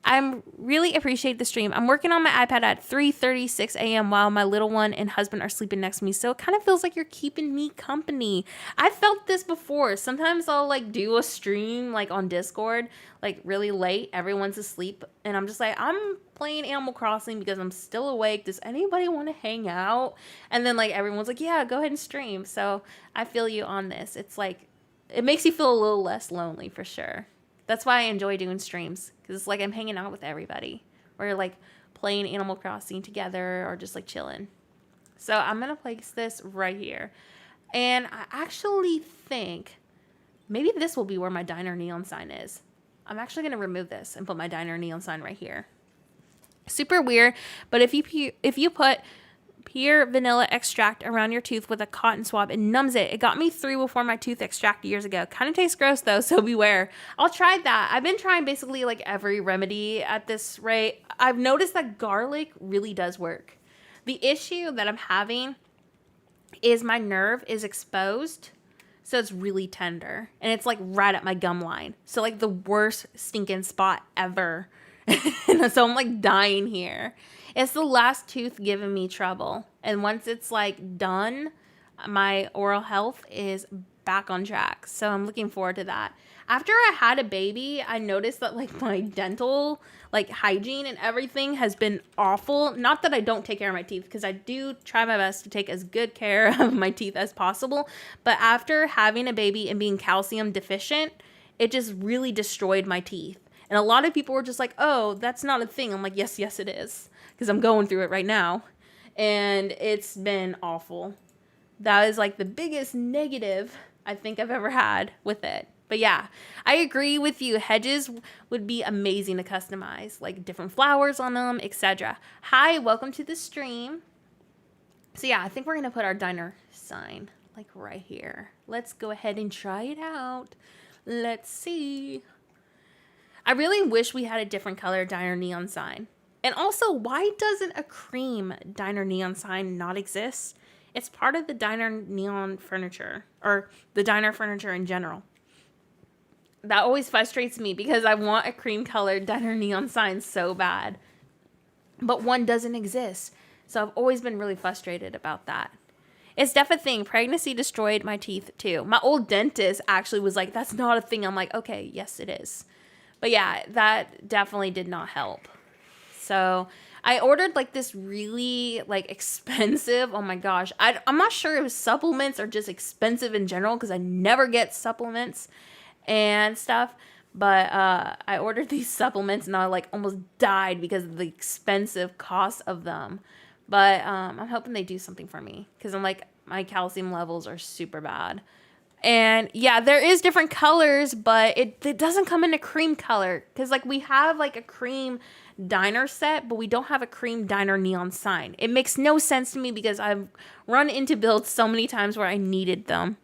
I really appreciate the stream. I'm working on my iPad at 3:36 a.m. while my little one and husband are sleeping next to me. So it kind of feels like you're keeping me company. I've felt this before. Sometimes I'll like do a stream like on Discord, like really late. Everyone's asleep. And I'm just like, I'm playing Animal Crossing because I'm still awake. Does anybody want to hang out? And then like everyone's like, yeah, go ahead and stream. So I feel you on this. It's like, it makes you feel a little less lonely for sure. That's why I enjoy doing streams, because it's like I'm hanging out with everybody. We're like playing Animal Crossing together or just like chilling. So I'm going to place this right here. And I actually think maybe this will be where my diner neon sign is. I'm actually going to remove this and put my diner neon sign right here. Super weird, but if you put pure vanilla extract around your tooth with a cotton swab, it numbs it. It got me through before my tooth extracted years ago. Kind of tastes gross though, so beware. I'll try that. I've been trying basically like every remedy at this rate. I've noticed that garlic really does work. The issue that I'm having is my nerve is exposed, so it's really tender. And it's like right at my gum line. So like the worst stinking spot ever. So I'm like dying here. It's the last tooth giving me trouble. And once it's like done, my oral health is back on track. So I'm looking forward to that. After I had a baby, I noticed that like my dental like hygiene and everything has been awful. Not that I don't take care of my teeth, because I do try my best to take as good care of my teeth as possible. But after having a baby and being calcium deficient, it just really destroyed my teeth. And a lot of people were just like, oh, that's not a thing. I'm like, yes, it is. Because I'm going through it right now. And it's been awful. That is like the biggest negative I think I've ever had with it. But yeah, I agree with you. Hedges would be amazing to customize. Like different flowers on them, etc. Hi, welcome to the stream. So yeah, I think we're going to put our diner sign like right here. Let's go ahead and try it out. Let's see. I really wish we had a different color diner neon sign. And also, why doesn't a cream diner neon sign not exist? It's part of the diner neon furniture, or the diner furniture in general. That always frustrates me because I want a cream colored diner neon sign so bad. But one doesn't exist. So I've always been really frustrated about that. It's definitely a thing. Pregnancy destroyed my teeth too. My old dentist actually was like, that's not a thing. I'm like, okay, yes it is. But yeah, that definitely did not help. So I ordered like this really like expensive, oh my gosh. I'm not sure it was supplements or just expensive in general, because I never get supplements and stuff. But I ordered these supplements and I like almost died because of the expensive cost of them. But I'm hoping they do something for me, because I'm like, my calcium levels are super bad. And yeah, there is different colors, but it doesn't come in a cream color. Because like we have like a cream diner set, but we don't have a cream diner neon sign. It makes no sense to me because I've run into builds so many times where I needed them.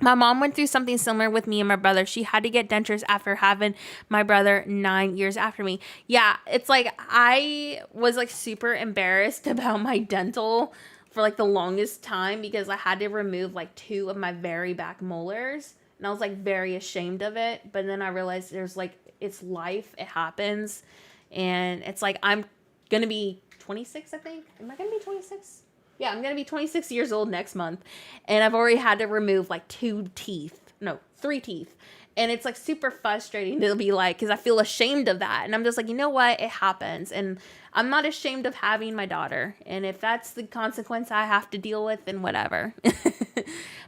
My mom went through something similar with me and my brother. She had to get dentures after having my brother 9 years after me. Yeah, it's like I was like super embarrassed about my dental for like the longest time because I had to remove like 2 of my very back molars. And I was like very ashamed of it. But then I realized there's like, it's life. It happens. And it's like, I'm going to be 26, I think. Am I going to be 26? Yeah, I'm going to be 26 years old next month. And I've already had to remove like 3 teeth. And it's like super frustrating to be like, because I feel ashamed of that. And I'm just like, you know what? It happens. And I'm not ashamed of having my daughter. And if that's the consequence I have to deal with, then whatever.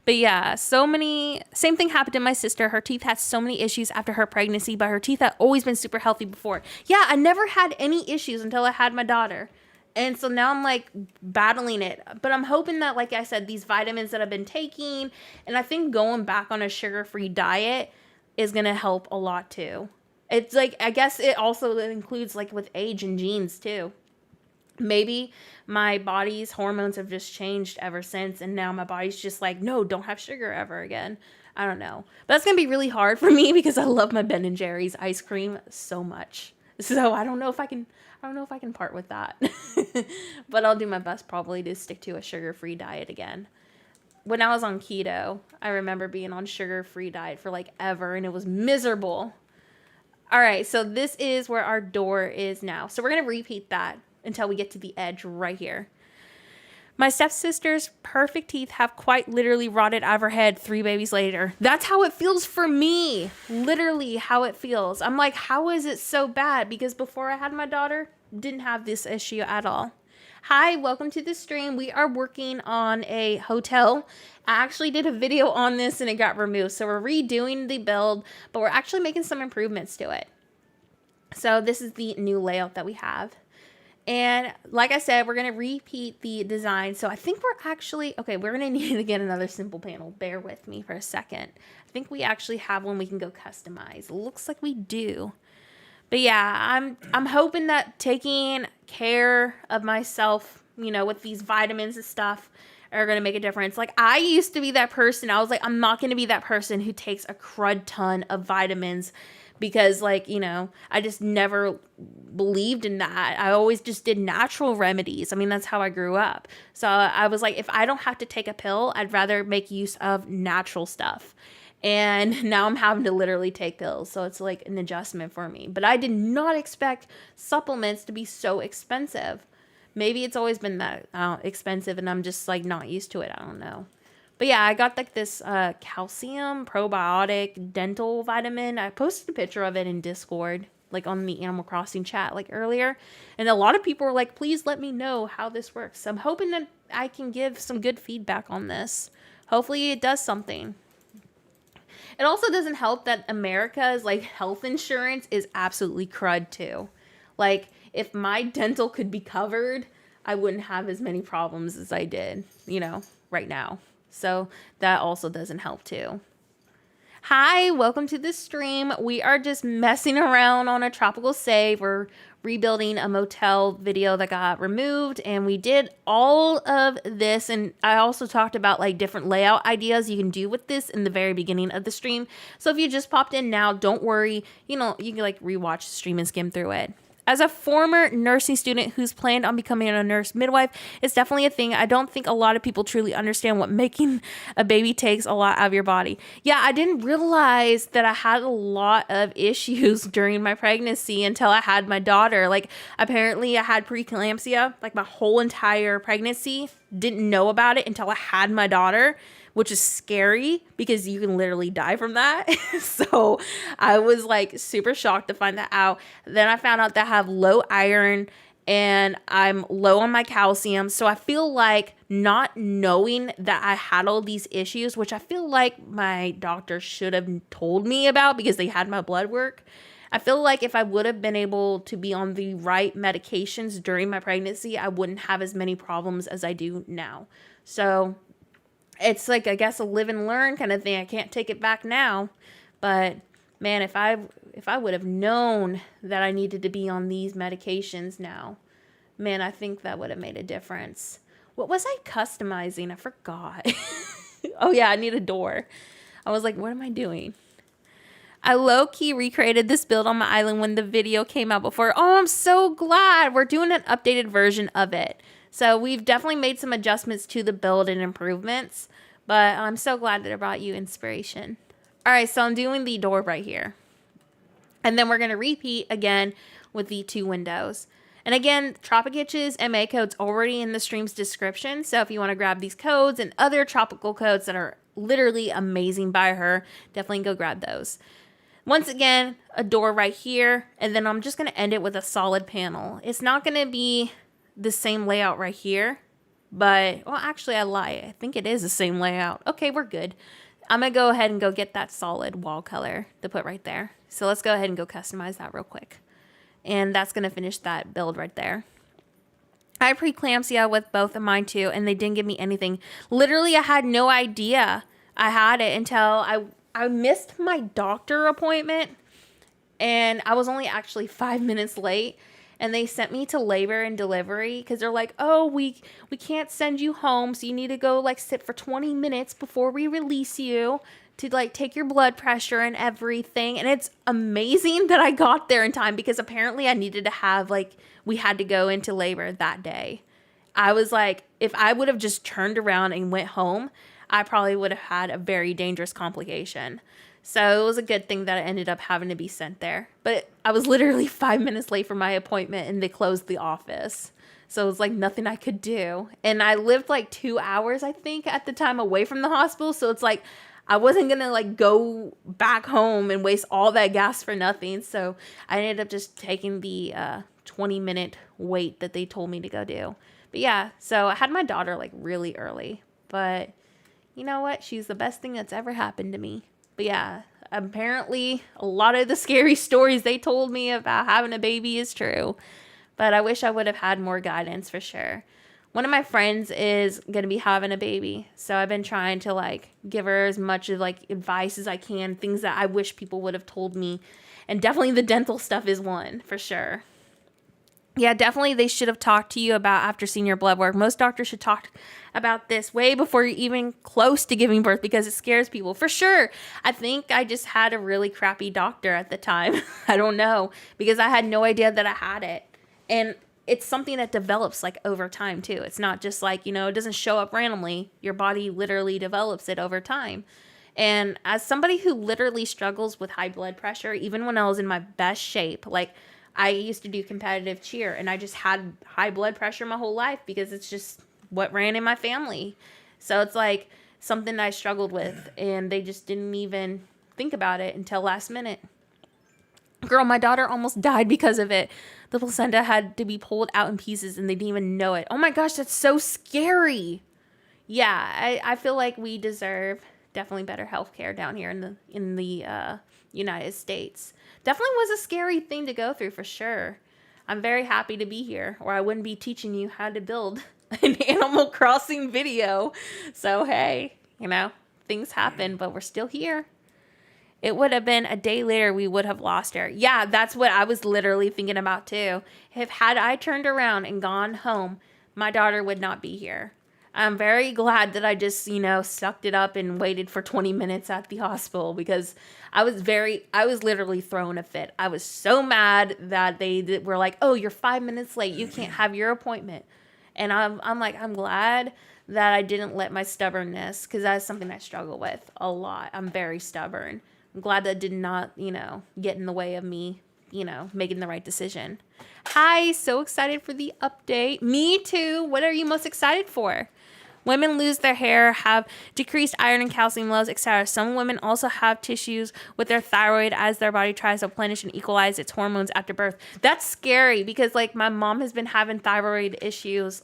But yeah, same thing happened to my sister. Her teeth had so many issues after her pregnancy, but her teeth had always been super healthy before. Yeah, I never had any issues until I had my daughter. And so now I'm like battling it. But I'm hoping that, like I said, these vitamins that I've been taking, and I think going back on a sugar-free diet is going to help a lot too. It's like, I guess it also includes like with age and genes too. Maybe my body's hormones have just changed ever since, and now my body's just like, no, don't have sugar ever again. I don't know. But that's going to be really hard for me because I love my Ben & Jerry's ice cream so much. So I don't know if I can part with that. But I'll do my best probably to stick to a sugar-free diet again. When I was on keto, I remember being on sugar-free diet for like ever, and it was miserable. All right, so this is where our door is now. So we're going to repeat that until we get to the edge right here. My stepsister's perfect teeth have quite literally rotted out of her head 3 babies later. That's how it feels for me. Literally how it feels. I'm like, how is it so bad? Because before I had my daughter, didn't have this issue at all. Hi, welcome to the stream. We are working on a hotel. I actually did a video on this and it got removed. So we're redoing the build, but we're actually making some improvements to it. So this is the new layout that we have. And like I said, we're going to repeat the design. So I think we're actually, okay, we're going to need to get another simple panel. Bear with me for a second. I think we actually have one we can go customize. Looks like we do. But yeah, I'm hoping that taking care of myself, you know, with these vitamins and stuff are going to make a difference. Like I used to be that person. I was like, I'm not going to be that person who takes a crud ton of vitamins because, like, you know, I just never believed in that. I always just did natural remedies. I mean, that's how I grew up. So I was like, if I don't have to take a pill, I'd rather make use of natural stuff. And now I'm having to literally take pills. So it's like an adjustment for me. But I did not expect supplements to be so expensive. Maybe it's always been that expensive and I'm just like not used to it. I don't know. But yeah, I got like this calcium probiotic dental vitamin. I posted a picture of it in Discord, like on the Animal Crossing chat like earlier. And a lot of people were like, please let me know how this works. So I'm hoping that I can give some good feedback on this. Hopefully it does something. It also doesn't help that America's like health insurance is absolutely crud too. Like if my dental could be covered, I wouldn't have as many problems as I did, you know, right now. So that also doesn't help too. Hi, welcome to the stream. We are just messing around on a tropical save. We're rebuilding a motel video that got removed, and we did all of this. And I also talked about like different layout ideas you can do with this in the very beginning of the stream. So if you just popped in now, don't worry. You know, you can like rewatch the stream and skim through it. As a former nursing student who's planned on becoming a nurse midwife, it's definitely a thing. I don't think a lot of people truly understand what making a baby takes a lot out of your body. Yeah, I didn't realize that I had a lot of issues during my pregnancy until I had my daughter. Like, apparently I had preeclampsia, like my whole entire pregnancy. Didn't know about it until I had my daughter, which is scary because you can literally die from that. So I was like super shocked to find that out. Then I found out that I have low iron and I'm low on my calcium. So I feel like not knowing that I had all these issues, which I feel like my doctor should have told me about because they had my blood work. I feel like if I would have been able to be on the right medications during my pregnancy, I wouldn't have as many problems as I do now. So it's like, I guess, a live and learn kind of thing. I can't take it back now. But man, if I would have known that I needed to be on these medications now, man, I think that would have made a difference. What was I customizing? I forgot. Oh yeah, I need a door. I was like, what am I doing? I low-key recreated this build on my island when the video came out before. Oh, I'm so glad. We're doing an updated version of it. So we've definitely made some adjustments to the build and improvements. But I'm so glad that it brought you inspiration. All right, so I'm doing the door right here. And then we're going to repeat again with the 2 windows. And again, Tropic Itch's MA code's already in the stream's description. So if you want to grab these codes and other tropical codes that are literally amazing by her, definitely go grab those. Once again, a door right here, and then I'm just going to end it with a solid panel. It's not going to be the same layout right here, but, well, actually I lie. I think it is the same layout. Okay, we're good. I'm going to go ahead and go get that solid wall color to put right there. So let's go ahead and go customize that real quick. And that's going to finish that build right there. I had preeclampsia with both of mine too, and they didn't give me anything. Literally, I had no idea I had it until I missed my doctor appointment, and I was only actually 5 minutes late. And they sent me to labor and delivery because they're like, oh, we can't send you home, so you need to go like sit for 20 minutes before we release you to like take your blood pressure and everything. And it's amazing that I got there in time because apparently I needed to have we had to go into labor that day. I was like, if I would have just turned around and went home, I probably would have had a very dangerous complication. So it was a good thing that I ended up having to be sent there. But I was literally 5 minutes late for my appointment and they closed the office. So it was like nothing I could do. And I lived like 2 hours, I think, at the time away from the hospital. So it's like I wasn't going to like go back home and waste all that gas for nothing. So I ended up just taking the 20-minute wait that they told me to go do. But yeah, so I had my daughter like really early. But you know what? She's the best thing that's ever happened to me. But yeah, apparently a lot of the scary stories they told me about having a baby is true. But I wish I would have had more guidance for sure. One of my friends is going to be having a baby. So I've been trying to like give her as much of like advice as I can. Things that I wish people would have told me. And definitely the dental stuff is one for sure. Yeah, definitely they should have talked to you about after seeing your blood work. Most doctors should talk about this way before you're even close to giving birth because it scares people. For sure. I think I just had a really crappy doctor at the time. I don't know. Because I had no idea that I had it. And it's something that develops like over time too. It's not just like, it doesn't show up randomly. Your body literally develops it over time. And as somebody who literally struggles with high blood pressure, even when I was in my best shape, like I used to do competitive cheer and I just had high blood pressure my whole life because it's just what ran in my family. So it's like something I struggled with and they just didn't even think about it until last minute. Girl, my daughter almost died because of it. The placenta had to be pulled out in pieces and they didn't even know it. Oh my gosh, that's so scary. Yeah, I feel like we deserve definitely better healthcare down here in the United States. Definitely was a scary thing to go through for sure. I'm very happy to be here, or I wouldn't be teaching you how to build an Animal Crossing video. So hey, things happen, but we're still here. It would have been a day later we would have lost her. Yeah, that's what I was literally thinking about too. Had I turned around and gone home, my daughter would not be here. I'm very glad that I just, sucked it up and waited for 20 minutes at the hospital because I was literally throwing a fit. I was so mad that they were like, oh, you're 5 minutes late. You can't have your appointment. And I'm like, I'm glad that I didn't let my stubbornness, because that's something I struggle with a lot. I'm very stubborn. I'm glad that did not, get in the way of me, making the right decision. Hi, so excited for the update. Me too. What are you most excited for? Women lose their hair, have decreased iron and calcium levels, etc. Some women also have tissues with their thyroid as their body tries to replenish and equalize its hormones after birth. That's scary because my mom has been having thyroid issues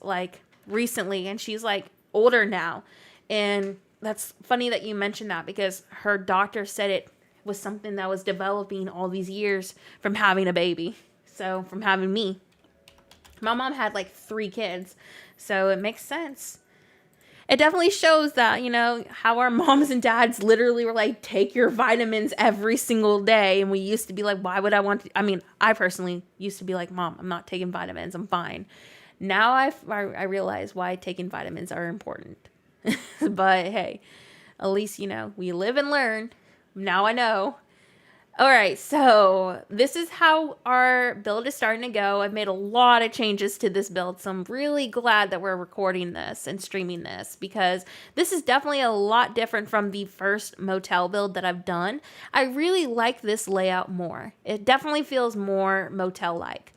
recently and she's older now. And that's funny that you mentioned that because her doctor said it was something that was developing all these years from having a baby. So from having me. My mom had 3 kids. So it makes sense. It definitely shows that, how our moms and dads literally were take your vitamins every single day. And we used to be why would I want to? I personally used to be Mom, I'm not taking vitamins. I'm fine. Now I realize why taking vitamins are important. But hey, at least, we live and learn. Now I know. All right, so this is how our build is starting to go. I've made a lot of changes to this build, so I'm really glad that we're recording this and streaming this because this is definitely a lot different from the first motel build that I've done. I really like this layout more. It definitely feels more motel-like.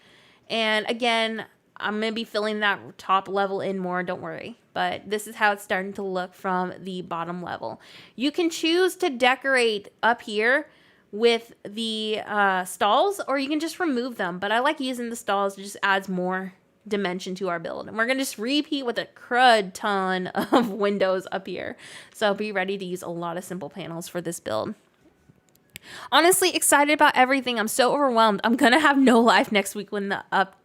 And again, I'm going to be filling that top level in more, don't worry. But this is how it's starting to look from the bottom level. You can choose to decorate up here with the stalls, or you can just remove them. But I like using the stalls. It just adds more dimension to our build. And we're going to just repeat with a crud ton of windows up here. So be ready to use a lot of simple panels for this build. Honestly, excited about everything. I'm so overwhelmed. I'm gonna have no life next week when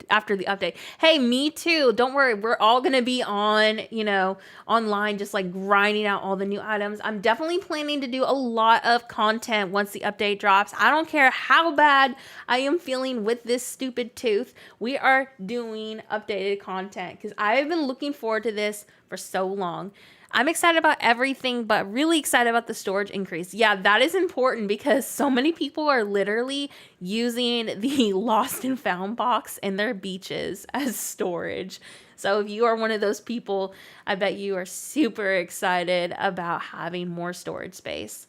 after the update. Hey, me too. Don't worry. We're all gonna be on, online, just like grinding out all the new items. I'm definitely planning to do a lot of content once the update drops. I don't care how bad I am feeling with this stupid tooth. We are doing updated content because I've been looking forward to this for so long. I'm excited about everything, but really excited about the storage increase. Yeah, that is important because so many people are literally using the lost and found box in their beaches as storage. So if you are one of those people, I bet you are super excited about having more storage space.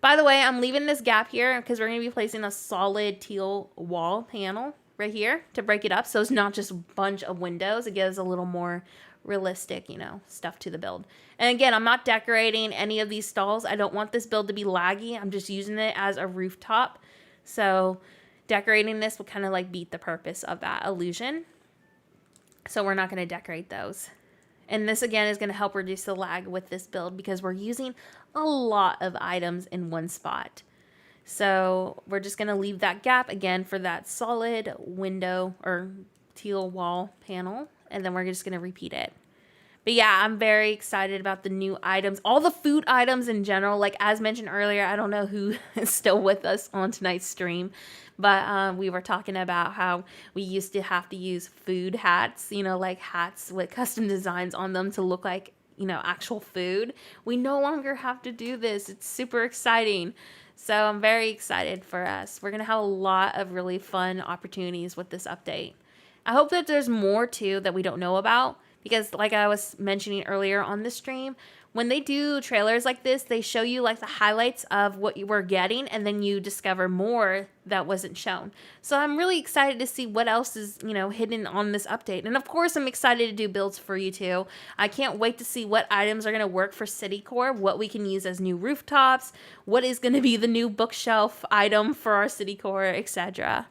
By the way, I'm leaving this gap here because we're going to be placing a solid teal wall panel right here to break it up. So it's not just a bunch of windows. It gives a little more realistic, stuff to the build. And again, I'm not decorating any of these stalls. I don't want this build to be laggy. I'm just using it as a rooftop. So decorating this will kind of like beat the purpose of that illusion. So we're not going to decorate those. And this again is going to help reduce the lag with this build because we're using a lot of items in one spot. So we're just going to leave that gap again for that solid window or teal wall panel. And then we're just going to repeat it. But yeah, I'm very excited about the new items. All the food items in general, like as mentioned earlier, I don't know who is still with us on tonight's stream. But we were talking about how we used to have to use food hats, like hats with custom designs on them to look like, actual food. We no longer have to do this. It's super exciting. So I'm very excited for us. We're going to have a lot of really fun opportunities with this update. I hope that there's more too that we don't know about because like I was mentioning earlier on the stream, when they do trailers like this, they show you like the highlights of what you were getting and then you discover more that wasn't shown. So I'm really excited to see what else is, hidden on this update. And of course, I'm excited to do builds for you too. I can't wait to see what items are going to work for City Core, what we can use as new rooftops, what is going to be the new bookshelf item for our City Core, etc.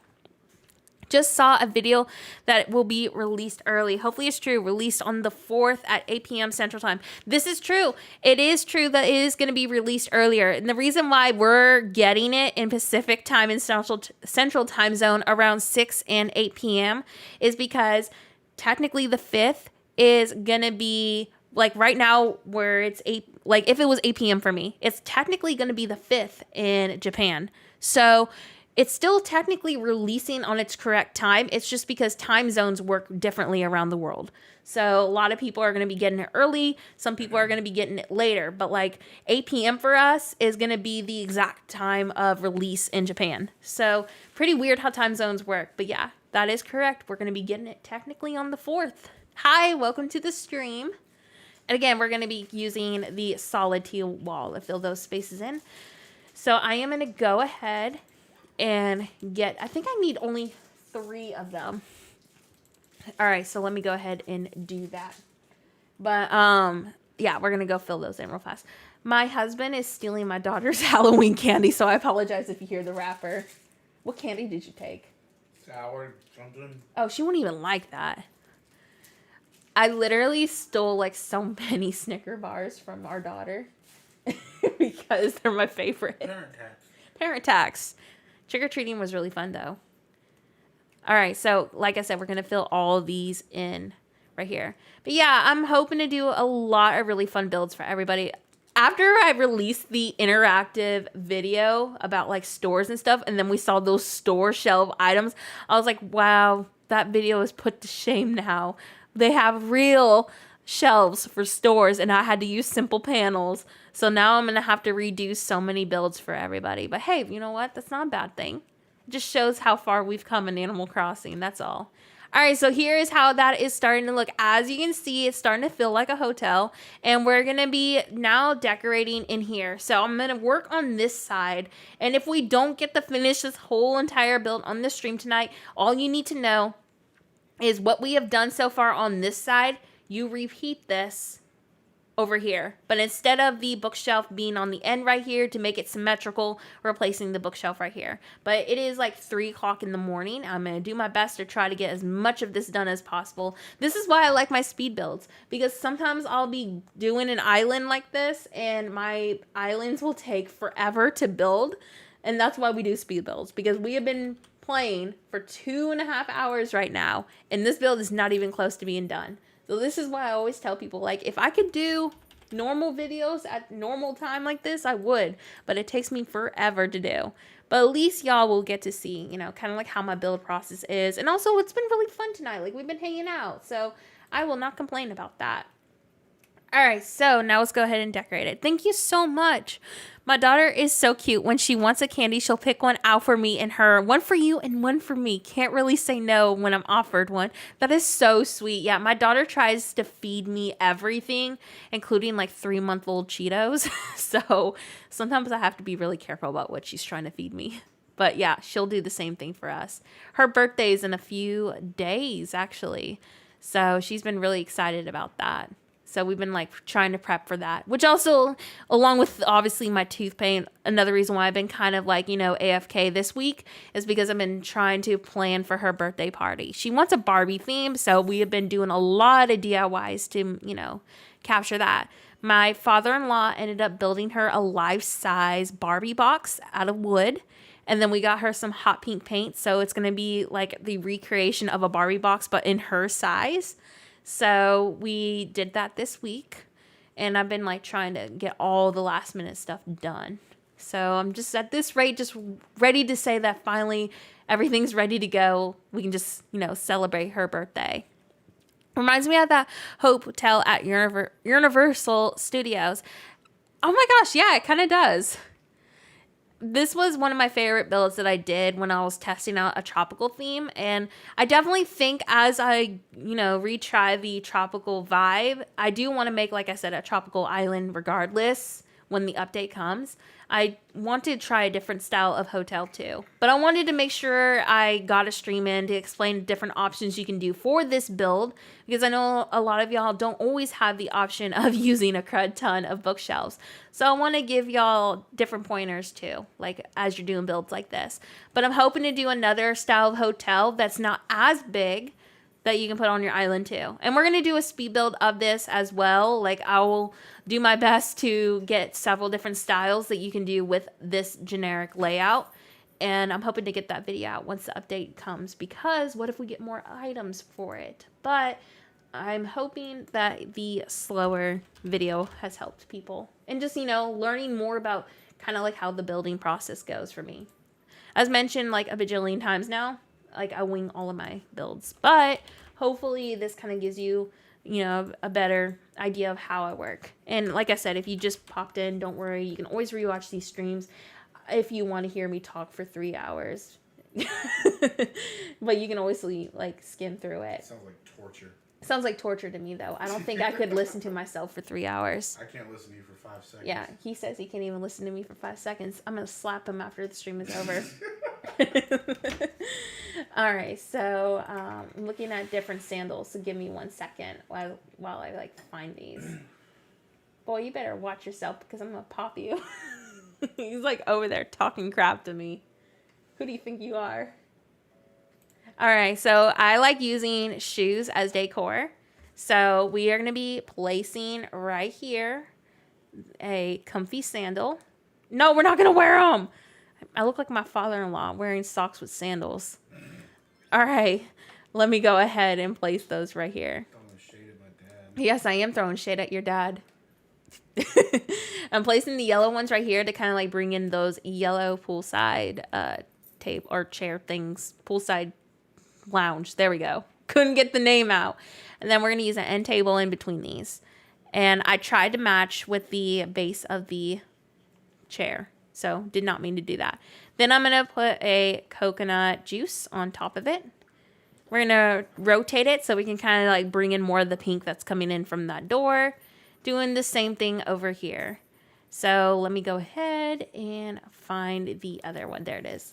Just saw a video that will be released early. Hopefully it's true. Released on the 4th at 8 p.m. Central Time. This is true. It is true that it is going to be released earlier. And the reason why we're getting it in Pacific Time and Central Time Zone around 6 and 8 p.m. is because technically the 5th is going to be like right now where it's 8, like if it was 8 p.m. for me, it's technically going to be the 5th in Japan. So it's still technically releasing on its correct time. It's just because time zones work differently around the world. So a lot of people are going to be getting it early. Some people are going to be getting it later. But like 8 p.m. for us is going to be the exact time of release in Japan. So pretty weird how time zones work. But yeah, that is correct. We're going to be getting it technically on the 4th. Hi, welcome to the stream. And again, we're going to be using the solid teal wall to fill those spaces in. So I am going to go ahead and I think I need only 3 of them. All right, so let me go ahead and do that. But yeah, we're gonna go fill those in real fast. My husband is stealing my daughter's Halloween candy, so I apologize if you hear the wrapper. What candy did you take? Sour something. Oh, she wouldn't even like that. I literally stole like so many Snicker bars from our daughter because they're my favorite. Parent tax. Trick-or-treating was really fun, though. All right, so like I said, we're going to fill all of these in right here. But yeah, I'm hoping to do a lot of really fun builds for everybody. After I released the interactive video about like stores and stuff, and then we saw those store shelf items, I was like, wow, that video is put to shame now. They have real shelves for stores, and I had to use simple panels. So now I'm going to have to redo so many builds for everybody. But hey, you know what? That's not a bad thing. It just shows how far we've come in Animal Crossing. That's all. All right, so here is how that is starting to look. As you can see, it's starting to feel like a hotel. And we're going to be now decorating in here. So I'm going to work on this side. And if we don't get to finish this whole entire build on the stream tonight, all you need to know is what we have done so far on this side. You repeat this over here, but instead of the bookshelf being on the end right here to make it symmetrical, replacing the bookshelf right here. But it is like 3 o'clock in the morning. I'm gonna do my best to try to get as much of this done as possible. This is why I like my speed builds, because sometimes I'll be doing an island like this and my islands will take forever to build, and that's why we do speed builds, because we have been playing for 2.5 hours right now and this build is not even close to being done. So this is why I always tell people, like, if I could do normal videos at normal time like this, I would. But it takes me forever to do. But at least y'all will get to see, you know, kind of like how my build process is. And also, it's been really fun tonight. Like, we've been hanging out. So I will not complain about that. All right, so now let's go ahead and decorate it. Thank you so much. My daughter is so cute. When she wants a candy, she'll pick one out for me and her. One for you and one for me. Can't really say no when I'm offered one. That is so sweet. Yeah, my daughter tries to feed me everything, including like 3-month-old Cheetos. So sometimes I have to be really careful about what she's trying to feed me. But yeah, she'll do the same thing for us. Her birthday is in a few days, actually. So she's been really excited about that. So we've been like trying to prep for that, which also, along with obviously my tooth pain, another reason why I've been kind of like, you know, AFK this week is because I've been trying to plan for her birthday party. She wants a Barbie theme, so we have been doing a lot of DIYs to, you know, capture that. My father-in-law ended up building her a life-size Barbie box out of wood. And then we got her some hot pink paint, so it's going to be like the recreation of a Barbie box, but in her size. So we did that this week, and I've been like trying to get all the last minute stuff done. So I'm just at this rate, just ready to say that finally everything's ready to go. We can just, you know, celebrate her birthday. Reminds me of that hotel at Universal Studios. Oh my gosh, yeah, it kind of does. This was one of my favorite builds that I did when I was testing out a tropical theme. And I definitely think as I, you know, retry the tropical vibe, I do want to make, like I said, a tropical island regardless when the update comes. I wanted to try a different style of hotel too. But I wanted to make sure I got a stream in to explain different options you can do for this build, because I know a lot of y'all don't always have the option of using a crud ton of bookshelves. So I want to give y'all different pointers too, like as you're doing builds like this. But I'm hoping to do another style of hotel that's not as big, that you can put on your island too. And we're going to do a speed build of this as well. Like, I will do my best to get several different styles that you can do with this generic layout. And I'm hoping to get that video out once the update comes, because what if we get more items for it? But I'm hoping that the slower video has helped people. And just, you know, learning more about kind of like how the building process goes for me. As mentioned like a bajillion times now, like I wing all of my builds, but hopefully this kind of gives you, you know, a better idea of how I work. And like I said, if you just popped in, don't worry, you can always rewatch these streams if you want to hear me talk for 3 hours. But you can always like skim through it. Sounds like torture. Sounds like torture to me, though. I don't think I could listen to myself for 3 hours. I can't listen to you for 5 seconds. Yeah, he says he can't even listen to me for 5 seconds. I'm going to slap him after the stream is over. All right, so I'm looking at different sandals, so give me 1 second while I like find these. Boy, you better watch yourself, because I'm going to pop you. He's like over there talking crap to me. Who do you think you are? All right, so I like using shoes as decor. So we are going to be placing right here a comfy sandal. No, we're not going to wear them. I look like my father-in-law wearing socks with sandals. All right, let me go ahead and place those right here. Throwing shade at my dad. Yes, I am throwing shade at your dad. I'm placing the yellow ones right here to kind of like bring in those yellow poolside tape or chair things, poolside lounge. There we go. Couldn't get the name out. And then we're going to use an end table in between these. And I tried to match with the base of the chair. So did not mean to do that. Then I'm going to put a coconut juice on top of it. We're going to rotate it so we can kind of like bring in more of the pink that's coming in from that door. Doing the same thing over here. So let me go ahead and find the other one. There it is.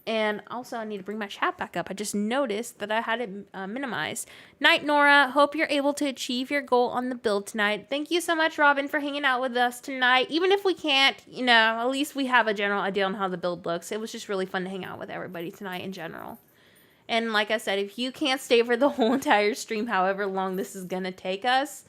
And also, I need to bring my chat back up. I just noticed that I had it minimized. Night, Nora. Hope you're able to achieve your goal on the build tonight. Thank you so much, Robin, for hanging out with us tonight. Even if we can't, you know, at least we have a general idea on how the build looks. It was just really fun to hang out with everybody tonight in general. And like I said, if you can't stay for the whole entire stream, however long this is going to take us,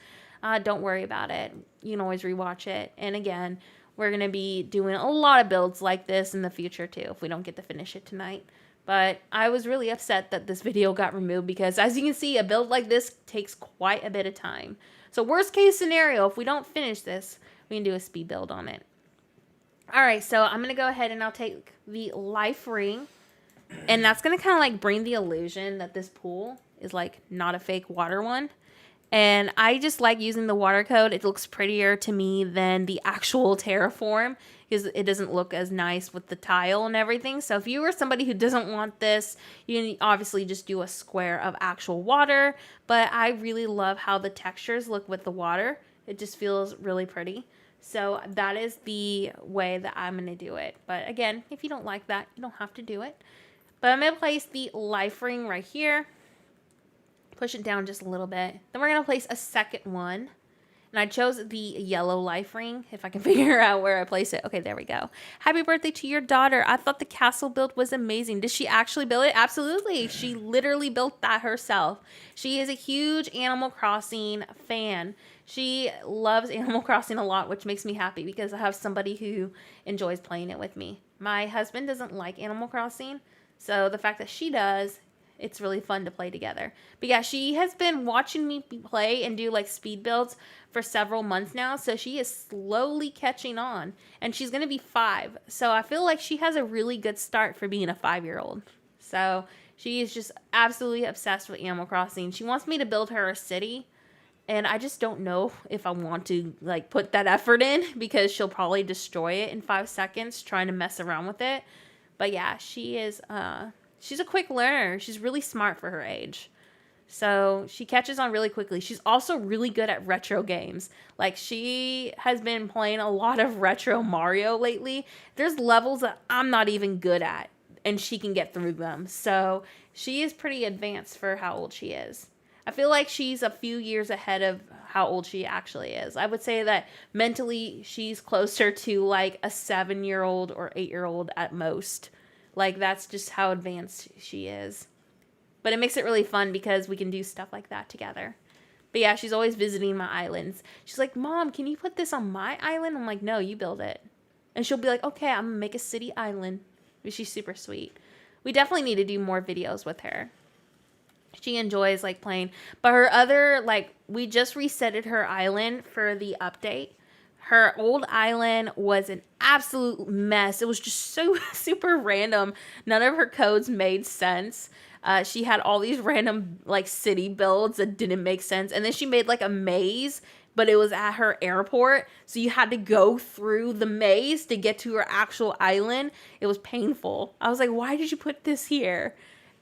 don't worry about it. You can always rewatch it. And again, we're going to be doing a lot of builds like this in the future too, if we don't get to finish it tonight. But I was really upset that this video got removed because, as you can see, a build like this takes quite a bit of time. So worst case scenario, if we don't finish this, we can do a speed build on it. All right, so I'm going to go ahead and I'll take the life ring. And that's going to kind of like bring the illusion that this pool is like not a fake water one. And I just like using the water code. It looks prettier to me than the actual terraform because it doesn't look as nice with the tile and everything. So if you are somebody who doesn't want this, you can obviously just do a square of actual water. But I really love how the textures look with the water. It just feels really pretty. So that is the way that I'm going to do it. But again, if you don't like that, you don't have to do it. But I'm going to place the life ring right here. Push it down just a little bit. Then we're going to place a second one. And I chose the yellow life ring, if I can figure out where I place it. Okay, there we go. Happy birthday to your daughter. I thought the castle build was amazing. Did she actually build it? Absolutely. She literally built that herself. She is a huge Animal Crossing fan. She loves Animal Crossing a lot, which makes me happy because I have somebody who enjoys playing it with me. My husband doesn't like Animal Crossing, so the fact that she does, it's really fun to play together. But yeah, she has been watching me play and do like speed builds for several months now. So she is slowly catching on. And she's going to be 5. So I feel like she has a really good start for being a 5-year-old. So she is just absolutely obsessed with Animal Crossing. She wants me to build her a city. And I just don't know if I want to like put that effort in because she'll probably destroy it in 5 seconds trying to mess around with it. But yeah, she is... she's a quick learner. She's really smart for her age. So she catches on really quickly. She's also really good at retro games. Like she has been playing a lot of retro Mario lately. There's levels that I'm not even good at and she can get through them. So she is pretty advanced for how old she is. I feel like she's a few years ahead of how old she actually is. I would say that mentally she's closer to like a 7-year-old or 8-year-old at most. Like, that's just how advanced she is. But it makes it really fun because we can do stuff like that together. But yeah, she's always visiting my islands. She's like, Mom, can you put this on my island? I'm like, no, you build it. And she'll be like, okay, I'm going to make a city island. But she's super sweet. We definitely need to do more videos with her. She enjoys, like, playing. But her other, like, we just resetted her island for the update. Her old island was an absolute mess. It was just so super random. None of her codes made sense. She had all these random like city builds that didn't make sense. And then she made like a maze, but it was at her airport. So you had to go through the maze to get to her actual island. It was painful. I was like, why did you put this here?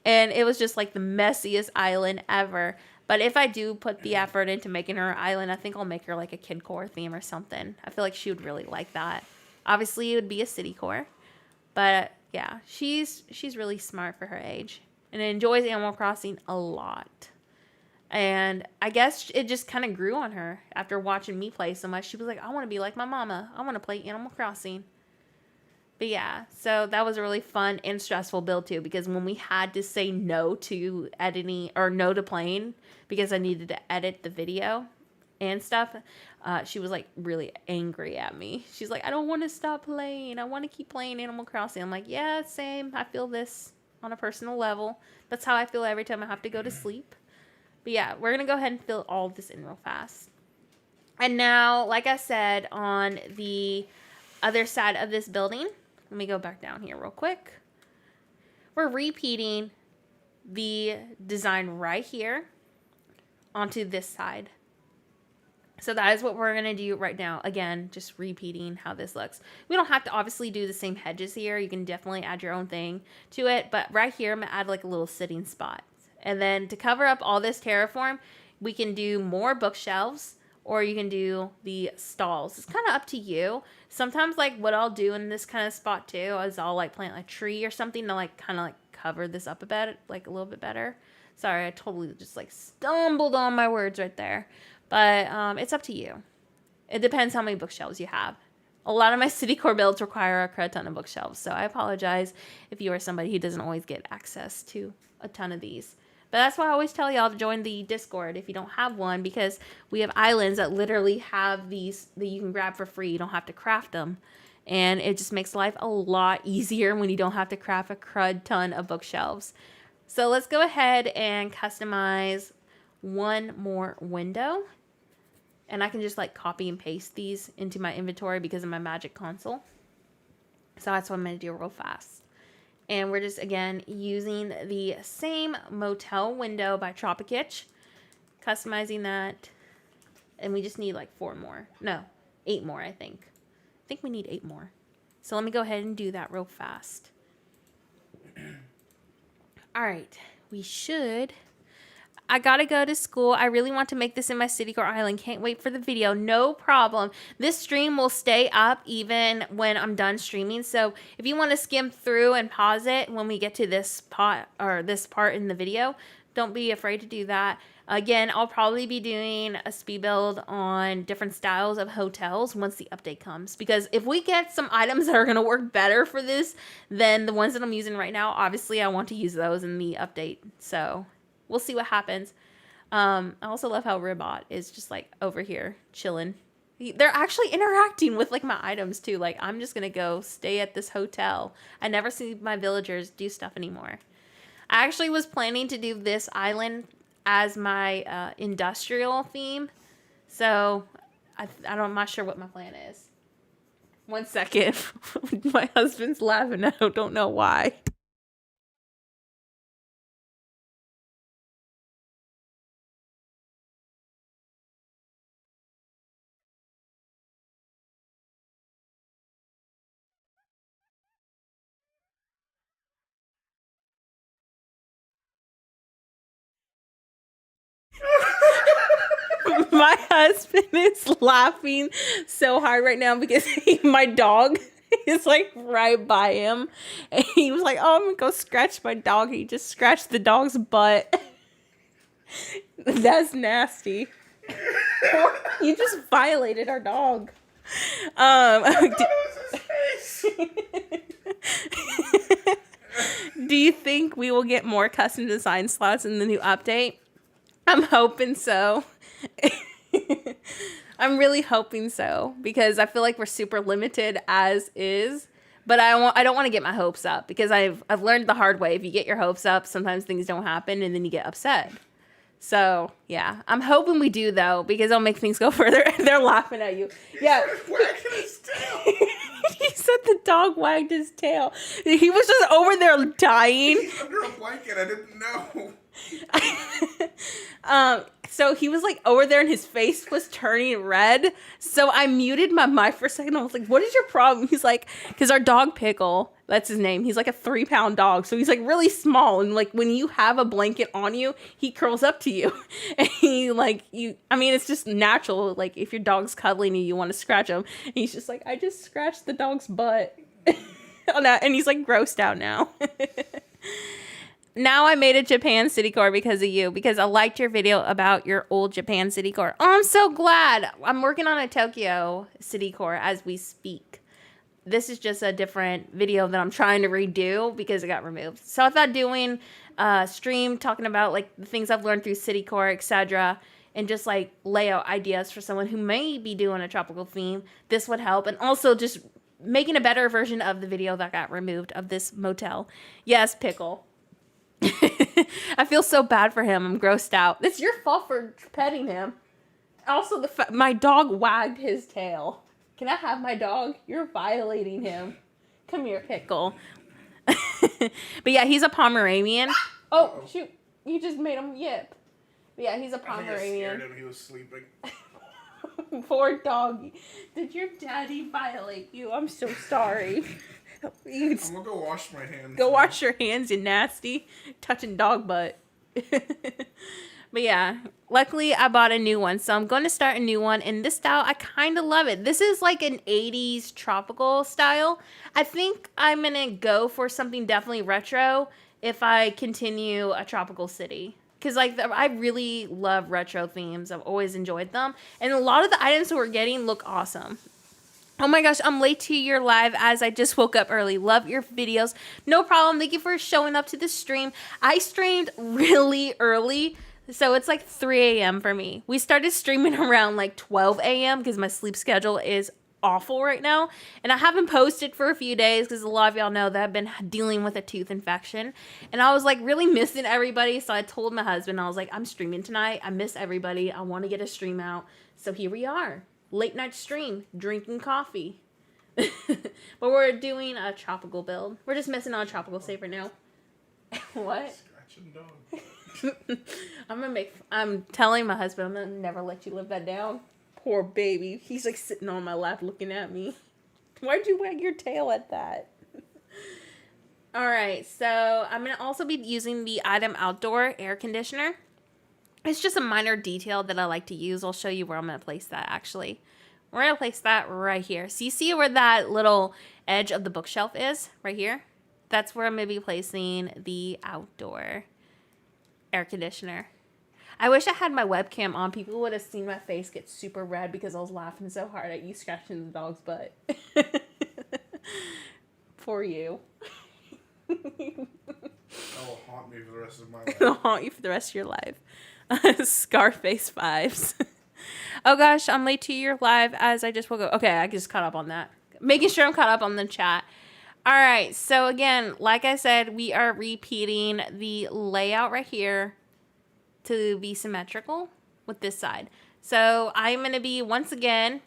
And it was just like the messiest island ever. But if I do put the effort into making her an island, I think I'll make her like a kid core theme or something. I feel like she would really like that. Obviously, it would be a city core. But yeah, she's really smart for her age. And enjoys Animal Crossing a lot. And I guess it just kind of grew on her after watching me play so much. She was like, I want to be like my mama. I want to play Animal Crossing. But yeah, so that was a really fun and stressful build too, because when we had to say no to editing or no to playing because I needed to edit the video and stuff, she was like really angry at me. She's like, I don't want to stop playing. I want to keep playing Animal Crossing. I'm like, yeah, same. I feel this on a personal level. That's how I feel every time I have to go to sleep. But yeah, we're going to go ahead and fill all of this in real fast. And now, like I said, on the other side of this building, let me go back down here real quick. We're repeating the design right here onto this side. So that is what we're going to do right now. Again, just repeating how this looks. We don't have to obviously do the same hedges here. You can definitely add your own thing to it. But right here, I'm going to add like a little sitting spot. And then to cover up all this terraform, we can do more bookshelves or you can do the stalls. It's kind of up to you. Sometimes like what I'll do in this kind of spot too is I'll like plant a tree or something to like kind of like cover this up a bit, like a little bit better. Sorry, I totally just like stumbled on my words right there. But it's up to you. It depends how many bookshelves you have. A lot of my city core builds require a crud ton of bookshelves, so I apologize if you are somebody who doesn't always get access to a ton of these. But that's why I always tell y'all to join the Discord if you don't have one, because we have islands that literally have these that you can grab for free. You don't have to craft them. And it just makes life a lot easier when you don't have to craft a crud ton of bookshelves. So let's go ahead and customize one more window. And I can just like copy and paste these into my inventory because of my magic console. So that's what I'm going to do real fast. And we're just, again, using the same motel window by Tropicitch. Customizing that. And we just need like 4 more. No, 8 more, I think. I think we need 8 more. So let me go ahead and do that real fast. All right. We should... I gotta go to school. I really want to make this in my city core island. Can't wait for the video. No problem. This stream will stay up even when I'm done streaming. So if you want to skim through and pause it when we get to this part in the video, don't be afraid to do that. Again, I'll probably be doing a speed build on different styles of hotels once the update comes. Because if we get some items that are going to work better for this than the ones that I'm using right now, obviously I want to use those in the update. So... we'll see what happens. I also love how Ribot is just like over here chilling. They're actually interacting with like my items too. Like I'm just going to go stay at this hotel. I never see my villagers do stuff anymore. I actually was planning to do this island as my industrial theme. So I'm not sure what my plan is. 1 second. My husband's laughing. I don't know why. My husband is laughing so hard right now because my dog is like right by him. And he was like, oh, I'm going to go scratch my dog. He just scratched the dog's butt. That's nasty. You just violated our dog. Do you think we will get more custom design slots in the new update? I'm hoping so. I'm really hoping so because I feel like we're super limited as is. But I don't want to get my hopes up because I've learned the hard way. If you get your hopes up, sometimes things don't happen and then you get upset. So yeah, I'm hoping we do though because it'll make things go further. They're laughing at you. Yeah. Wagging his tail. He said the dog wagged his tail. He was just over there dying. He's under a blanket. I didn't know. So he was like over there and his face was turning red. So I muted my mic for a second. I was like, what is your problem? He's like, because our dog Pickle, that's his name. He's like a 3-pound dog. So he's like really small. And like when you have a blanket on you, he curls up to you. And he like, it's just natural. Like if your dog's cuddling you, you want to scratch him. And he's just like, I just scratched the dog's butt. And he's like grossed out now. Now I made a Japan city core because of you, because I liked your video about your old Japan city core. Oh, I'm so glad. I'm working on a Tokyo city core as we speak. This is just a different video that I'm trying to redo because it got removed. So I thought doing a stream talking about like the things I've learned through city core, etc., and just like layout ideas for someone who may be doing a tropical theme, this would help. And also just making a better version of the video that got removed of this motel. Yes, Pickle. I feel so bad for him. I'm grossed out. It's your fault for petting him. Also, my dog wagged his tail. Can I have my dog? You're violating him. Come here, Pickle. But yeah, he's a Pomeranian. Oh, shoot. You just made him yip. But yeah, he's a Pomeranian. I scared him. He was sleeping. Poor doggy. Did your daddy violate you? I'm so sorry. I'm gonna go wash my hands. Go wash your hands, you nasty. Touching dog butt. But yeah, luckily I bought a new one. So I'm going to start a new one. And this style, I kind of love it. This is like an 80s tropical style. I think I'm going to go for something definitely retro if I continue a tropical city. Because like I really love retro themes. I've always enjoyed them. And a lot of the items that we're getting look awesome. Oh my gosh, I'm late to your live as I just woke up early. Love your videos. No problem. Thank you for showing up to the stream. I streamed really early, so it's like 3 a.m. for me. We started streaming around like 12 a.m. because my sleep schedule is awful right now. And I haven't posted for a few days because a lot of y'all know that I've been dealing with a tooth infection. And I was like really missing everybody. So I told my husband, I was like, I'm streaming tonight. I miss everybody. I want to get a stream out. So here we are. Late night stream, drinking coffee. But we're doing a tropical build. We're just messing on a tropical save right now. What? Scratching dog. I'm telling my husband I'm gonna never let you live that down. Poor baby. He's like sitting on my lap looking at me. Why'd you wag your tail at that? Alright, so I'm gonna also be using the Item Outdoor air conditioner. It's just a minor detail that I like to use. I'll show you where I'm going to place that, actually. We're going to place that right here. So you see where that little edge of the bookshelf is? Right here? That's where I'm going to be placing the outdoor air conditioner. I wish I had my webcam on. People would have seen my face get super red because I was laughing so hard at you scratching the dog's butt. For you. That will haunt me for the rest of my life. It'll haunt you for the rest of your life. Scarface vibes. Oh gosh, I'm late to your live as I just woke up. Okay, I just caught up on that. Making sure I'm caught up on the chat. All right, so again, like I said, we are repeating the layout right here to be symmetrical with this side. So I'm going to be, once again,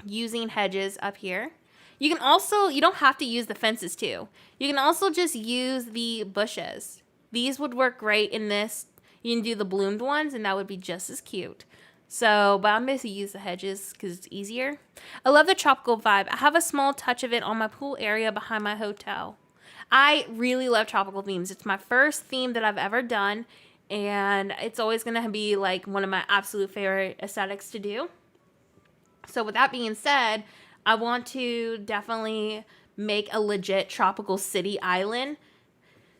using hedges up here. You can also, you don't have to use the fences too. You can also just use the bushes. These would work great in this. You can do the bloomed ones and that would be just as cute. So, but I'm going to use the hedges because it's easier. I love the tropical vibe. I have a small touch of it on my pool area behind my hotel. I really love tropical themes. It's my first theme that I've ever done. And it's always going to be like one of my absolute favorite aesthetics to do. So with that being said, I want to definitely make a legit tropical city island.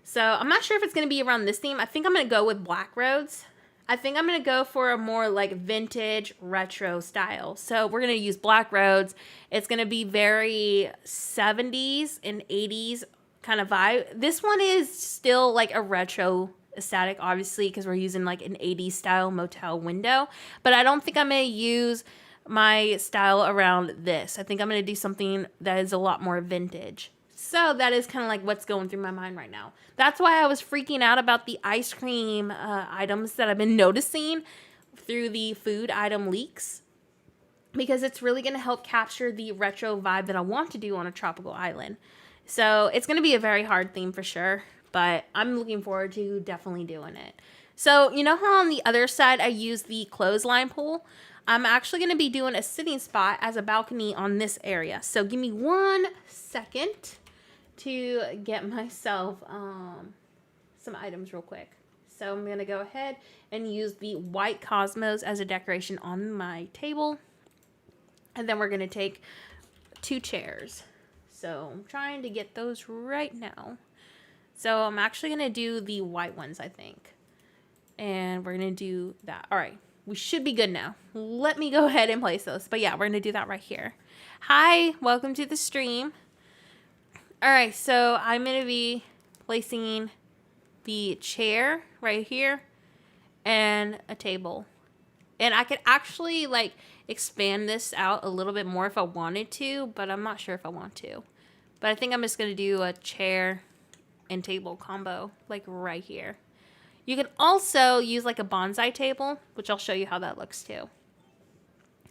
So I'm not sure if it's going to be around this theme. I think I'm going to go with black roads. I think I'm going to go for a more like vintage retro style. So we're going to use black roads. It's going to be very 70s and 80s kind of vibe. This one is still like a retro aesthetic, obviously, because we're using like an 80s style motel window. But I don't think I'm going to use my style around this. I think I'm going to do something that is a lot more vintage. So that is kind of like what's going through my mind right now. That's why I was freaking out about the ice cream items that I've been noticing through the food item leaks. Because it's really going to help capture the retro vibe that I want to do on a tropical island. So it's going to be a very hard theme for sure. But I'm looking forward to definitely doing it. So you know how on the other side I use the clothesline pole? I'm actually going to be doing a sitting spot as a balcony on this area. So give me 1 second to get myself some items real quick. So I'm going to go ahead and use the white cosmos as a decoration on my table. And then we're going to take 2 chairs. So I'm trying to get those right now. So I'm actually going to do the white ones, I think. And we're going to do that. All right. We should be good now. Let me go ahead and place those. But yeah, we're going to do that right here. Hi. Welcome to the stream. All right. So I'm going to be placing the chair right here and a table. And I could actually like expand this out a little bit more if I wanted to, but I'm not sure if I want to. But I think I'm just going to do a chair and table combo like right here. You can also use like a bonsai table, which I'll show you how that looks too.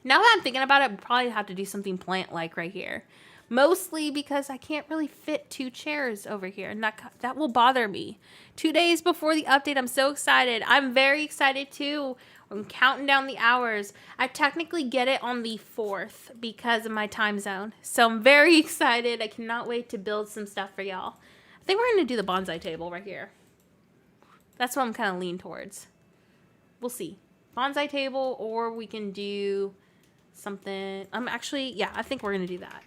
Now that I'm thinking about it, I'll probably have to do something plant-like right here. Mostly because I can't really fit 2 chairs over here, and that will bother me. 2 days before the update, I'm so excited. I'm very excited too. I'm counting down the hours. I technically get it on the 4th because of my time zone. So I'm very excited. I cannot wait to build some stuff for y'all. I think we're going to do the bonsai table right here. That's what I'm kind of leaning towards. we'll see. Bonsai table, or we can do something. I think we're going to do that.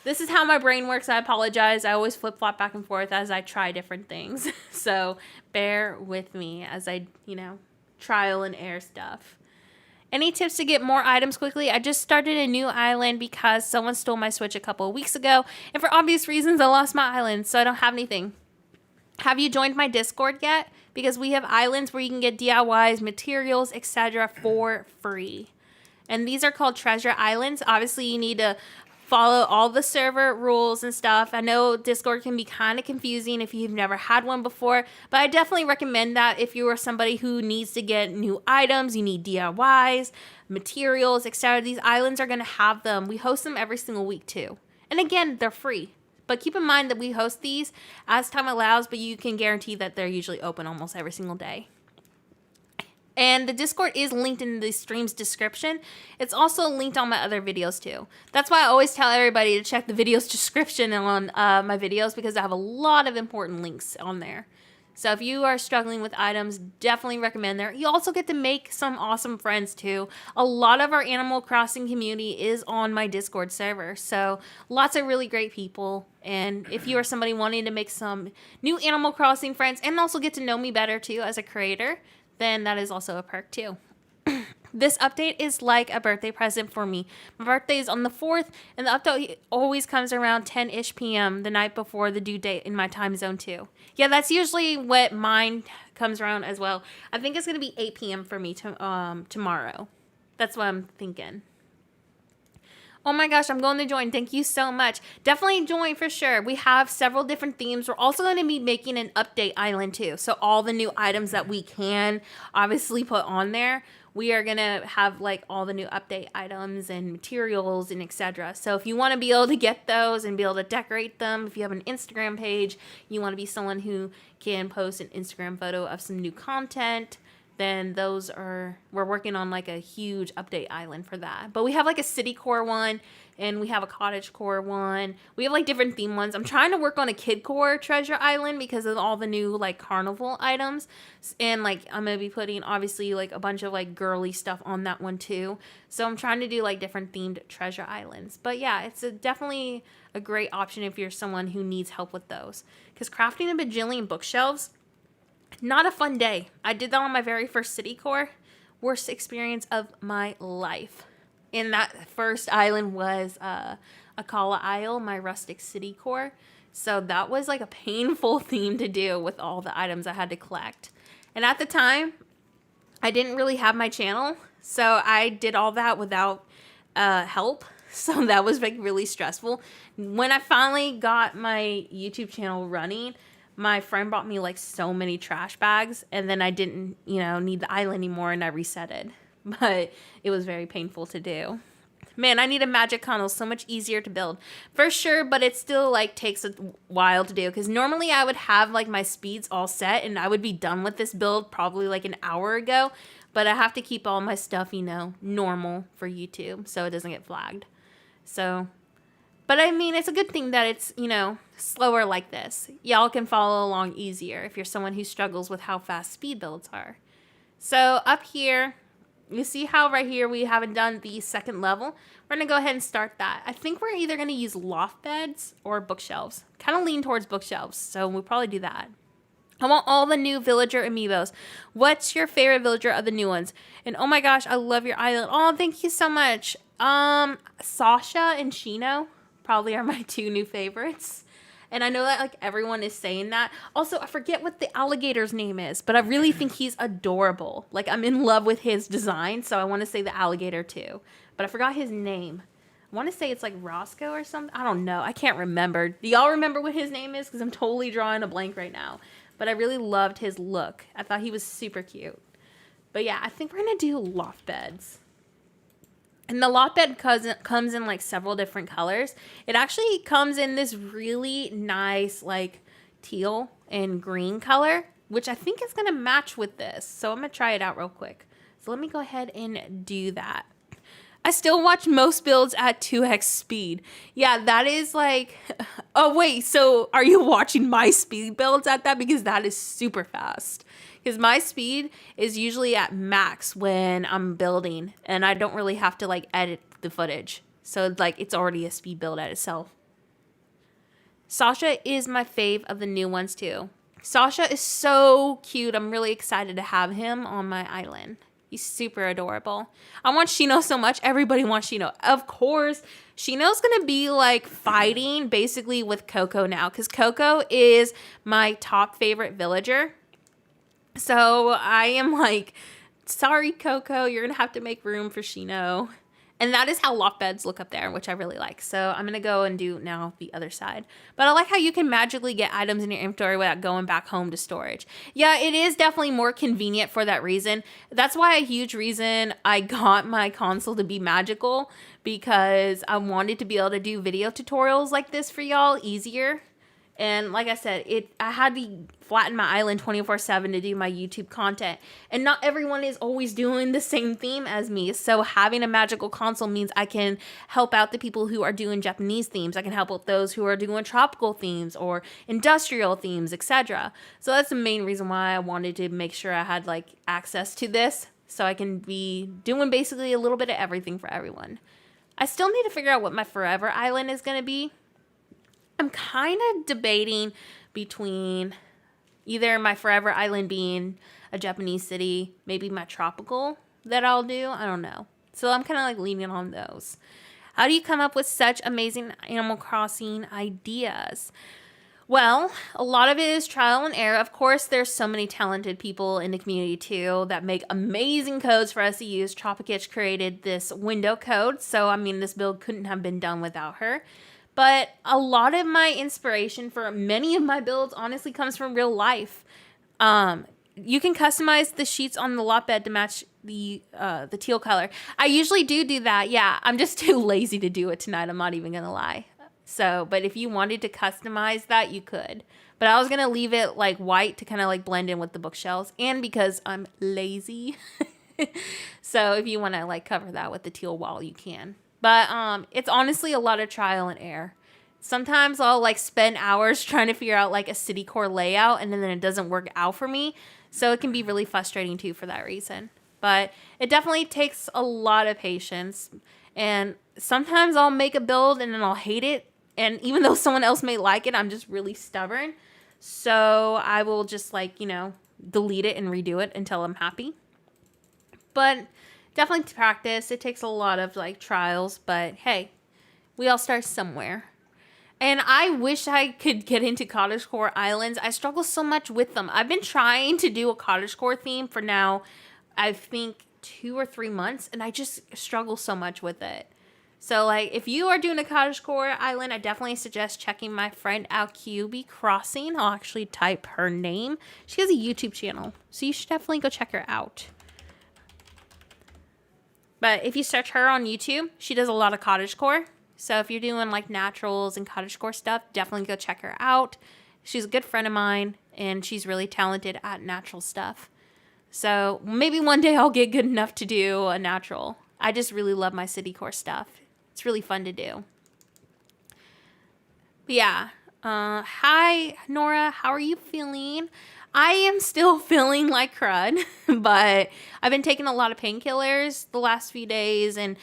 This is how my brain works. I apologize. I always flip-flop back and forth as I try different things. So bear with me as I, trial and error stuff. Any tips to get more items quickly? I just started a new island because someone stole my Switch a couple of weeks ago. And for obvious reasons, I lost my island, so I don't have anything. Have you joined my Discord yet? Because we have islands where you can get DIYs, materials, etc. for free. And these are called treasure islands. Obviously, you need to follow all the server rules and stuff. I know Discord can be kind of confusing if you've never had one before, but I definitely recommend that if you are somebody who needs to get new items, you need DIYs, materials, etc. These islands are going to have them. We host them every single week too. And again, they're free. But keep in mind that we host these as time allows, but you can guarantee that they're usually open almost every single day. And the Discord is linked in the stream's description. It's also linked on my other videos too. That's why I always tell everybody to check the video's description on my videos, because I have a lot of important links on there. So if you are struggling with items, definitely recommend there. You also get to make some awesome friends too. A lot of our Animal Crossing community is on my Discord server. So lots of really great people. And if you are somebody wanting to make some new Animal Crossing friends and also get to know me better too as a creator, then that is also a perk too. This update is like a birthday present for me. My birthday is on the 4th, and the update always comes around 10-ish p.m. the night before the due date in my time zone too. Yeah, that's usually what mine comes around as well. I think it's going to be 8 p.m. for me tomorrow. That's what I'm thinking. Oh my gosh, I'm going to join. Thank you so much. Definitely join for sure. We have several different themes. We're also going to be making an update island too. So all the new items that we can obviously put on there, we are going to have like all the new update items and materials and etc. So if you want to be able to get those and be able to decorate them, if you have an Instagram page, you want to be someone who can post an Instagram photo of some new content, then we're working on like a huge update island for that. But we have like a city core one, and we have a cottage core one. We have like different theme ones. I'm trying to work on a kid core treasure island because of all the new like carnival items. And like I'm going to be putting obviously like a bunch of like girly stuff on that one too. So I'm trying to do like different themed treasure islands. But yeah, it's definitely a great option if you're someone who needs help with those. Because crafting a bajillion bookshelves, not a fun day. I did that on my very first city core. Worst experience of my life. And that first island was Akala Isle, my rustic city core. So that was like a painful theme to do with all the items I had to collect. And at the time, I didn't really have my channel. So I did all that without help. So that was like really stressful. When I finally got my YouTube channel running, my friend bought me like so many trash bags, and then I didn't, need the island anymore, and I reset it. But it was very painful to do. Man, I need a magic tunnel. So much easier to build. For sure, but it still like takes a while to do, because normally I would have like my speeds all set and I would be done with this build probably like an hour ago. But I have to keep all my stuff, normal for YouTube so it doesn't get flagged. But I mean, it's a good thing that it's, slower like this. Y'all can follow along easier if you're someone who struggles with how fast speed builds are. So up here, you see how right here we haven't done the second level? We're going to go ahead and start that. I think we're either going to use loft beds or bookshelves. Kind of lean towards bookshelves, so we'll probably do that. I want all the new villager amiibos. What's your favorite villager of the new ones? And oh my gosh, I love your island. Oh, thank you so much. Sasha and Shino probably are my two new favorites. And I know that like everyone is saying that. Also, I forget what the alligator's name is, but I really think he's adorable. Like I'm in love with his design, so I want to say the alligator too. But I forgot his name. I want to say it's like Roscoe or something. I don't know. I can't remember. Do y'all remember what his name is? Because I'm totally drawing a blank right now. But I really loved his look. I thought he was super cute. But yeah, I think we're going to do loft beds. And the loft bed comes in like several different colors. It actually comes in this really nice like teal and green color, which I think is going to match with this. So I'm going to try it out real quick. So let me go ahead and do that. I still watch most builds at 2x speed. Yeah, that is like, oh wait, so are you watching my speed builds at that? Because that is super fast. Because my speed is usually at max when I'm building, and I don't really have to like edit the footage. So like it's already a speed build at itself. Sasha is my fave of the new ones too. Sasha is so cute. I'm really excited to have him on my island. He's super adorable. I want Shino so much. Everybody wants Shino. Of course, Shino's going to be like fighting basically with Coco now, because Coco is my top favorite villager. So I am like, sorry, Coco, you're going to have to make room for Shino. And that is how loft beds look up there, which I really like. So I'm going to go and do now the other side. But I like how you can magically get items in your inventory without going back home to storage. Yeah, it is definitely more convenient for that reason. That's why a huge reason I got my console to be magical, because I wanted to be able to do video tutorials like this for y'all easier. And like I said, I had to flatten my island 24/7 to do my YouTube content. And not everyone is always doing the same theme as me. So having a magical console means I can help out the people who are doing Japanese themes. I can help out those who are doing tropical themes or industrial themes, etc. So that's the main reason why I wanted to make sure I had like access to this, so I can be doing basically a little bit of everything for everyone. I still need to figure out what my forever island is going to be. I'm kind of debating between either my forever island being a Japanese city, maybe my tropical that I'll do. I don't know. So I'm kind of like leaning on those. How do you come up with such amazing Animal Crossing ideas? Well, a lot of it is trial and error. Of course, there's so many talented people in the community too that make amazing codes for us to use. Tropicitch created this window code. So, I mean, this build couldn't have been done without her. But a lot of my inspiration for many of my builds honestly comes from real life. You can customize the sheets on the lot bed to match the teal color. I usually do that. Yeah, I'm just too lazy to do it tonight. I'm not even going to lie. So, but if you wanted to customize that, you could. But I was going to leave it like white to kind of like blend in with the bookshelves. And because I'm lazy. So if you want to like cover that with the teal wall, you can. But it's honestly a lot of trial and error. Sometimes I'll like spend hours trying to figure out like a city core layout, and then it doesn't work out for me. So it can be really frustrating too for that reason. But it definitely takes a lot of patience. And sometimes I'll make a build and then I'll hate it. And even though someone else may like it, I'm just really stubborn. So I will just like, delete it and redo it until I'm happy. But definitely to practice. It takes a lot of like trials, but hey, we all start somewhere. And I wish I could get into cottagecore islands. I struggle so much with them. I've been trying to do a cottagecore theme for now, I think 2 or 3 months, and I just struggle so much with it. So like if you are doing a cottagecore island, I definitely suggest checking my friend out, QB Crossing. I'll actually type her name. She has a YouTube channel, so you should definitely go check her out. But if you search her on YouTube, she does a lot of cottagecore. So if you're doing like naturals and cottagecore stuff, definitely go check her out. She's a good friend of mine, and she's really talented at natural stuff. So maybe one day I'll get good enough to do a natural. I just really love my city core stuff. It's really fun to do. But yeah. Hi, Nora. How are you feeling? I am still feeling like crud, but I've been taking a lot of painkillers the last few days, and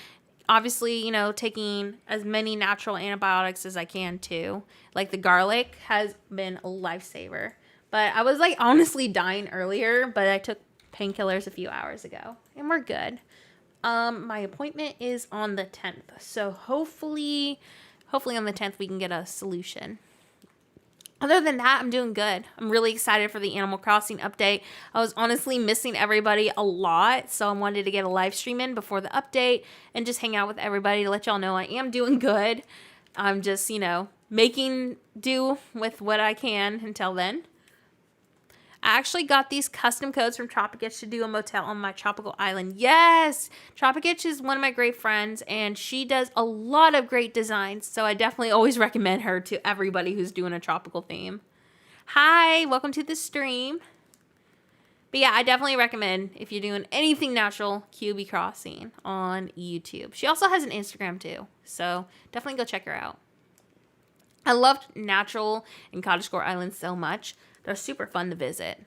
obviously, taking as many natural antibiotics as I can too. Like the garlic has been a lifesaver. But I was like honestly dying earlier, but I took painkillers a few hours ago, and we're good. My appointment is on the 10th, so hopefully on the 10th we can get a solution. Other than that, I'm doing good. I'm really excited for the Animal Crossing update. I was honestly missing everybody a lot, so I wanted to get a live stream in before the update and just hang out with everybody to let y'all know I am doing good. I'm just, making do with what I can until then. I actually got these custom codes from Tropicitch to do a motel on my tropical island. Yes! Tropicitch is one of my great friends, and she does a lot of great designs, so I definitely always recommend her to everybody who's doing a tropical theme. Hi! Welcome to the stream. But yeah, I definitely recommend, if you're doing anything natural, QB Crossing on YouTube. She also has an Instagram too, so definitely go check her out. I loved natural and cottagecore islands so much. They're super fun to visit.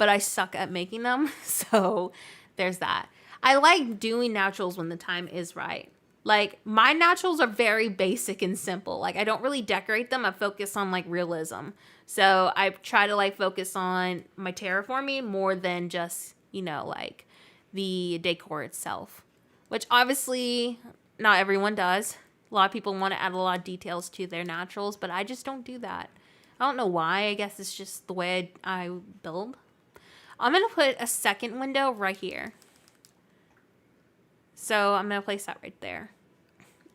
but I suck at making them. So there's that. I like doing naturals when the time is right. Like, my naturals are very basic and simple. Like, I don't really decorate them. I focus on, like, realism. So I try to, like, focus on my terraforming more than just, you know, like, the decor itself. Which, obviously, not everyone does. A lot of people want to add a lot of details to their naturals, but I just don't do that. I don't know why. I guess it's just the way I build. I'm going to put a second window right here. So I'm going to place that right there.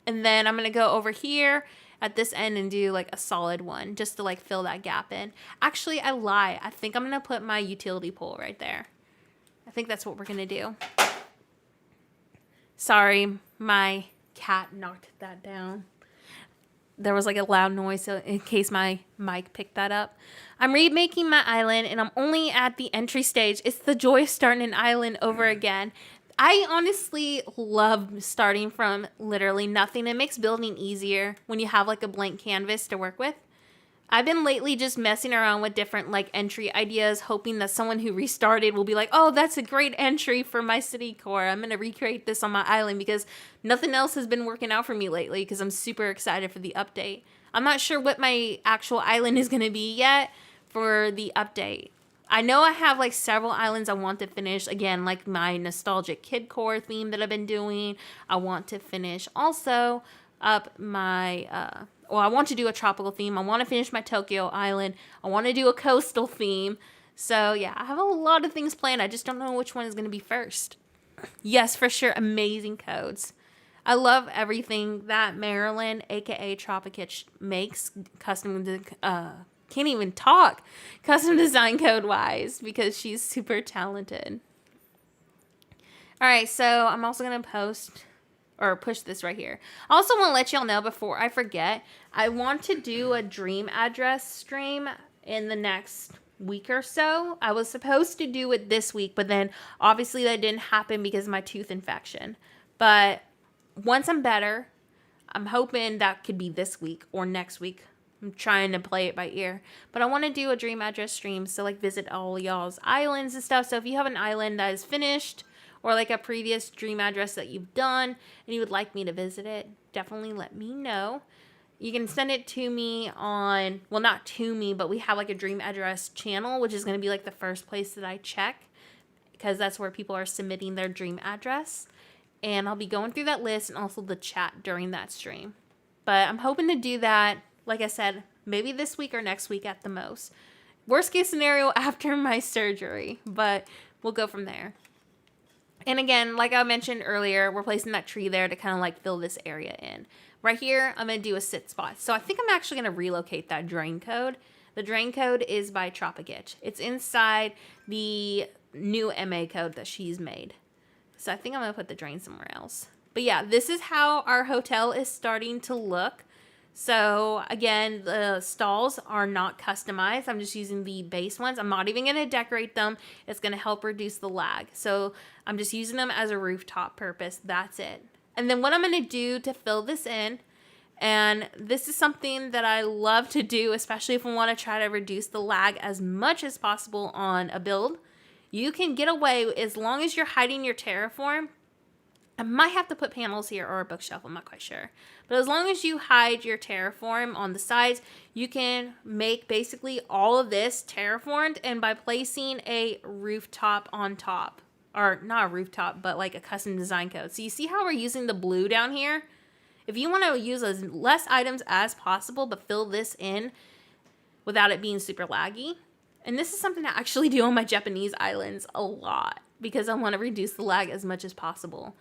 And then I'm going to go over here at this end and do like a solid one just to like fill that gap in. Actually, I lie. I think I'm going to put my utility pole right there. I think that's what we're going to do. Sorry, my cat knocked that down. There was like a loud noise, so in case my mic picked that up. I'm remaking my island, and I'm only at the entry stage. It's the joy of starting an island over again. I honestly love starting from literally nothing. It makes building easier when you have like a blank canvas to work with. I've been lately just messing around with different like entry ideas, hoping that someone who restarted will be like, oh, that's a great entry for my city core. I'm going to recreate this on my island because nothing else has been working out for me lately because I'm super excited for the update. I'm not sure what my actual island is going to be yet for the update. I know I have like several islands I want to finish. Again, like my nostalgic kid core theme that I've been doing. I want to finish also up my, I want to do a tropical theme. I want to finish my Tokyo island. I want to do a coastal theme. So yeah, I have a lot of things planned. I just don't know which one is going to be first. Yes, for sure. Amazing codes. I love everything that Marilyn, aka Tropicitch, makes custom. Can't even talk custom design code wise because she's super talented. All right, so I'm also gonna push this right here. I also want to let y'all know before I forget, I want to do a dream address stream in the next week or so. I was supposed to do it this week, but then obviously that didn't happen because of my tooth infection. But once I'm better, I'm hoping that could be this week or next week. I'm trying to play it by ear. But I want to do a dream address stream, so like visit all y'all's islands and stuff. So if you have an island that is finished or like a previous dream address that you've done and you would like me to visit it, definitely let me know. You can send it to me on, well, not to me, but we have like a dream address channel, which is going to be like the first place that I check because that's where people are submitting their dream address. And I'll be going through that list and also the chat during that stream. But I'm hoping to do that, like I said, maybe this week or next week at the most. Worst case scenario after my surgery, but we'll go from there. And again, like I mentioned earlier, we're placing that tree there to kind of like fill this area in. Right here, I'm going to do a sit spot. So I think I'm actually going to relocate that drain code. The drain code is by Tropicitch. It's inside the new MA code that she's made. So I think I'm going to put the drain somewhere else. But yeah, this is how our hotel is starting to look. So again, the stalls are not customized. I'm just using the base ones. I'm not even going to decorate them. It's going to help reduce the lag. So I'm just using them as a rooftop purpose. That's it. And then what I'm going to do to fill this in, and this is something that I love to do, especially if we want to try to reduce the lag as much as possible on a build. You can get away as long as you're hiding your terraform. I might have to put panels here or a bookshelf. I'm not quite sure. But as long as you hide your terraform on the sides, you can make basically all of this terraformed. And by placing a rooftop on top, or not a rooftop, but like a custom design code. So you see how we're using the blue down here? If you want to use as less items as possible, but fill this in without it being super laggy. And this is something I actually do on my Japanese islands a lot because I want to reduce the lag as much as possible.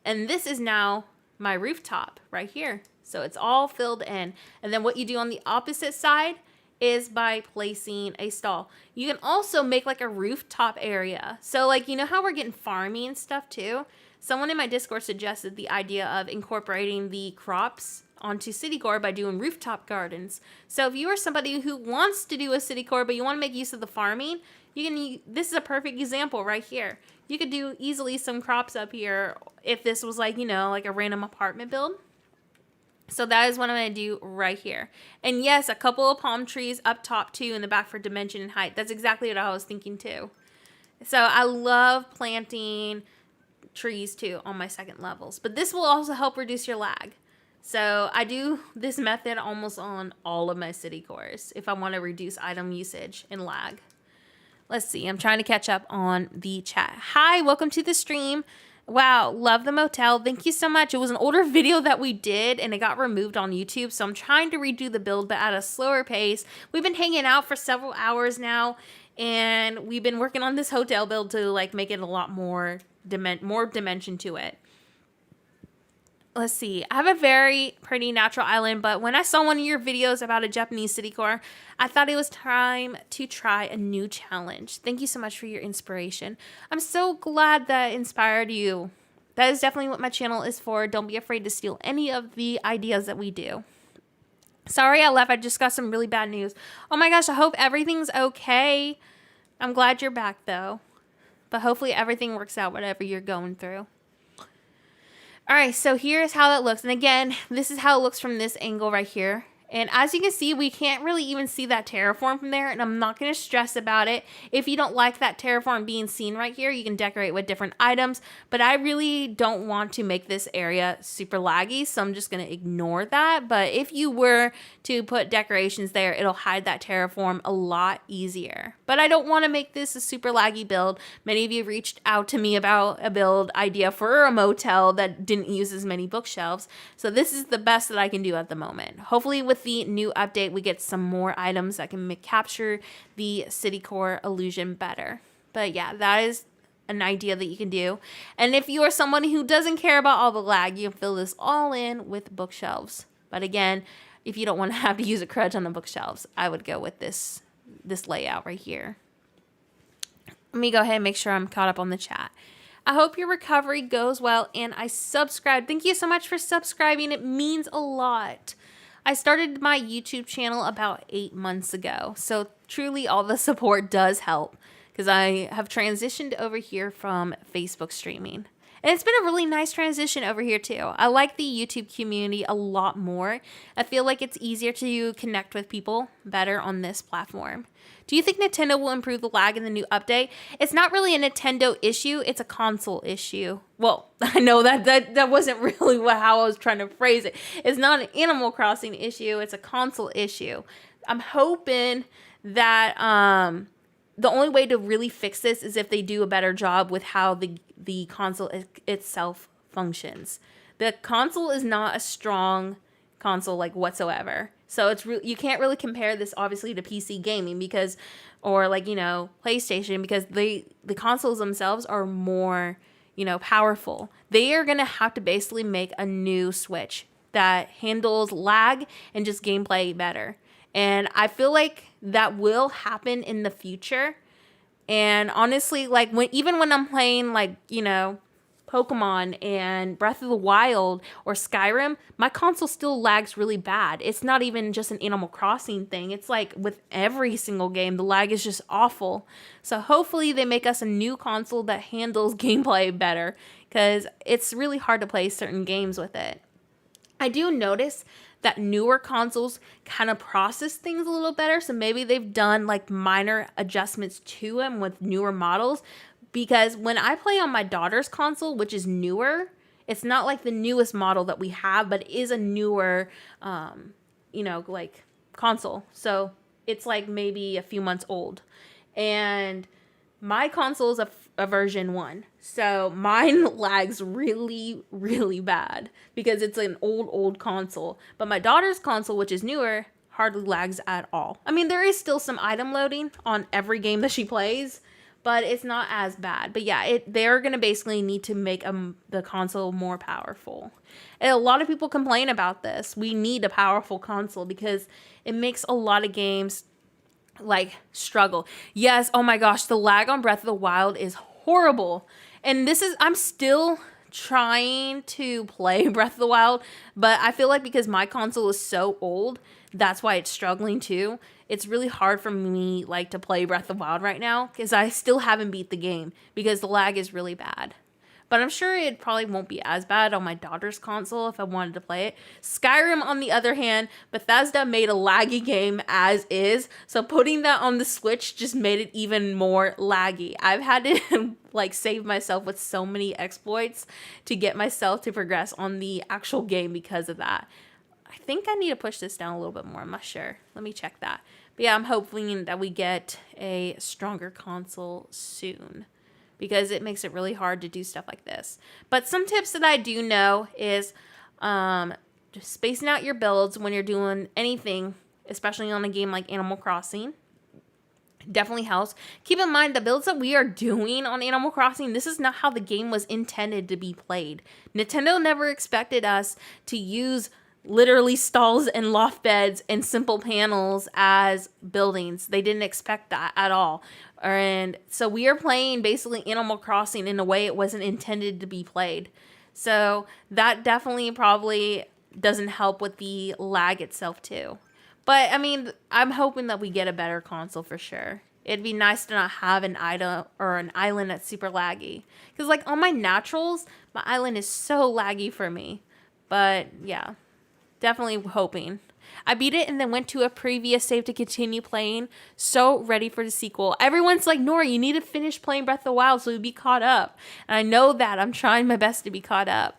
And this is now my rooftop right here. So it's all filled in. And then what you do on the opposite side is by placing a stall. You can also make like a rooftop area. So like, you know how we're getting farming and stuff too? Someone in my Discord suggested the idea of incorporating the crops onto city core by doing rooftop gardens. So if you are somebody who wants to do a city core, but you want to make use of the farming, this is a perfect example right here. You could do easily some crops up here if this was like, you know, like a random apartment build. So that is what I'm going to do right here. And yes, a couple of palm trees up top too in the back for dimension and height. That's exactly what I was thinking too. So I love planting trees too on my second levels. But this will also help reduce your lag. So I do this method almost on all of my city cores if I want to reduce item usage and lag. Let's see. I'm trying to catch up on the chat. Hi, welcome to the stream. Wow, love the motel. Thank you so much. It was an older video that we did and it got removed on YouTube. So I'm trying to redo the build, but at a slower pace. We've been hanging out for several hours now and we've been working on this hotel build to like make it a lot more dimension to it. Let's see. I have a very pretty natural island, but when I saw one of your videos about a Japanese city core, I thought it was time to try a new challenge. Thank you so much for your inspiration. I'm so glad that inspired you. That is definitely what my channel is for. Don't be afraid to steal any of the ideas that we do. Sorry I left. I just got some really bad news. Oh my gosh, I hope everything's okay. I'm glad you're back though. But hopefully everything works out, whatever you're going through. All right, so here's how it looks. And again, this is how it looks from this angle right here. And as you can see, we can't really even see that terraform from there, and I'm not going to stress about it. If you don't like that terraform being seen right here, you can decorate with different items, but I really don't want to make this area super laggy, so I'm just going to ignore that. But if you were to put decorations there, it'll hide that terraform a lot easier. But I don't want to make this a super laggy build. Many of you reached out to me about a build idea for a motel that didn't use as many bookshelves, so this is the best that I can do at the moment. Hopefully with the new update, we get some more items that can capture the city core illusion better. But yeah, that is an idea that you can do. And if you are someone who doesn't care about all the lag, you can fill this all in with bookshelves. But again, if you don't want to have to use a crutch on the bookshelves, I would go with this layout right here. Let me go ahead and make sure I'm caught up on the chat. I hope your recovery goes well, and I subscribe. Thank you so much for subscribing. It means a lot. I started my YouTube channel about 8 months ago, so truly all the support does help because I have transitioned over here from Facebook streaming. And it's been a really nice transition over here too. I like the YouTube community a lot more. I feel like it's easier to connect with people better on this platform. Do you think Nintendo will improve the lag in the new update? It's not really a Nintendo issue, it's a console issue. Well, I know that wasn't really how I was trying to phrase it. It's not an Animal Crossing issue, it's a console issue. I'm hoping that the only way to really fix this is if they do a better job with how the console itself functions. The console is not a strong console like whatsoever. So you can't really compare this obviously to PC gaming because, or like, PlayStation, because the consoles themselves are more, powerful. They are going to have to basically make a new Switch that handles lag and just gameplay better. And I feel like that will happen in the future. And honestly, like even when I'm playing Pokemon and Breath of the Wild or Skyrim, my console still lags really bad. It's not even just an Animal Crossing thing. It's like with every single game, the lag is just awful. So hopefully they make us a new console that handles gameplay better because it's really hard to play certain games with it. I do notice that newer consoles kind of process things a little better. So maybe they've done like minor adjustments to them with newer models. Because when I play on my daughter's console, which is newer, it's not like the newest model that we have, but it is a newer, console. So it's like maybe a few months old. And my console is a version 1. So mine lags really, really bad because it's an old console. But my daughter's console, which is newer, hardly lags at all. I mean, there is still some item loading on every game that she plays, but it's not as bad. But yeah, they're going to basically need to make the console more powerful. And a lot of people complain about this. We need a powerful console because it makes a lot of games struggle. Yes, oh my gosh, the lag on Breath of the Wild is horrible. And I'm still trying to play Breath of the Wild, but I feel like because my console is so old, that's why it's struggling too. It's really hard for me to play Breath of the Wild right now because I still haven't beat the game because the lag is really bad. but I'm sure it probably won't be as bad on my daughter's console if I wanted to play it. Skyrim, on the other hand, Bethesda made a laggy game as is, so putting that on the Switch just made it even more laggy. I've had to like save myself with so many exploits to get myself to progress on the actual game because of that. I think I need to push this down a little bit more. I'm not sure. Let me check that. But yeah, I'm hoping that we get a stronger console soon because it makes it really hard to do stuff like this. But some tips that I do know is just spacing out your builds when you're doing anything, especially on a game like Animal Crossing. Definitely helps. Keep in mind the builds that we are doing on Animal Crossing, this is not how the game was intended to be played. Nintendo never expected us to use literally stalls and loft beds and simple panels as buildings. They didn't expect that at all. And so we are playing basically Animal Crossing in a way it wasn't intended to be played. So that definitely probably doesn't help with the lag itself too. But I mean, I'm hoping that we get a better console for sure. It'd be nice to not have an item or an island that's super laggy. Because like on my naturals, my island is so laggy for me. But yeah. Definitely hoping. I beat it and then went to a previous save to continue playing. So ready for the sequel. Everyone's like, Nora, you need to finish playing Breath of the Wild so you'll be caught up. And I know that. I'm trying my best to be caught up.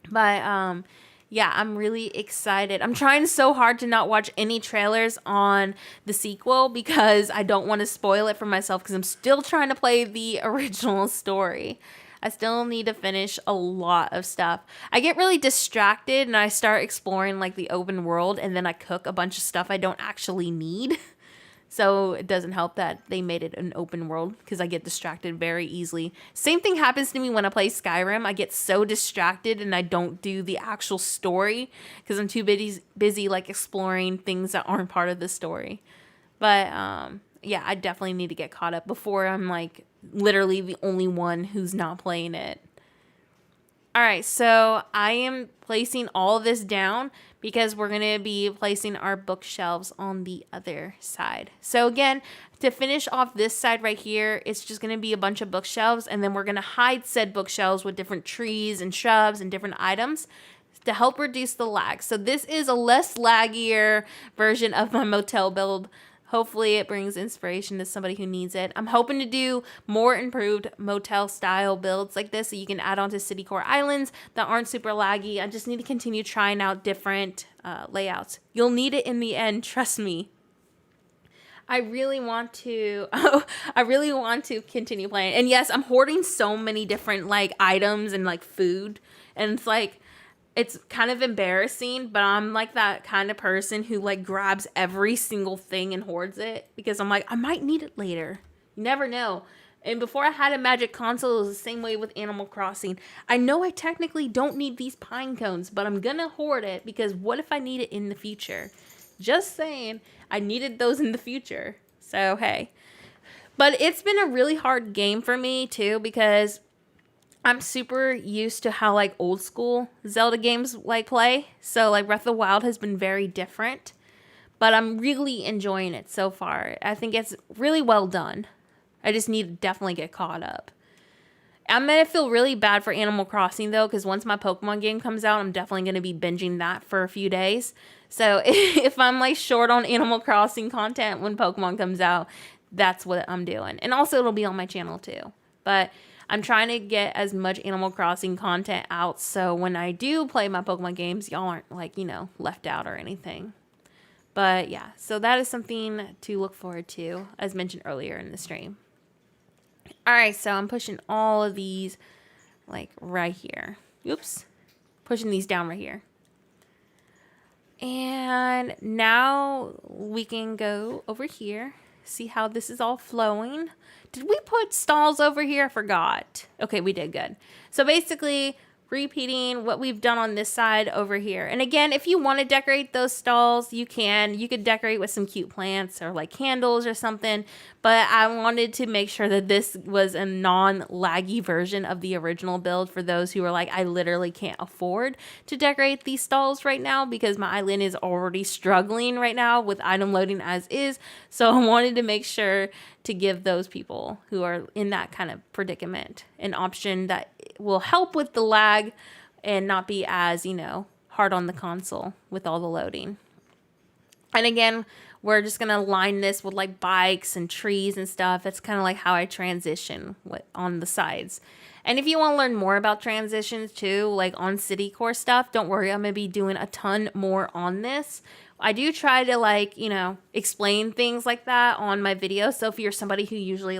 But yeah, I'm really excited. I'm trying so hard to not watch any trailers on the sequel because I don't want to spoil it for myself because I'm still trying to play the original story. I still need to finish a lot of stuff. I get really distracted and I start exploring like the open world and then I cook a bunch of stuff I don't actually need. So it doesn't help that they made it an open world because I get distracted very easily. Same thing happens to me when I play Skyrim. I get so distracted and I don't do the actual story because I'm too busy like exploring things that aren't part of the story. But yeah, I definitely need to get caught up before I'm like literally the only one who's not playing it. All right, so I am placing all of this down because we're going to be placing our bookshelves on the other side. So again, to finish off this side right here, it's just going to be a bunch of bookshelves, and then we're going to hide said bookshelves with different trees and shrubs and different items to help reduce the lag. So this is a less laggier version of my motel build. Hopefully it brings inspiration to somebody who needs it. I'm hoping to do more improved motel style builds like this so you can add on to city core islands that aren't super laggy. I just need to continue trying out different layouts. You'll need it in the end, trust me. I really want to continue playing. And yes, I'm hoarding so many different like items and like food. And it's like, it's kind of embarrassing, but I'm like that kind of person who like grabs every single thing and hoards it because I'm like, I might need it later. You never know. And before I had a Magic console, it was the same way with Animal Crossing. I know I technically don't need these pine cones, but I'm gonna hoard it because what if I need it in the future? Just saying, I needed those in the future. So, hey. But it's been a really hard game for me too because I'm super used to how like old school Zelda games like play. So like Breath of the Wild has been very different, but I'm really enjoying it so far. I think it's really well done. I just need to definitely get caught up. I'm going to feel really bad for Animal Crossing though, because once my Pokemon game comes out, I'm definitely going to be binging that for a few days. So if I'm like short on Animal Crossing content when Pokemon comes out, that's what I'm doing. And also it'll be on my channel too. But I'm trying to get as much Animal Crossing content out so when I do play my Pokemon games, y'all aren't like, you know, left out or anything. But yeah, so that is something to look forward to, as mentioned earlier in the stream. All right, so I'm pushing all of these like right here. Oops. Pushing these down right here. And now we can go over here. See how this is all flowing. Did we put stalls over here? I forgot. Okay, we did. Good. So basically, repeating what we've done on this side over here. And again, if you want to decorate those stalls, you can. You could decorate with some cute plants or like candles or something. But I wanted to make sure that this was a non-laggy version of the original build for those who are like, I literally can't afford to decorate these stalls right now because my island is already struggling right now with item loading as is. So I wanted to make sure to give those people who are in that kind of predicament an option that will help with the lag and not be as, hard on the console with all the loading. And again, we're just going to line this with like bikes and trees and stuff. That's kind of like how I transition on the sides. And if you want to learn more about transitions too, like on city core stuff, don't worry, I'm going to be doing a ton more on this. I do try to explain things like that on my videos. So if you're somebody who usually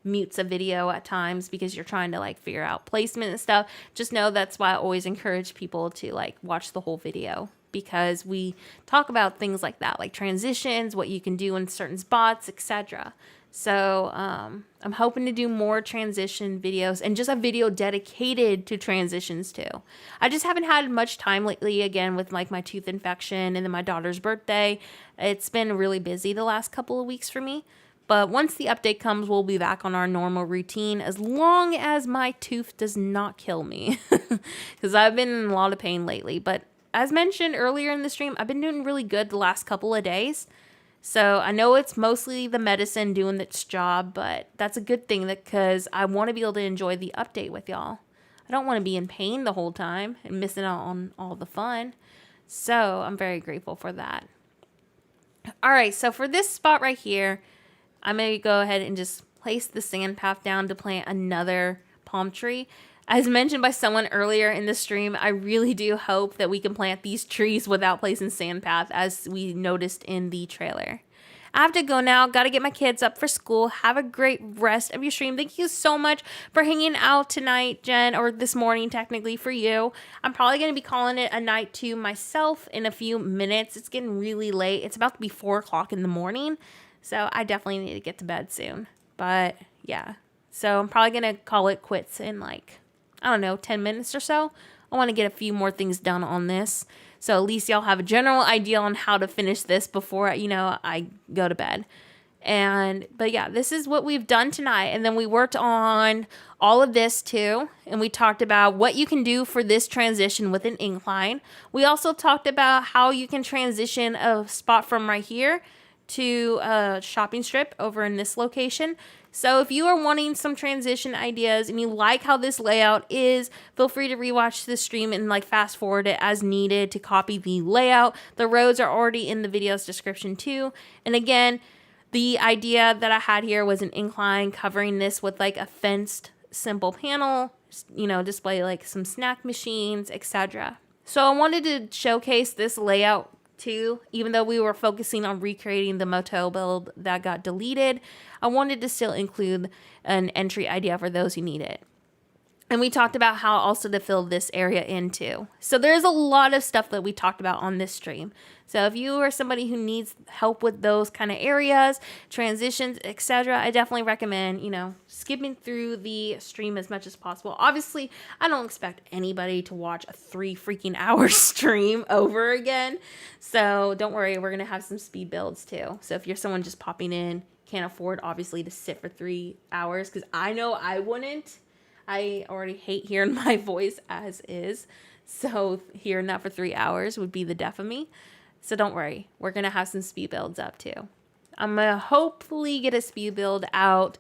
mutes a video at times because you're trying to figure out placement and stuff, just know that's why I always encourage people to watch the whole video, because we talk about things like that, like transitions, what you can do in certain spots, etc. So I'm hoping to do more transition videos and just a video dedicated to transitions too. I just haven't had much time lately, again, with my tooth infection and then my daughter's birthday. It's been really busy the last couple of weeks for me. But once the update comes, we'll be back on our normal routine, as long as my tooth does not kill me, because I've been in a lot of pain lately. But as mentioned earlier in the stream, I've been doing really good the last couple of days. So I know it's mostly the medicine doing its job, but that's a good thing, because I want to be able to enjoy the update with y'all. I don't want to be in pain the whole time and missing out on all the fun. So I'm very grateful for that. All right, so for this spot right here, I'm going to go ahead and just place the sand path down to plant another palm tree. As mentioned by someone earlier in the stream, I really do hope that we can plant these trees without placing sand path, as we noticed in the trailer. I have to go now. Got to get my kids up for school. Have a great rest of your stream. Thank you so much for hanging out tonight, Jen, or this morning technically for you. I'm probably going to be calling it a night to myself in a few minutes. It's getting really late. It's about to be 4 o'clock in the morning, so I definitely need to get to bed soon. But yeah, so I'm probably going to call it quits in 10 minutes or so. I want to get a few more things done on this, so at least y'all have a general idea on how to finish this before, I go to bed. But yeah, this is what we've done tonight. And then we worked on all of this too. And we talked about what you can do for this transition with an incline. We also talked about how you can transition a spot from right here to a shopping strip over in this location. So if you are wanting some transition ideas and you like how this layout is, feel free to rewatch the stream and fast forward it as needed to copy the layout. The roads are already in the video's description too. And again, the idea that I had here was an incline covering this with a fenced simple panel, display some snack machines, etc. So I wanted to showcase this layout too, even though we were focusing on recreating the motel build that got deleted. I wanted to still include an entry idea for those who need it. And we talked about how also to fill this area in too. So there's a lot of stuff that we talked about on this stream. So if you are somebody who needs help with those kind of areas, transitions, etc., I definitely recommend, skipping through the stream as much as possible. Obviously, I don't expect anybody to watch a 3 freaking hour stream over again. So don't worry, we're going to have some speed builds too. So if you're someone just popping in, can't afford obviously to sit for 3 hours, because I know I wouldn't. I already hate hearing my voice as is. So hearing that for 3 hours would be the death of me. So don't worry. We're going to have some speed builds up too. I'm going to hopefully get a speed build out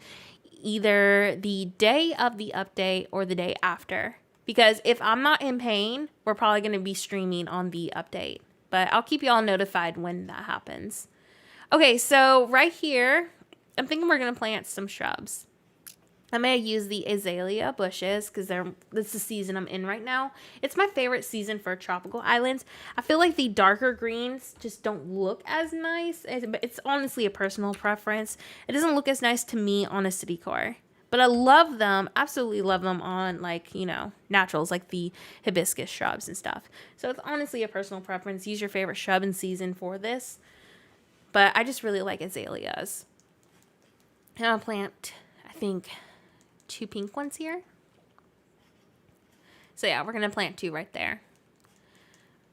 either the day of the update or the day after. Because if I'm not in pain, we're probably going to be streaming on the update. But I'll keep you all notified when that happens. Okay, so right here, I'm thinking we're going to plant some shrubs. I'm going to use the azalea bushes because that's the season I'm in right now. It's my favorite season for tropical islands. I feel like the darker greens just don't look as nice. It's honestly a personal preference. It doesn't look as nice to me on a city core. But I love them, absolutely love them on naturals like the hibiscus shrubs and stuff. So it's honestly a personal preference. Use your favorite shrub in season for this. But I just really like azaleas. And I'll plant, I think, 2 pink ones here. So yeah, we're going to plant 2 right there.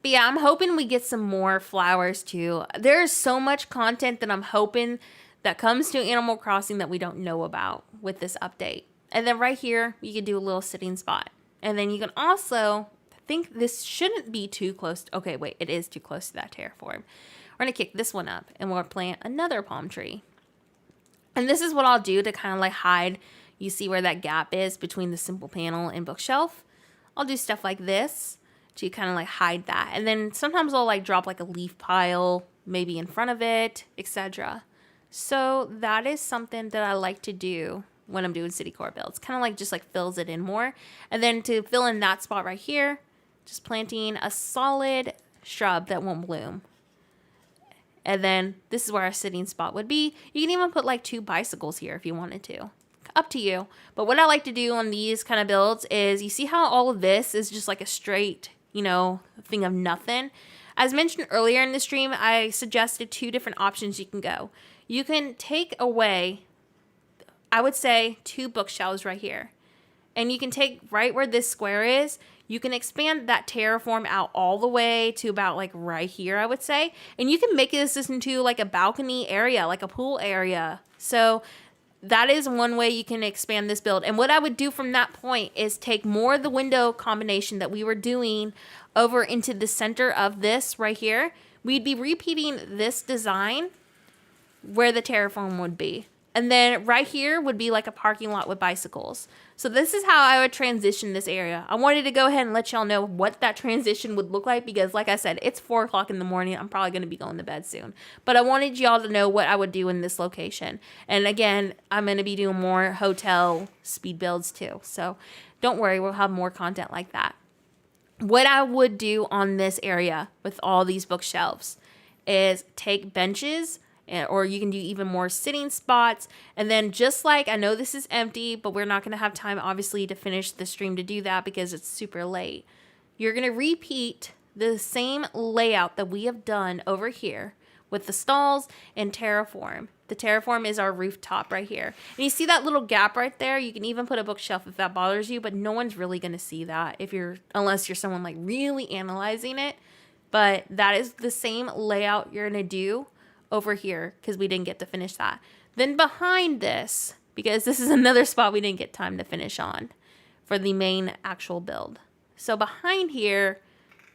But yeah, I'm hoping we get some more flowers too. There's so much content that I'm hoping that comes to Animal Crossing that we don't know about with this update. And then right here, you can do a little sitting spot. And then you can also, I think this shouldn't be too close. Okay, wait, it is too close to that terraform. We're going to kick this one up and we'll plant another palm tree. And this is what I'll do to kind of like hide, you see where that gap is between the simple panel and bookshelf. I'll do stuff like this to kind of like hide that. And then sometimes I'll like drop like a leaf pile maybe in front of it, etc. So that is something that I like to do when I'm doing city core builds. Kind of like just like fills it in more. And then to fill in that spot right here, just planting a solid shrub that won't bloom. And then this is where our sitting spot would be. You can even put like 2 bicycles here if you wanted to. Up to you. But what I like to do on these kind of builds is, you see how all of this is just like a straight, you know, thing of nothing. As mentioned earlier in the stream, I suggested 2 different options you can go. You can take away, I would say, 2 bookshelves right here. And you can take right where this square is, you can expand that terraform out all the way to about like right here, I would say. And you can make this into like a balcony area, like a pool area. So that is one way you can expand this build. And what I would do from that point is take more of the window combination that we were doing over into the center of this right here. We'd be repeating this design where the terraform would be. And then right here would be like a parking lot with bicycles. So this is how I would transition this area. I wanted to go ahead and let y'all know what that transition would look like because, like I said, it's 4 o'clock in the morning. I'm probably going to be going to bed soon. But I wanted y'all to know what I would do in this location. And again, I'm going to be doing more hotel speed builds too. So don't worry, we'll have more content like that. What I would do on this area with all these bookshelves is take benches, or you can do even more sitting spots. And then just like, I know this is empty, but we're not going to have time, obviously, to finish the stream to do that because it's super late. You're going to repeat the same layout that we have done over here with the stalls and terraform. The terraform is our rooftop right here. And you see that little gap right there? You can even put a bookshelf if that bothers you, but no one's really going to see that unless you're someone like really analyzing it. But that is the same layout you're going to do over here because we didn't get to finish that. Then behind this, because this is another spot we didn't get time to finish on for the main actual build. So behind here,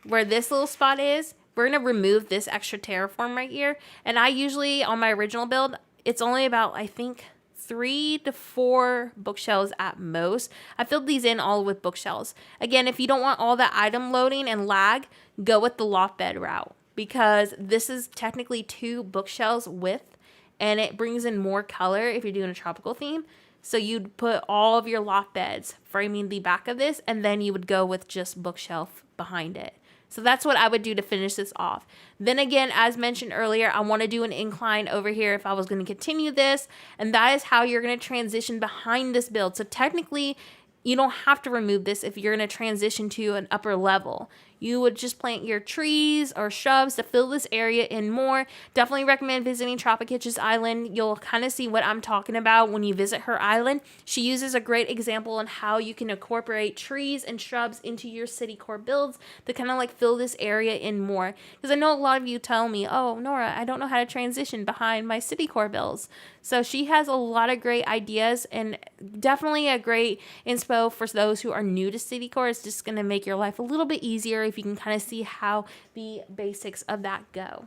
where this little spot is, we're going to remove this extra terraform right here. And I usually, on my original build, it's only about, I think, 3 to 4 bookshelves at most. I filled these in all with bookshelves. Again, if you don't want all that item loading and lag, go with the loft bed route, because this is technically 2 bookshelves width and it brings in more color if you're doing a tropical theme. So you'd put all of your loft beds framing the back of this, and then you would go with just bookshelf behind it. So that's what I would do to finish this off. Then again, as mentioned earlier, I want to do an incline over here if I was going to continue this, and that is how you're going to transition behind this build. So technically, you don't have to remove this if you're going to transition to an upper level. You would just plant your trees or shrubs to fill this area in more. Definitely recommend visiting Tropicitch's island. You'll kind of see what I'm talking about when you visit her island. She uses a great example on how you can incorporate trees and shrubs into your city core builds to kind of like fill this area in more. Because I know a lot of you tell me, oh, Nora, I don't know how to transition behind my city core builds. So she has a lot of great ideas, and definitely a great inspo for those who are new to city core. It's just going to make your life a little bit easier if you can kind of see how the basics of that go.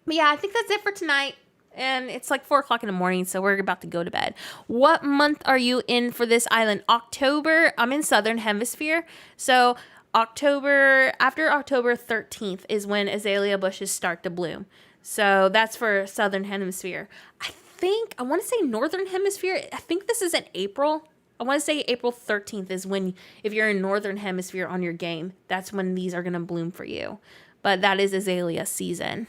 But yeah, I think that's it for tonight. And it's like 4 o'clock in the morning, so we're about to go to bed. What month are you in for this island? October. I'm in Southern Hemisphere. So October, after October 13th is when azalea bushes start to bloom. So that's for Southern Hemisphere. I want to say Northern Hemisphere. I think this is in April. I want to say April 13th is when, if you're in Northern Hemisphere on your game, that's when these are going to bloom for you. But that is azalea season.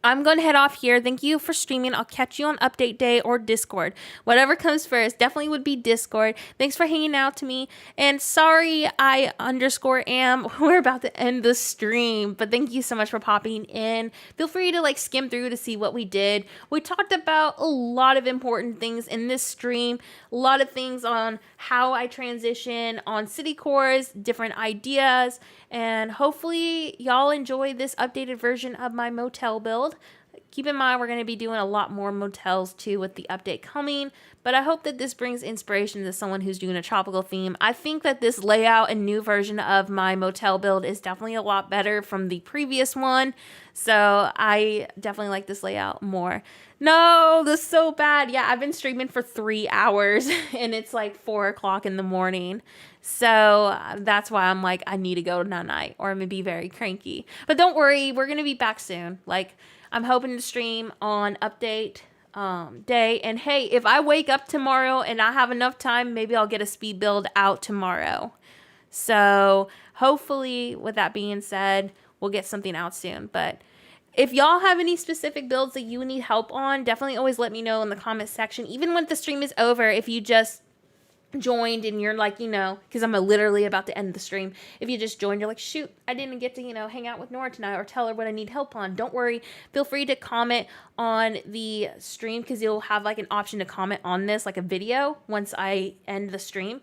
I'm going to head off here. Thank you for streaming. I'll catch you on update day or Discord. Whatever comes first. Definitely would be Discord. Thanks for hanging out to me. And sorry, I_am. We're about to end the stream. But thank you so much for popping in. Feel free to skim through to see what we did. We talked about a lot of important things in this stream. A lot of things on how I transition on city cores, different ideas. And hopefully y'all enjoy this updated version of my motel build. Keep in mind, we're going to be doing a lot more motels too with the update coming. But but I hope that this brings inspiration to someone who's doing a tropical theme. I think that this layout and new version of my motel build is definitely a lot better from the previous one. So I definitely like this layout more. No, this is so bad. Yeah, I've been streaming for 3 hours and it's like 4 o'clock in the morning. So that's why I'm like, I need to go night-night or I'm going to be very cranky. But don't worry, we're going to be back soon. Like, I'm hoping to stream on update day. And hey, if I wake up tomorrow and I have enough time, maybe I'll get a speed build out tomorrow. So hopefully, with that being said, we'll get something out soon. But if y'all have any specific builds that you need help on, definitely always let me know in the comment section. Even when the stream is over, if you just joined and you're like, because I'm literally about to end the stream. If you just joined, you're like, shoot, I didn't get to, hang out with Nora tonight or tell her what I need help on. Don't worry. Feel free to comment on the stream because you'll have like an option to comment on this, like a video, once I end the stream.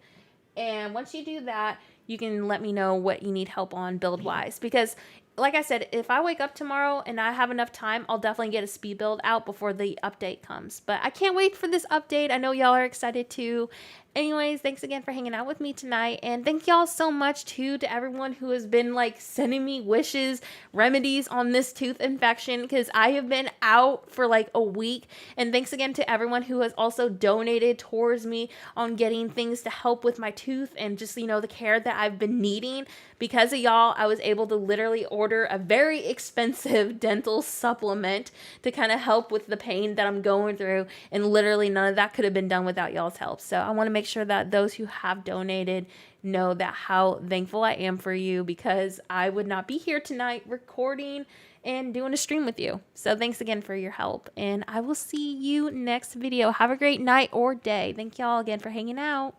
And once you do that, you can let me know what you need help on build-wise. Because, like I said, if I wake up tomorrow and I have enough time, I'll definitely get a speed build out before the update comes. But I can't wait for this update. I know y'all are excited too. Anyways, thanks again for hanging out with me tonight. And thank y'all so much too to everyone who has been like sending me wishes, remedies on this tooth infection, because I have been out for like a week. And thanks again to everyone who has also donated towards me on getting things to help with my tooth and just, the care that I've been needing. Because of y'all, I was able to literally order a very expensive dental supplement to kind of help with the pain that I'm going through. And literally none of that could have been done without y'all's help. So I want to make sure that those who have donated know that how thankful I am for you, because I would not be here tonight recording and doing a stream with you. So thanks again for your help, and I will see you next video. Have a great night or day. Thank y'all again for hanging out.